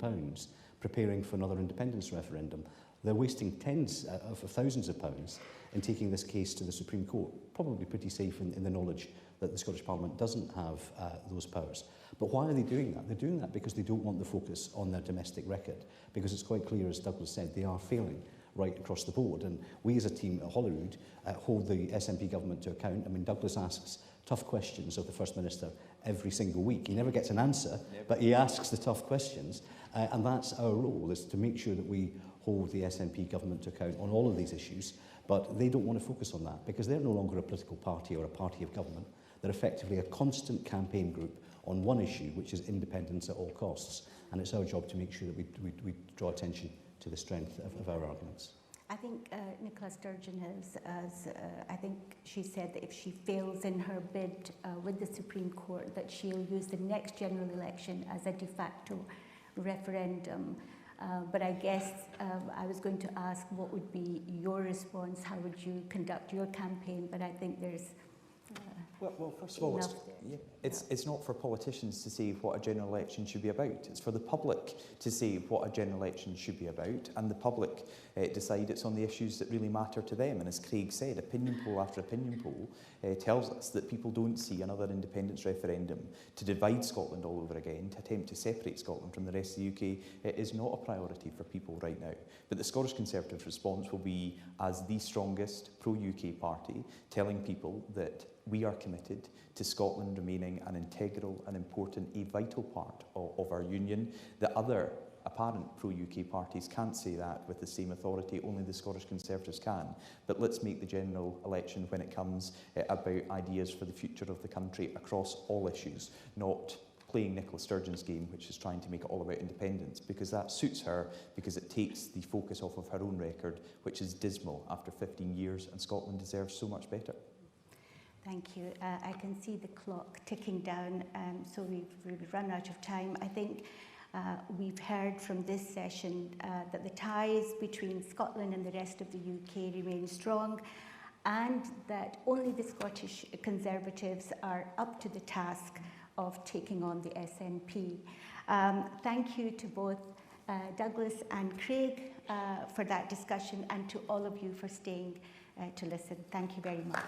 preparing for another independence referendum. They're wasting tens of thousands of pounds in taking this case to the Supreme Court, probably pretty safe in the knowledge that the Scottish Parliament doesn't have those powers. But why are they doing that? They're doing that because they don't want the focus on their domestic record, because it's quite clear, as Douglas said, they are failing right across the board. And we as a team at Holyrood hold the SNP government to account. I mean, Douglas asks tough questions of the First Minister every single week. He never gets an answer, but he asks the tough questions. And that's our role, is to make sure that we hold the SNP government to account on all of these issues. But they don't want to focus on that because they're no longer a political party or a party of government. They're effectively a constant campaign group on one issue, which is independence at all costs. And it's our job to make sure that we draw attention to the strength of our arguments. I think Nicola Sturgeon has, I think she said that if she fails in her bid with the Supreme Court, that she'll use the next general election as a de facto referendum. But I guess I was going to ask what would be your response, how would you conduct your campaign, but I think there's Well, first of all, it's not for politicians to say what a general election should be about. It's for the public to say what a general election should be about, and the public decide it's on the issues that really matter to them. And as Craig said, opinion poll after opinion poll tells us that people don't see another independence referendum to divide Scotland all over again, to attempt to separate Scotland from the rest of the UK. It is not a priority for people right now. But the Scottish Conservative response will be, as the strongest pro-UK party, telling people that we are committed to Scotland remaining an integral and important, a vital part of our union. The other apparent pro-UK parties can't say that with the same authority. Only the Scottish Conservatives can. But let's make the general election, when it comes, about ideas for the future of the country across all issues, not playing Nicola Sturgeon's game, which is trying to make it all about independence, because that suits her, because it takes the focus off of her own record, which is dismal after 15 years, and Scotland deserves so much better. Thank you. I can see the clock ticking down, so we've run out of time. I think we've heard from this session that the ties between Scotland and the rest of the UK remain strong, and that only the Scottish Conservatives are up to the task of taking on the SNP. Thank you to both Douglas and Craig for that discussion, and to all of you for staying to listen. Thank you very much.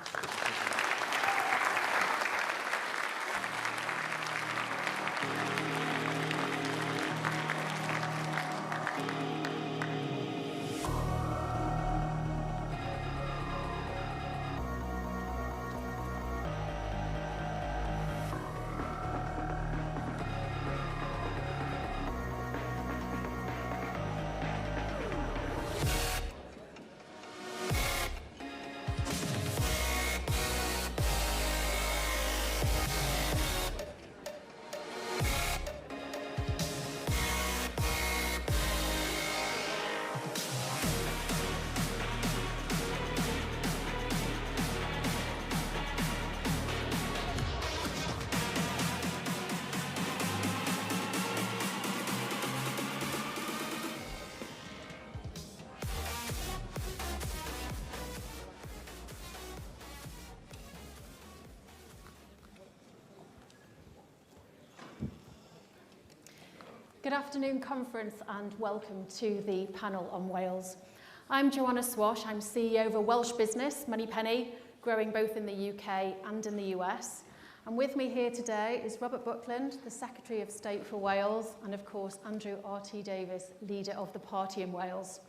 Good afternoon, conference, and welcome to the panel on Wales. I'm Joanna Swash. I'm CEO of a Welsh business, Moneypenny, growing both in the UK and in the US. And with me here today is Robert Buckland, the Secretary of State for Wales, and of course, Andrew R.T. Davies, leader of the party in Wales.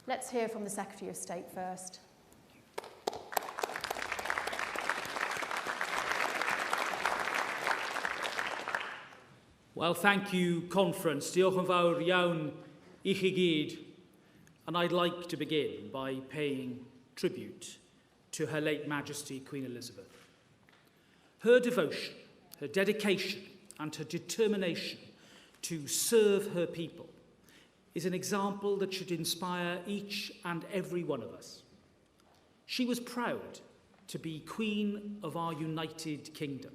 Let's hear from the Secretary of State first. Well, thank you, conference. Diolch yn fawr iawn I chi gyd. And I'd like to begin by paying tribute to Her late Majesty Queen Elizabeth. Her devotion, her dedication, and her determination to serve her people is an example that should inspire each and every one of us. She was proud to be Queen of our United Kingdom.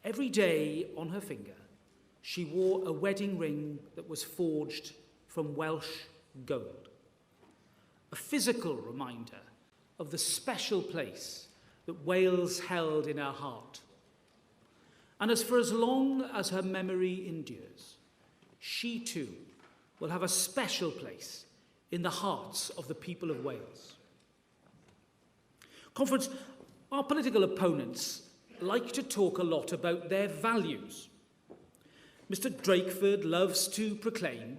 Every day on her finger, she wore a wedding ring that was forged from Welsh gold. A physical reminder of the special place that Wales held in her heart. And for as long as her memory endures, she too will have a special place in the hearts of the people of Wales. Conference, our political opponents like to talk a lot about their values. Mr. Drakeford loves to proclaim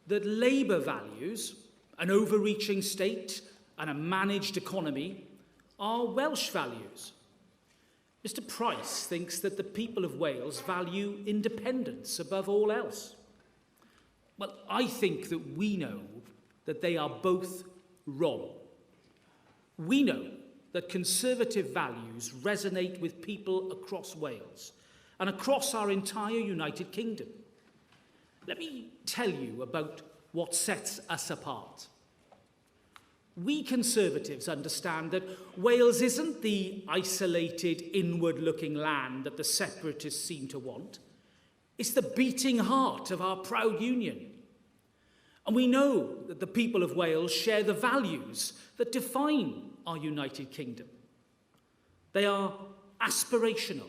that Labour values, an overreaching state and a managed economy, are Welsh values. Mr. Price thinks that the people of Wales value independence above all else. Well, I think that we know that they are both wrong. We know that Conservative values resonate with people across Wales and across our entire United Kingdom. Let me tell you about what sets us apart. We Conservatives understand that Wales isn't the isolated, inward-looking land that the separatists seem to want. It's the beating heart of our proud union. And we know that the people of Wales share the values that define our United Kingdom. They are aspirational,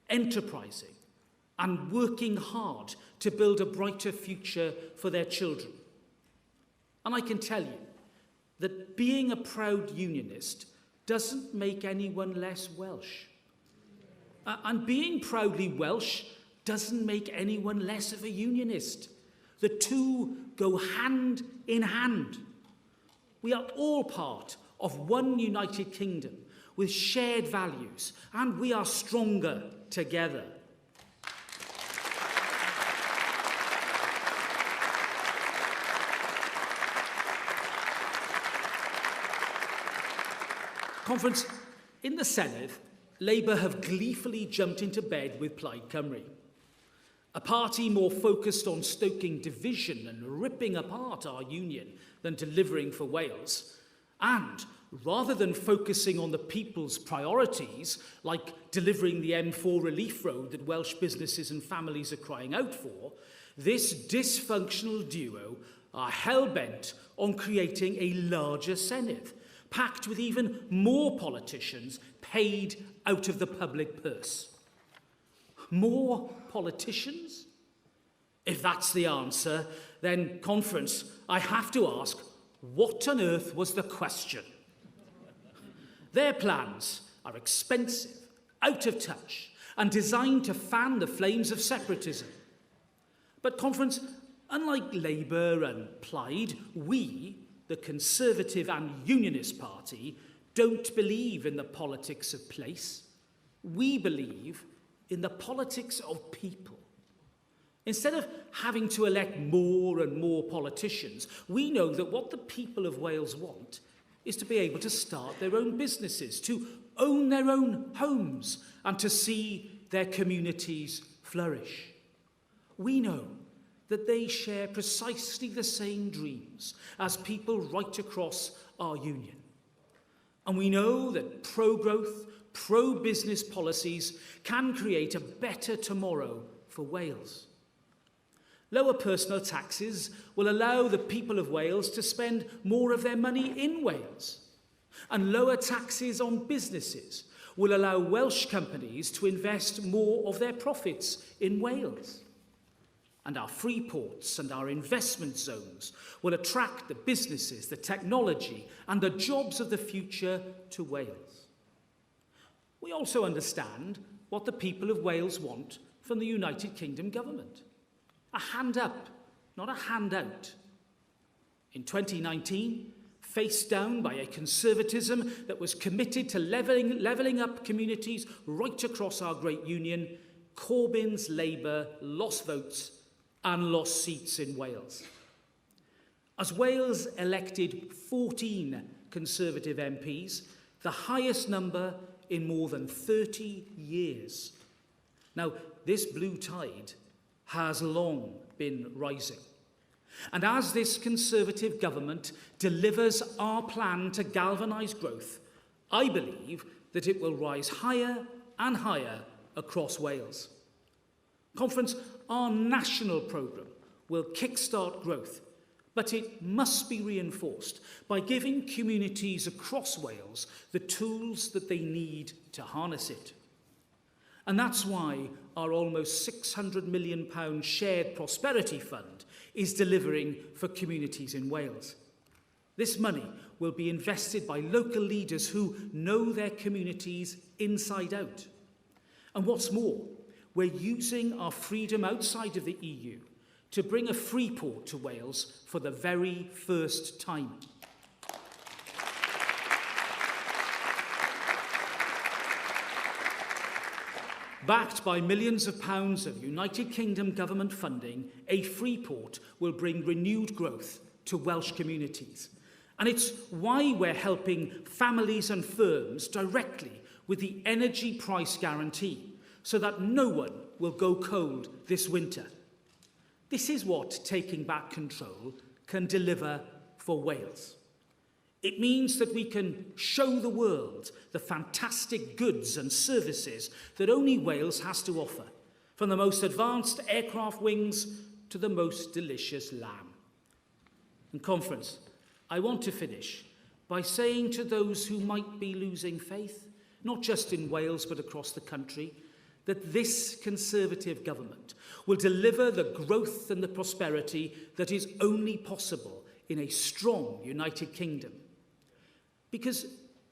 enterprising, and working hard to build a brighter future for their children. And I can tell you that being a proud unionist doesn't make anyone less Welsh. And being proudly Welsh doesn't make anyone less of a unionist. The two go hand in hand. We are all part of one United Kingdom with shared values, and we are stronger together. Conference, in the Senedd, Labour have gleefully jumped into bed with Plaid Cymru, a party more focused on stoking division and ripping apart our union than delivering for Wales, and rather than focusing on the people's priorities, like delivering the M4 relief road that Welsh businesses and families are crying out for, this dysfunctional duo are hell-bent on creating a larger Senedd, packed with even more politicians paid out of the public purse. More politicians? If that's the answer, then, Conference, I have to ask, what on earth was the question? Their plans are expensive, out of touch, and designed to fan the flames of separatism. But, Conference, unlike Labour and Plaid, we, the Conservative and Unionist Party, don't believe in the politics of place. We believe in the politics of people. Instead of having to elect more and more politicians, we know that what the people of Wales want is to be able to start their own businesses, to own their own homes, and to see their communities flourish. We know that they share precisely the same dreams as people right across our union. And we know that pro-growth, pro-business policies can create a better tomorrow for Wales. Lower personal taxes will allow the people of Wales to spend more of their money in Wales. And lower taxes on businesses will allow Welsh companies to invest more of their profits in Wales. And our free ports and our investment zones will attract the businesses, the technology, and the jobs of the future to Wales. We also understand what the people of Wales want from the United Kingdom government. A hand up, not a handout. In 2019, faced down by a conservatism that was committed to levelling up communities right across our great union, Corbyn's Labour lost votes and lost seats in Wales. As Wales elected 14 Conservative MPs, the highest number in more than 30 years. Now, this blue tide has long been rising. And as this Conservative government delivers our plan to galvanise growth, I believe that it will rise higher and higher across Wales. Conference, our national programme will kickstart growth, but it must be reinforced by giving communities across Wales the tools that they need to harness it. And that's why our almost £600 million shared prosperity fund is delivering for communities in Wales. This money will be invested by local leaders who know their communities inside out. And what's more, we're using our freedom outside of the EU to bring a free port to Wales for the very first time. Backed by millions of pounds of United Kingdom government funding, a free port will bring renewed growth to Welsh communities. And it's why we're helping families and firms directly with the energy price guarantee, so that no one will go cold this winter. This is what taking back control can deliver for Wales. It means that we can show the world the fantastic goods and services that only Wales has to offer, from the most advanced aircraft wings to the most delicious lamb. In conference, I want to finish by saying to those who might be losing faith, not just in Wales but across the country, that this Conservative government will deliver the growth and the prosperity that is only possible in a strong United Kingdom. Because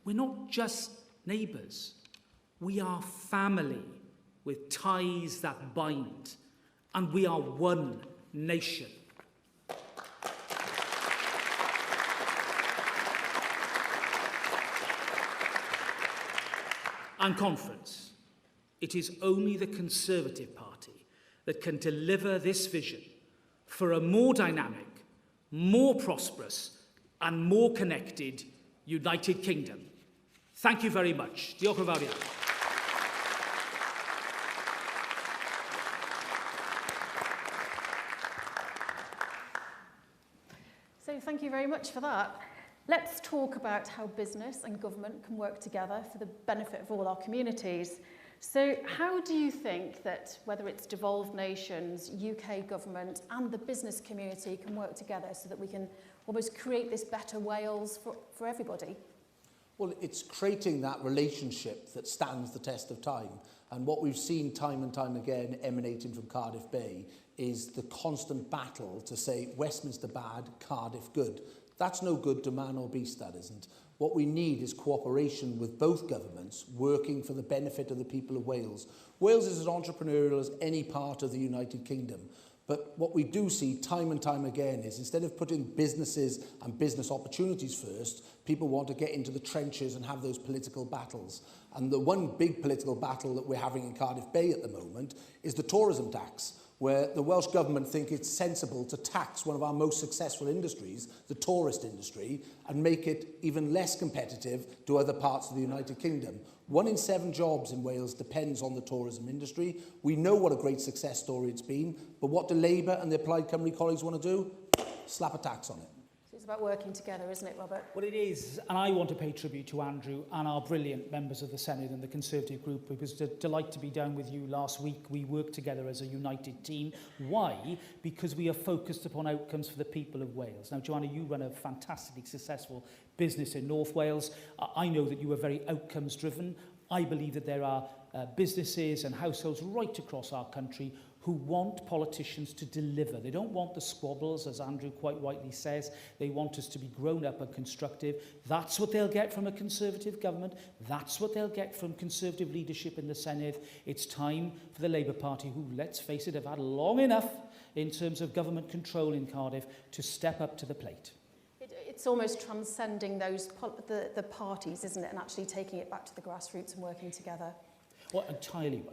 we're not just neighbours, we are family with ties that bind, and we are one nation. And conference, it is only the Conservative Party that can deliver this vision for a more dynamic, more prosperous, and more connected United Kingdom. Thank you very much. Diolch yn fawr iawn. So thank you very much for that. Let's talk about how business and government can work together for the benefit of all our communities. So how do you think that, whether it's devolved nations, UK government and the business community can work together so that we can almost create this better Wales for everybody? Well, it's creating that relationship that stands the test of time. And what we've seen time and time again emanating from Cardiff Bay is the constant battle to say Westminster bad, Cardiff good. That's no good to man or beast, that isn't. What we need is cooperation with both governments working for the benefit of the people of Wales. Wales is as entrepreneurial as any part of the United Kingdom. But what we do see time and time again is instead of putting businesses and business opportunities first, people want to get into the trenches and have those political battles. And the one big political battle that we're having in Cardiff Bay at the moment is the tourism tax, where the Welsh Government think it's sensible to tax one of our most successful industries, the tourist industry, and make it even less competitive to other parts of the United Kingdom. 1 in 7 jobs in Wales depends on the tourism industry. We know what a great success story it's been, but what do Labour and the Applied Cymru colleagues want to do? Slap a tax on it. It's about working together, isn't it, Robert? Well, it is, and I want to pay tribute to Andrew and our brilliant members of the Senedd and the Conservative group. It was a delight to be down with you last week. We worked together as a united team. Why? Because we are focused upon outcomes for the people of Wales. Now, Joanna, you run a fantastically successful business in North Wales. I know that you are very outcomes driven. I believe that there are businesses and households right across our country who want politicians to deliver. They don't want the squabbles, as Andrew quite rightly says. They want us to be grown up and constructive. That's what they'll get from a Conservative government. That's what they'll get from Conservative leadership in the Senedd. It's time for the Labour Party, who, let's face it, have had long enough in terms of government control in Cardiff, to step up to the plate. It's almost transcending the parties, isn't it, and actually taking it back to the grassroots and working together. Well, entirely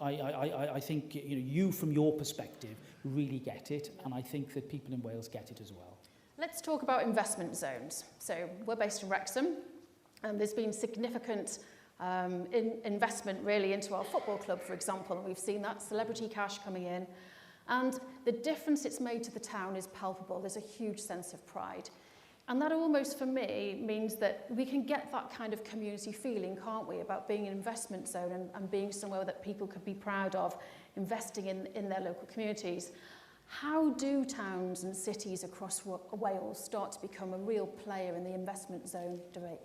right. I think you, from your perspective, really get it, and I think that people in Wales get it as well. Let's talk about investment zones. So we're based in Wrexham, and there's been significant investment really into our football club, for example, and we've seen that celebrity cash coming in. And the difference it's made to the town is palpable. There's a huge sense of pride. And that almost, for me, means that we can get that kind of community feeling, can't we, about being an investment zone and being somewhere that people could be proud of, investing in their local communities. How do towns and cities across Wales start to become a real player in the investment zone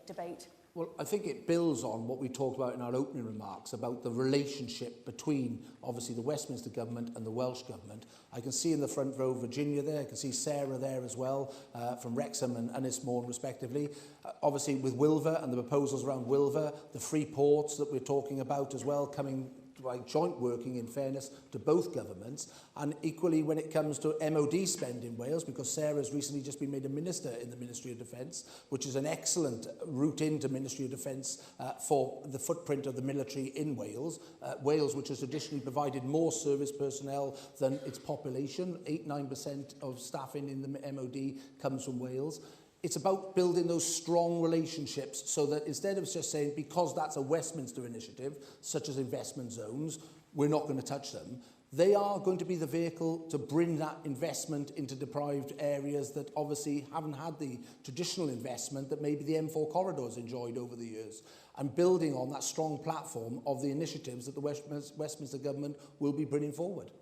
debate? Well, I think it builds on what we talked about in our opening remarks about the relationship between, obviously, the Westminster Government and the Welsh Government. I can see in the front row Virginia there, I can see Sarah there as well, from Wrexham and Ynysmore respectively. Obviously, with Wilver and the proposals around Wilver, the free ports that we're talking about as well, coming by joint working, in fairness, to both governments. And equally when it comes to MOD spend in Wales, because Sarah's recently just been made a minister in the Ministry of Defence, which is an excellent route into Ministry of Defence for the footprint of the military in Wales. Wales, which has traditionally provided more service personnel than its population, 8-9% of staffing in the MOD comes from Wales. It's about building those strong relationships so that instead of just saying, because that's a Westminster initiative, such as investment zones, we're not going to touch them. They are going to be the vehicle to bring that investment into deprived areas that obviously haven't had the traditional investment that maybe the M4 corridors enjoyed over the years, and building on that strong platform of the initiatives that the Westminster Government will be bringing forward.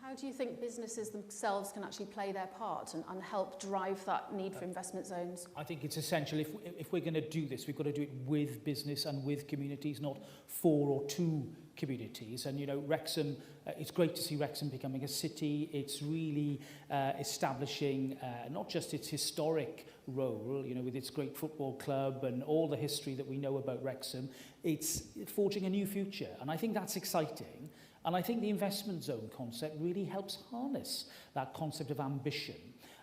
How do you think businesses themselves can actually play their part and help drive that need for investment zones? I think it's essential. If we're going to do this, we've got to do it with business and with communities, not for or to communities. And, Wrexham, it's great to see Wrexham becoming a city. It's really establishing not just its historic role, with its great football club and all the history that we know about Wrexham. It's forging a new future. And I think that's exciting. And I think the investment zone concept really helps harness that concept of ambition.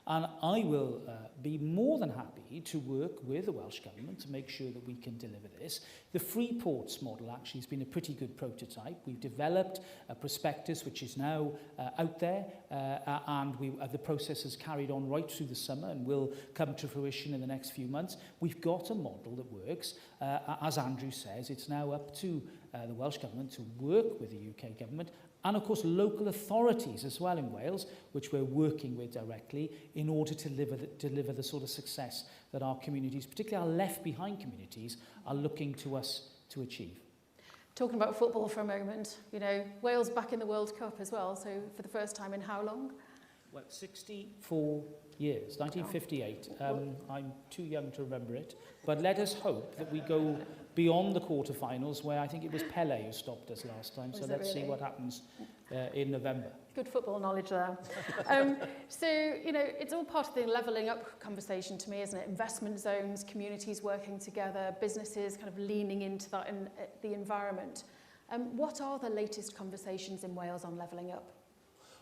And I will be more than happy to work with the Welsh Government to make sure that we can deliver this. The free ports model actually has been a pretty good prototype. We've developed a prospectus which is now out there, and the process has carried on right through the summer and will come to fruition in the next few months. We've got a model that works. As Andrew says, it's now up to the Welsh Government to work with the UK Government and, of course, local authorities as well in Wales, which we're working with directly in order to deliver the sort of success that our communities, particularly our left-behind communities, are looking to us to achieve. Talking about football for a moment, you know, Wales back in the World Cup as well, so for the first time in how long? Well, 64 years, 1958. I'm too young to remember it, but let us hope that we go beyond the quarterfinals, where I think it was Pele who stopped us last time. So let's see what happens in November. Good football knowledge there. So, you know, it's all part of the levelling up conversation to me, isn't it? Investment zones, communities working together, businesses kind of leaning into that in the environment. What are the latest conversations in Wales on levelling up?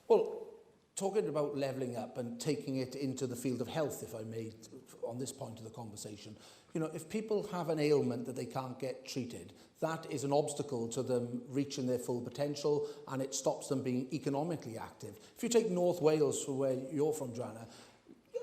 Well, talking about levelling up and taking it into the field of health, if I may, on this point of the conversation, you know, if people have an ailment that they can't get treated, that is an obstacle to them reaching their full potential, and it stops them being economically active. If you take North Wales, from where you're from, Joanna,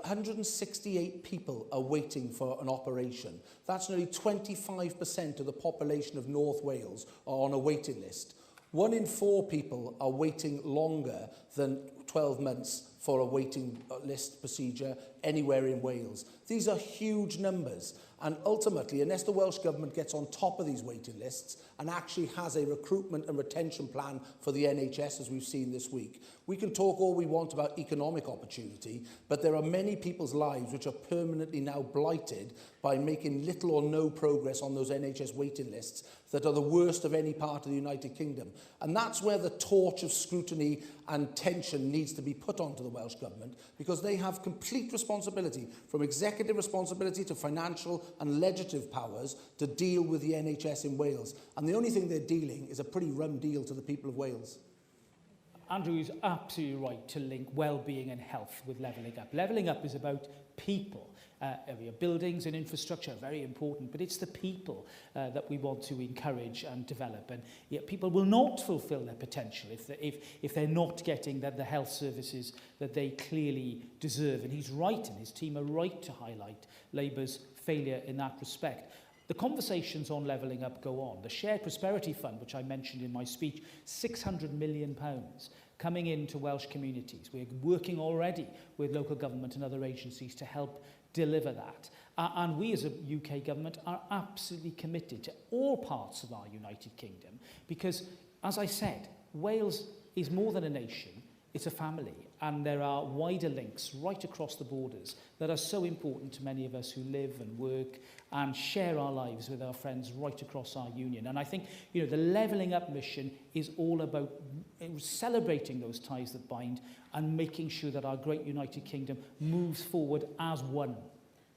168 people are waiting for an operation. That's nearly 25% of the population of North Wales are on a waiting list. 1 in 4 people are waiting longer than 12 months for a waiting list procedure anywhere in Wales. These are huge numbers, and ultimately, unless the Welsh Government gets on top of these waiting lists and actually has a recruitment and retention plan for the NHS, as we've seen this week, we can talk all we want about economic opportunity, but there are many people's lives which are permanently now blighted by making little or no progress on those NHS waiting lists that are the worst of any part of the United Kingdom. And that's where the torch of scrutiny and tension needs to be put onto the Welsh Government, because they have complete responsibility, from executive responsibility to financial and legislative powers, to deal with the NHS in Wales. And the only thing they're dealing is a pretty rum deal to the people of Wales. Andrew is absolutely right to link well-being and health with levelling up. Levelling up is about people. Buildings and infrastructure are very important, but it's the people that we want to encourage and develop. And yet people will not fulfil their potential if they're not getting the health services that they clearly deserve. And he's right, and his team are right to highlight Labour's failure in that respect. The conversations on levelling up go on. The Shared Prosperity Fund, which I mentioned in my speech, £600 million coming into Welsh communities. We're working already with local government and other agencies to help deliver that. And we as a UK government are absolutely committed to all parts of our United Kingdom, because, as I said, Wales is more than a nation, it's a family, and there are wider links right across the borders that are so important to many of us who live and work and share our lives with our friends right across our union. And I think, you know, the levelling up mission is all about celebrating those ties that bind and making sure that our great United Kingdom moves forward as one.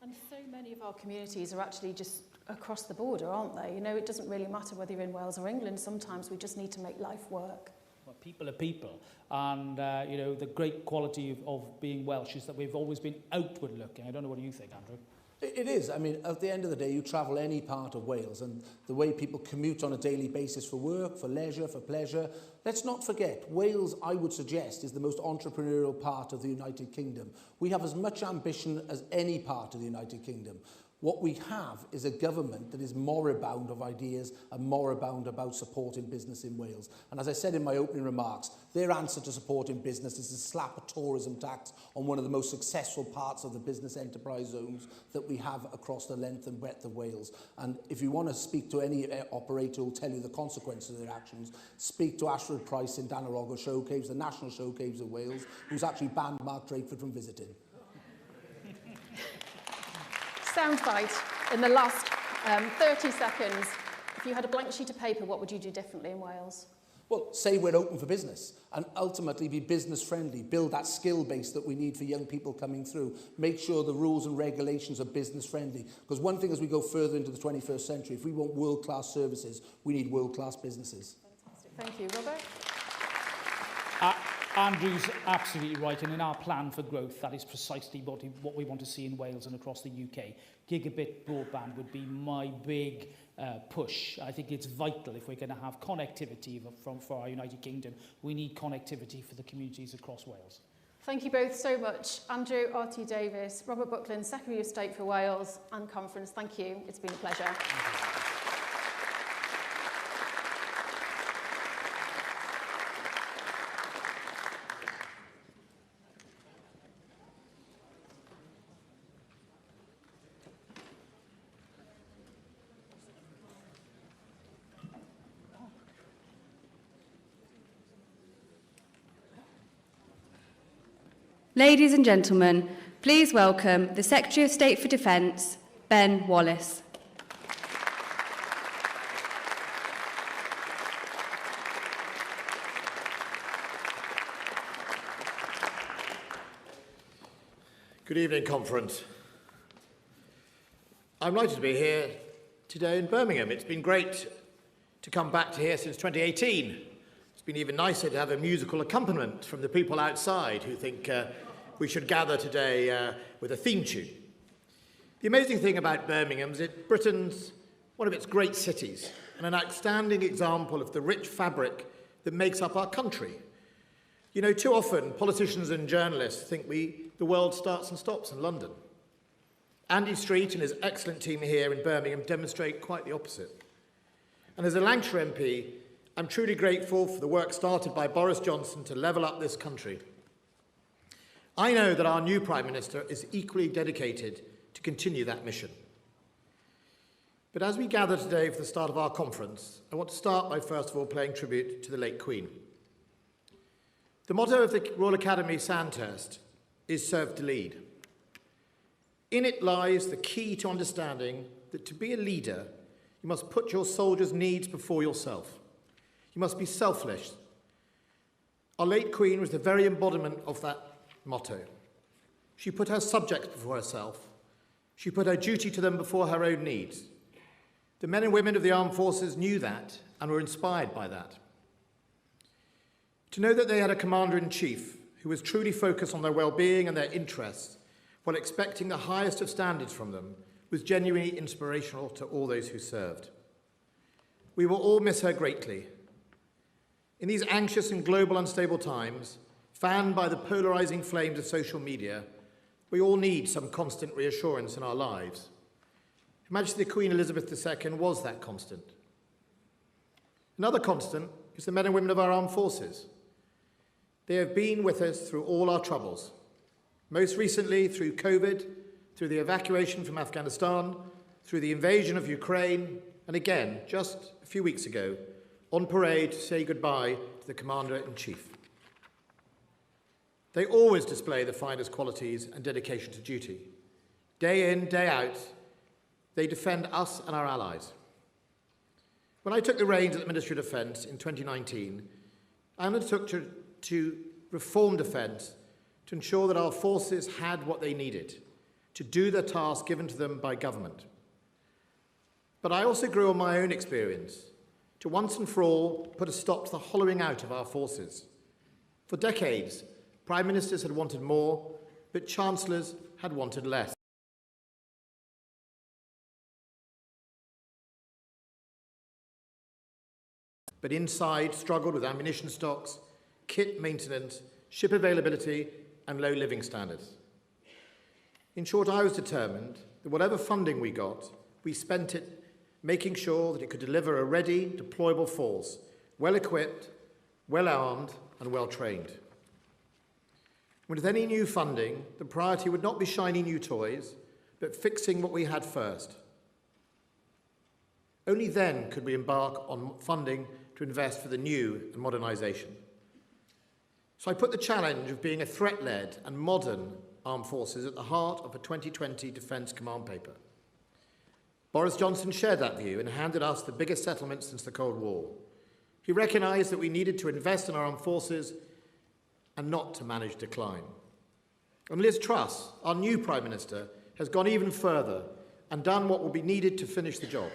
And so many of our communities are actually just across the border, aren't they? You know, it doesn't really matter whether you're in Wales or England. Sometimes we just need to make life work. Well, people are people, and you know, the great quality of being Welsh is that we've always been outward looking. I don't know what you think, Andrew. It is. I mean, at the end of the day, you travel any part of Wales, and the way people commute on a daily basis for work, for leisure, for pleasure. Let's not forget, Wales, I would suggest, is the most entrepreneurial part of the United Kingdom. We have as much ambition as any part of the United Kingdom. What we have is a government that is moribund of ideas and moribund about supporting business in Wales. And as I said in my opening remarks, their answer to supporting business is to slap a tourism tax on one of the most successful parts of the business enterprise zones that we have across the length and breadth of Wales. And if you want to speak to any operator who will tell you the consequences of their actions, speak to Ashford Price in Danerogo Show Caves, the national show caves of Wales, who's actually banned Mark Drakeford from visiting. Soundbite in the last 30 seconds. If you had a blank sheet of paper, what would you do differently in Wales? Well, say we're open for business and ultimately be business friendly, build that skill base that we need for young people coming through, make sure the rules and regulations are business friendly. Because one thing as we go further into the 21st century, if we want world-class services, we need world-class businesses. Fantastic. Thank you. Robert? Andrew's absolutely right, and in our plan for growth, that is precisely what we want to see in Wales and across the UK. Gigabit broadband would be my big push. I think it's vital if we're going to have connectivity for our United Kingdom. We need connectivity for the communities across Wales. Thank you both so much. Andrew R.T. Davies, Robert Buckland, Secretary of State for Wales and Conference. Thank you. It's been a pleasure. Ladies and gentlemen, please welcome the Secretary of State for Defence, Ben Wallace. Good evening, Conference. I'm delighted to be here today in Birmingham. It's been great to come back to here since 2018. It's been even nicer to have a musical accompaniment from the people outside who think we should gather today with a theme tune. The amazing thing about Birmingham is it's Britain's one of its great cities and an outstanding example of the rich fabric that makes up our country. You know, too often politicians and journalists think the world starts and stops in London. Andy Street and his excellent team here in Birmingham demonstrate quite the opposite. And as a Lancashire MP, I'm truly grateful for the work started by Boris Johnson to level up this country. I know that our new Prime Minister is equally dedicated to continue that mission. But as we gather today for the start of our conference, I want to start by first of all paying tribute to the late Queen. The motto of the Royal Academy Sandhurst is serve to lead. In it lies the key to understanding that to be a leader, you must put your soldiers' needs before yourself. You must be selfless. Our late Queen was the very embodiment of that motto. She put her subjects before herself. She put her duty to them before her own needs. The men and women of the armed forces knew that and were inspired by that. To know that they had a commander-in-chief who was truly focused on their well-being and their interests while expecting the highest of standards from them was genuinely inspirational to all those who served. We will all miss her greatly. In these anxious and global unstable times, fanned by the polarising flames of social media, we all need some constant reassurance in our lives. Her Majesty Queen Elizabeth II was that constant. Another constant is the men and women of our armed forces. They have been with us through all our troubles, most recently through COVID, through the evacuation from Afghanistan, through the invasion of Ukraine, and again, just a few weeks ago, on parade to say goodbye to the Commander-in-Chief. They always display the finest qualities and dedication to duty. Day in, day out, they defend us and our allies. When I took the reins at the Ministry of Defence in 2019, I undertook to reform defence to ensure that our forces had what they needed to do the task given to them by government. But I also grew on my own experience to once and for all put a stop to the hollowing out of our forces. For decades, Prime Ministers had wanted more, but Chancellors had wanted less. But inside struggled with ammunition stocks, kit maintenance, ship availability, and low living standards. In short, I was determined that whatever funding we got, we spent it making sure that it could deliver a ready, deployable force, well equipped, well armed, and well trained. With any new funding, the priority would not be shiny new toys, but fixing what we had first. Only then could we embark on funding to invest for the new and modernisation. So I put the challenge of being a threat-led and modern armed forces at the heart of a 2020 Defence Command Paper. Boris Johnson shared that view and handed us the biggest settlement since the Cold War. He recognised that we needed to invest in our armed forces and not to manage decline. And Liz Truss, our new Prime Minister, has gone even further and done what will be needed to finish the job.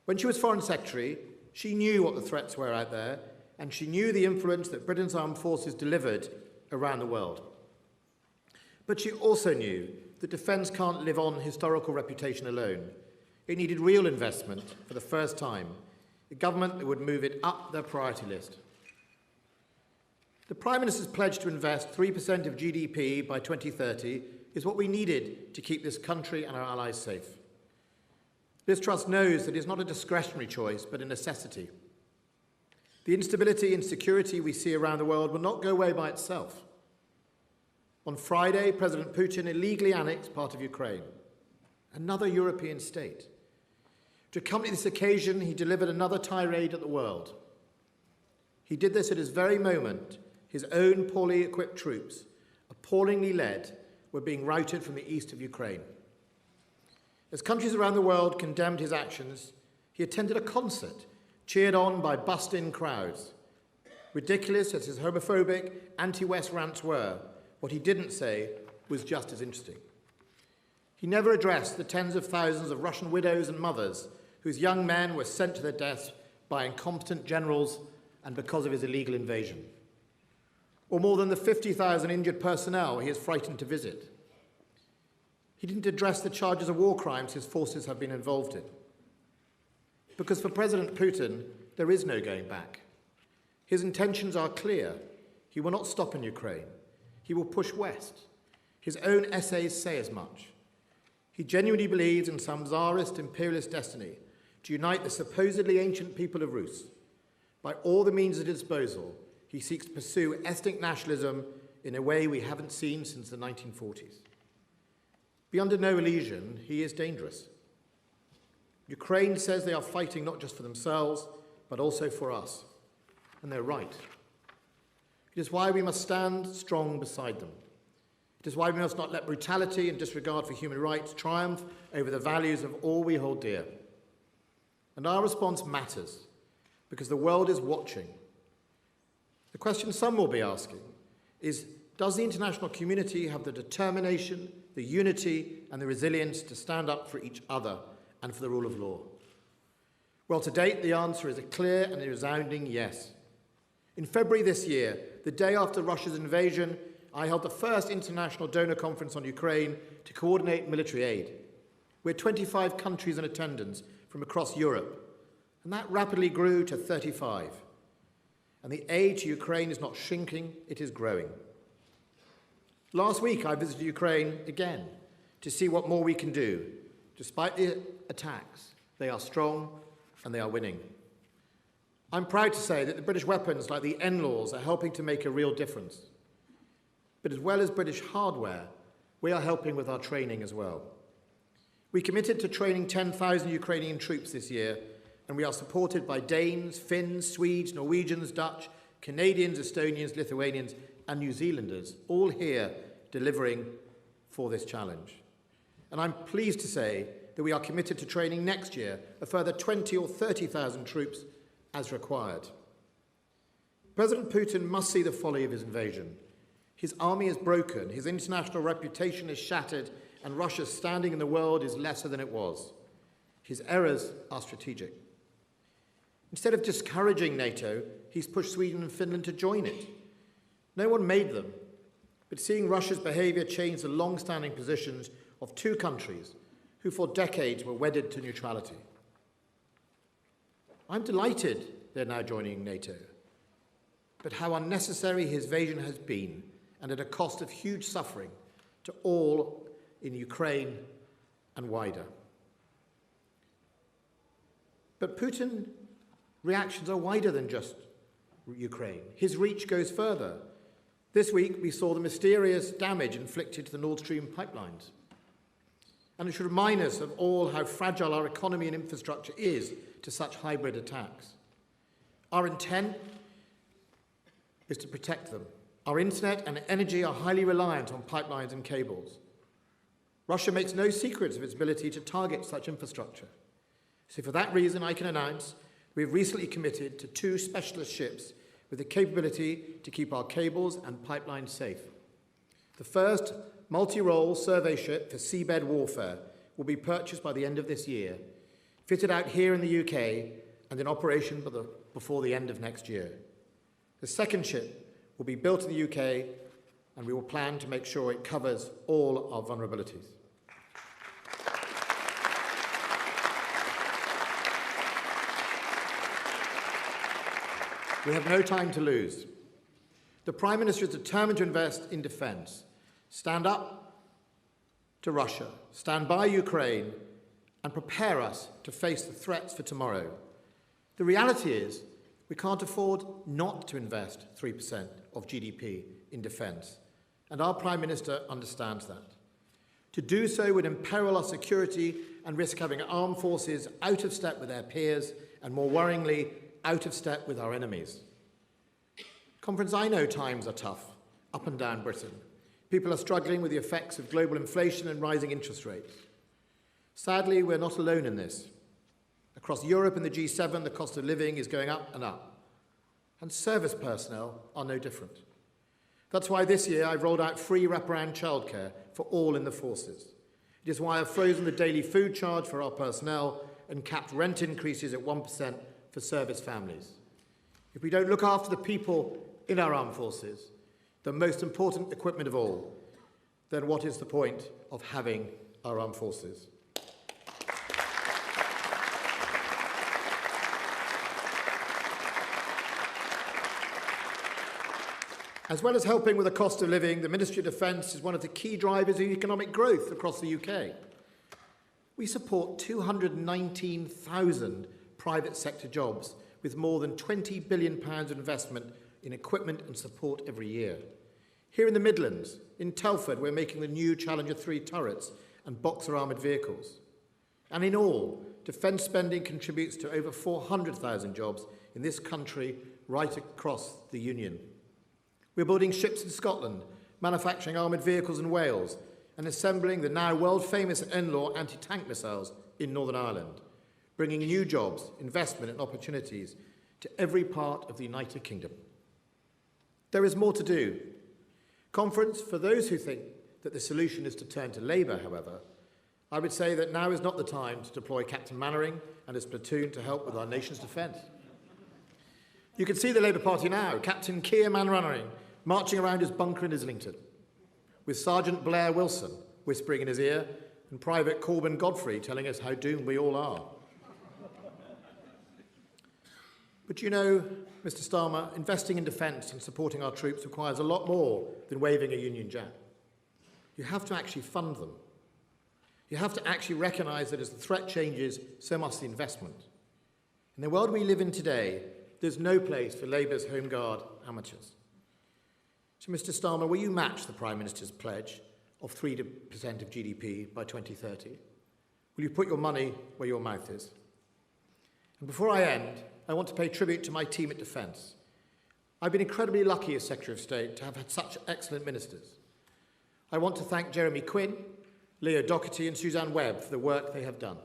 When she was Foreign Secretary, she knew what the threats were out there and she knew the influence that Britain's armed forces delivered around the world. But she also knew that defence can't live on historical reputation alone. It needed real investment for the first time, a government that would move it up their priority list. The Prime Minister's pledge to invest 3% of GDP by 2030 is what we needed to keep this country and our allies safe. Liz Truss knows that it's not a discretionary choice, but a necessity. The instability and security we see around the world will not go away by itself. On Friday, President Putin illegally annexed part of Ukraine, another European state. To accompany this occasion, he delivered another tirade at the world. He did this at his very moment his own poorly equipped troops, appallingly led, were being routed from the east of Ukraine. As countries around the world condemned his actions, he attended a concert, cheered on by bussed-in crowds. Ridiculous as his homophobic, anti-West rants were, what he didn't say was just as interesting. He never addressed the tens of thousands of Russian widows and mothers whose young men were sent to their deaths by incompetent generals and because of his illegal invasion. Or more than the 50,000 injured personnel he is frightened to visit. He didn't address the charges of war crimes his forces have been involved in. Because for President Putin, there is no going back. His intentions are clear. He will not stop in Ukraine. He will push west. His own essays say as much. He genuinely believes in some czarist imperialist destiny to unite the supposedly ancient people of Rus. By all the means at his disposal, he seeks to pursue ethnic nationalism in a way we haven't seen since the 1940s. Be under no illusion, he is dangerous. Ukraine says they are fighting not just for themselves, but also for us. And they're right. It is why we must stand strong beside them. It is why we must not let brutality and disregard for human rights triumph over the values of all we hold dear. And our response matters, because the world is watching. The question some will be asking is, does the international community have the determination, the unity, and the resilience to stand up for each other and for the rule of law? Well, to date, the answer is a clear and a resounding yes. In February this year, the day after Russia's invasion, I held the first international donor conference on Ukraine to coordinate military aid. We had 25 countries in attendance from across Europe, and that rapidly grew to 35. And the aid to Ukraine is not shrinking, it is growing. Last week, I visited Ukraine again to see what more we can do. Despite the attacks, they are strong and they are winning. I'm proud to say that the British weapons, like the NLAWs, are helping to make a real difference. But as well as British hardware, we are helping with our training as well. We committed to training 10,000 Ukrainian troops this year, and we are supported by Danes, Finns, Swedes, Norwegians, Dutch, Canadians, Estonians, Lithuanians, and New Zealanders, all here delivering for this challenge. And I'm pleased to say that we are committed to training next year a further 20 or 30,000 troops as required. President Putin must see the folly of his invasion. His army is broken, his international reputation is shattered, and Russia's standing in the world is lesser than it was. His errors are strategic. Instead of discouraging NATO, he's pushed Sweden and Finland to join it. No one made them, but seeing Russia's behaviour change the long-standing positions of two countries who for decades were wedded to neutrality. I'm delighted they're now joining NATO, but how unnecessary his invasion has been, and at a cost of huge suffering to all in Ukraine and wider. But Putin's reactions are wider than just Ukraine. His reach goes further. This week, we saw the mysterious damage inflicted to the Nord Stream pipelines. And it should remind us of all how fragile our economy and infrastructure is to such hybrid attacks. Our intent is to protect them. Our internet and energy are highly reliant on pipelines and cables. Russia makes no secrets of its ability to target such infrastructure. So for that reason, I can announce we've recently committed to 2 specialist ships with the capability to keep our cables and pipelines safe. The first multi-role survey ship for seabed warfare will be purchased by the end of this year, fitted out here in the UK and in operation before the end of next year. The second ship will be built in the UK, and we will plan to make sure it covers all our vulnerabilities. We have no time to lose. The Prime Minister is determined to invest in defence, stand up to Russia, stand by Ukraine, and prepare us to face the threats for tomorrow. The reality is we can't afford not to invest 3% of GDP in defence, and our Prime Minister understands that. To do so would imperil our security and risk having armed forces out of step with their peers and, more worryingly, out of step with our enemies. Conference, I know times are tough, up and down Britain. People are struggling with the effects of global inflation and rising interest rates. Sadly, we're not alone in this. Across Europe and the G7, the cost of living is going up and up. And service personnel are no different. That's why this year I've rolled out free wraparound childcare for all in the forces. It is why I've frozen the daily food charge for our personnel and capped rent increases at 1% for service families. If we don't look after the people in our armed forces, the most important equipment of all, then what is the point of having our armed forces? As well as helping with the cost of living, the Ministry of Defence is one of the key drivers of economic growth across the UK. We support 219,000 private sector jobs with more than £20 billion of investment in equipment and support every year. Here in the Midlands, in Telford, we're making the new Challenger 3 turrets and Boxer armoured vehicles. And in all, defence spending contributes to over 400,000 jobs in this country right across the Union. We're building ships in Scotland, manufacturing armoured vehicles in Wales, and assembling the now world-famous NLAW anti-tank missiles in Northern Ireland, bringing new jobs, investment and opportunities to every part of the United Kingdom. There is more to do. Conference, for those who think that the solution is to turn to Labour, however, I would say that now is not the time to deploy Captain Mannering and his platoon to help with our nation's defence. You can see the Labour Party now, Captain Keir Mannering, marching around his bunker in Islington, with Sergeant Blair Wilson whispering in his ear and Private Corbyn Godfrey telling us how doomed we all are. But you know, Mr Starmer, investing in defence and supporting our troops requires a lot more than waving a Union Jack. You have to actually fund them. You have to actually recognise that as the threat changes, so must the investment. In the world we live in today, there's no place for Labour's Home Guard amateurs. So, Mr Starmer, will you match the Prime Minister's pledge of 3% of GDP by 2030? Will you put your money where your mouth is? And before I end, I want to pay tribute to my team at Defence. I've been incredibly lucky as Secretary of State to have had such excellent ministers. I want to thank Jeremy Quinn, Leo Doherty and Suzanne Webb for the work they have done.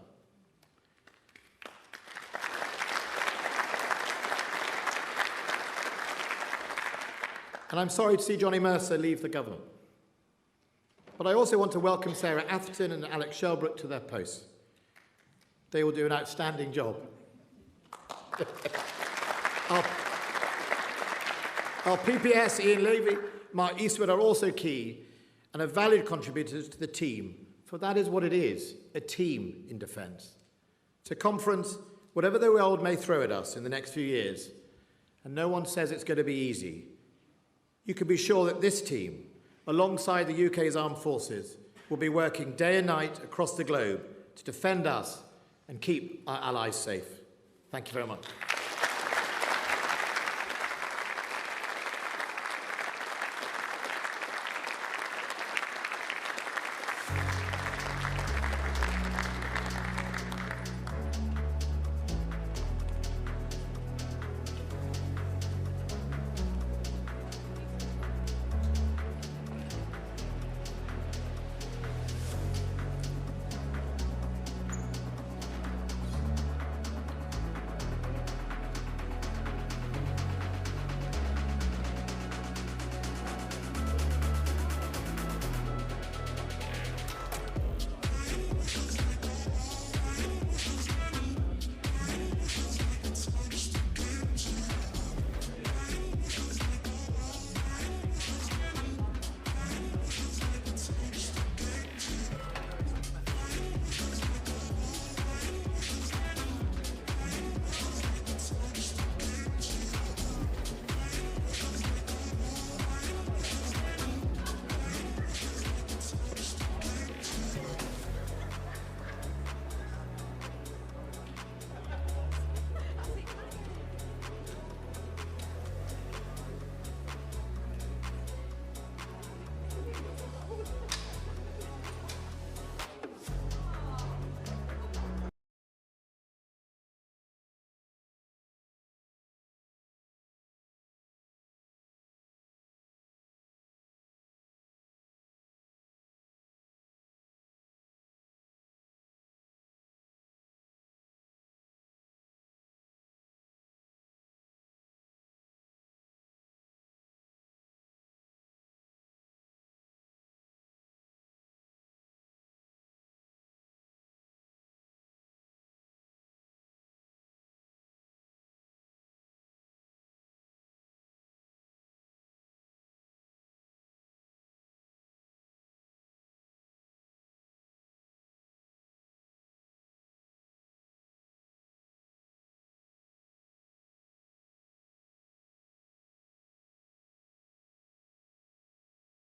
And I'm sorry to see Johnny Mercer leave the government. But I also want to welcome Sarah Atherton and Alex Shelbrooke to their posts. They will do an outstanding job. Our PPS, Ian Levy, Mark Eastwood are also key and are valued contributors to the team, for that is what it is, a team in defence. So, Conference, whatever the world may throw at us in the next few years, and no one says it's going to be easy, you can be sure that this team, alongside the UK's armed forces, will be working day and night across the globe to defend us and keep our allies safe. Thank you very much.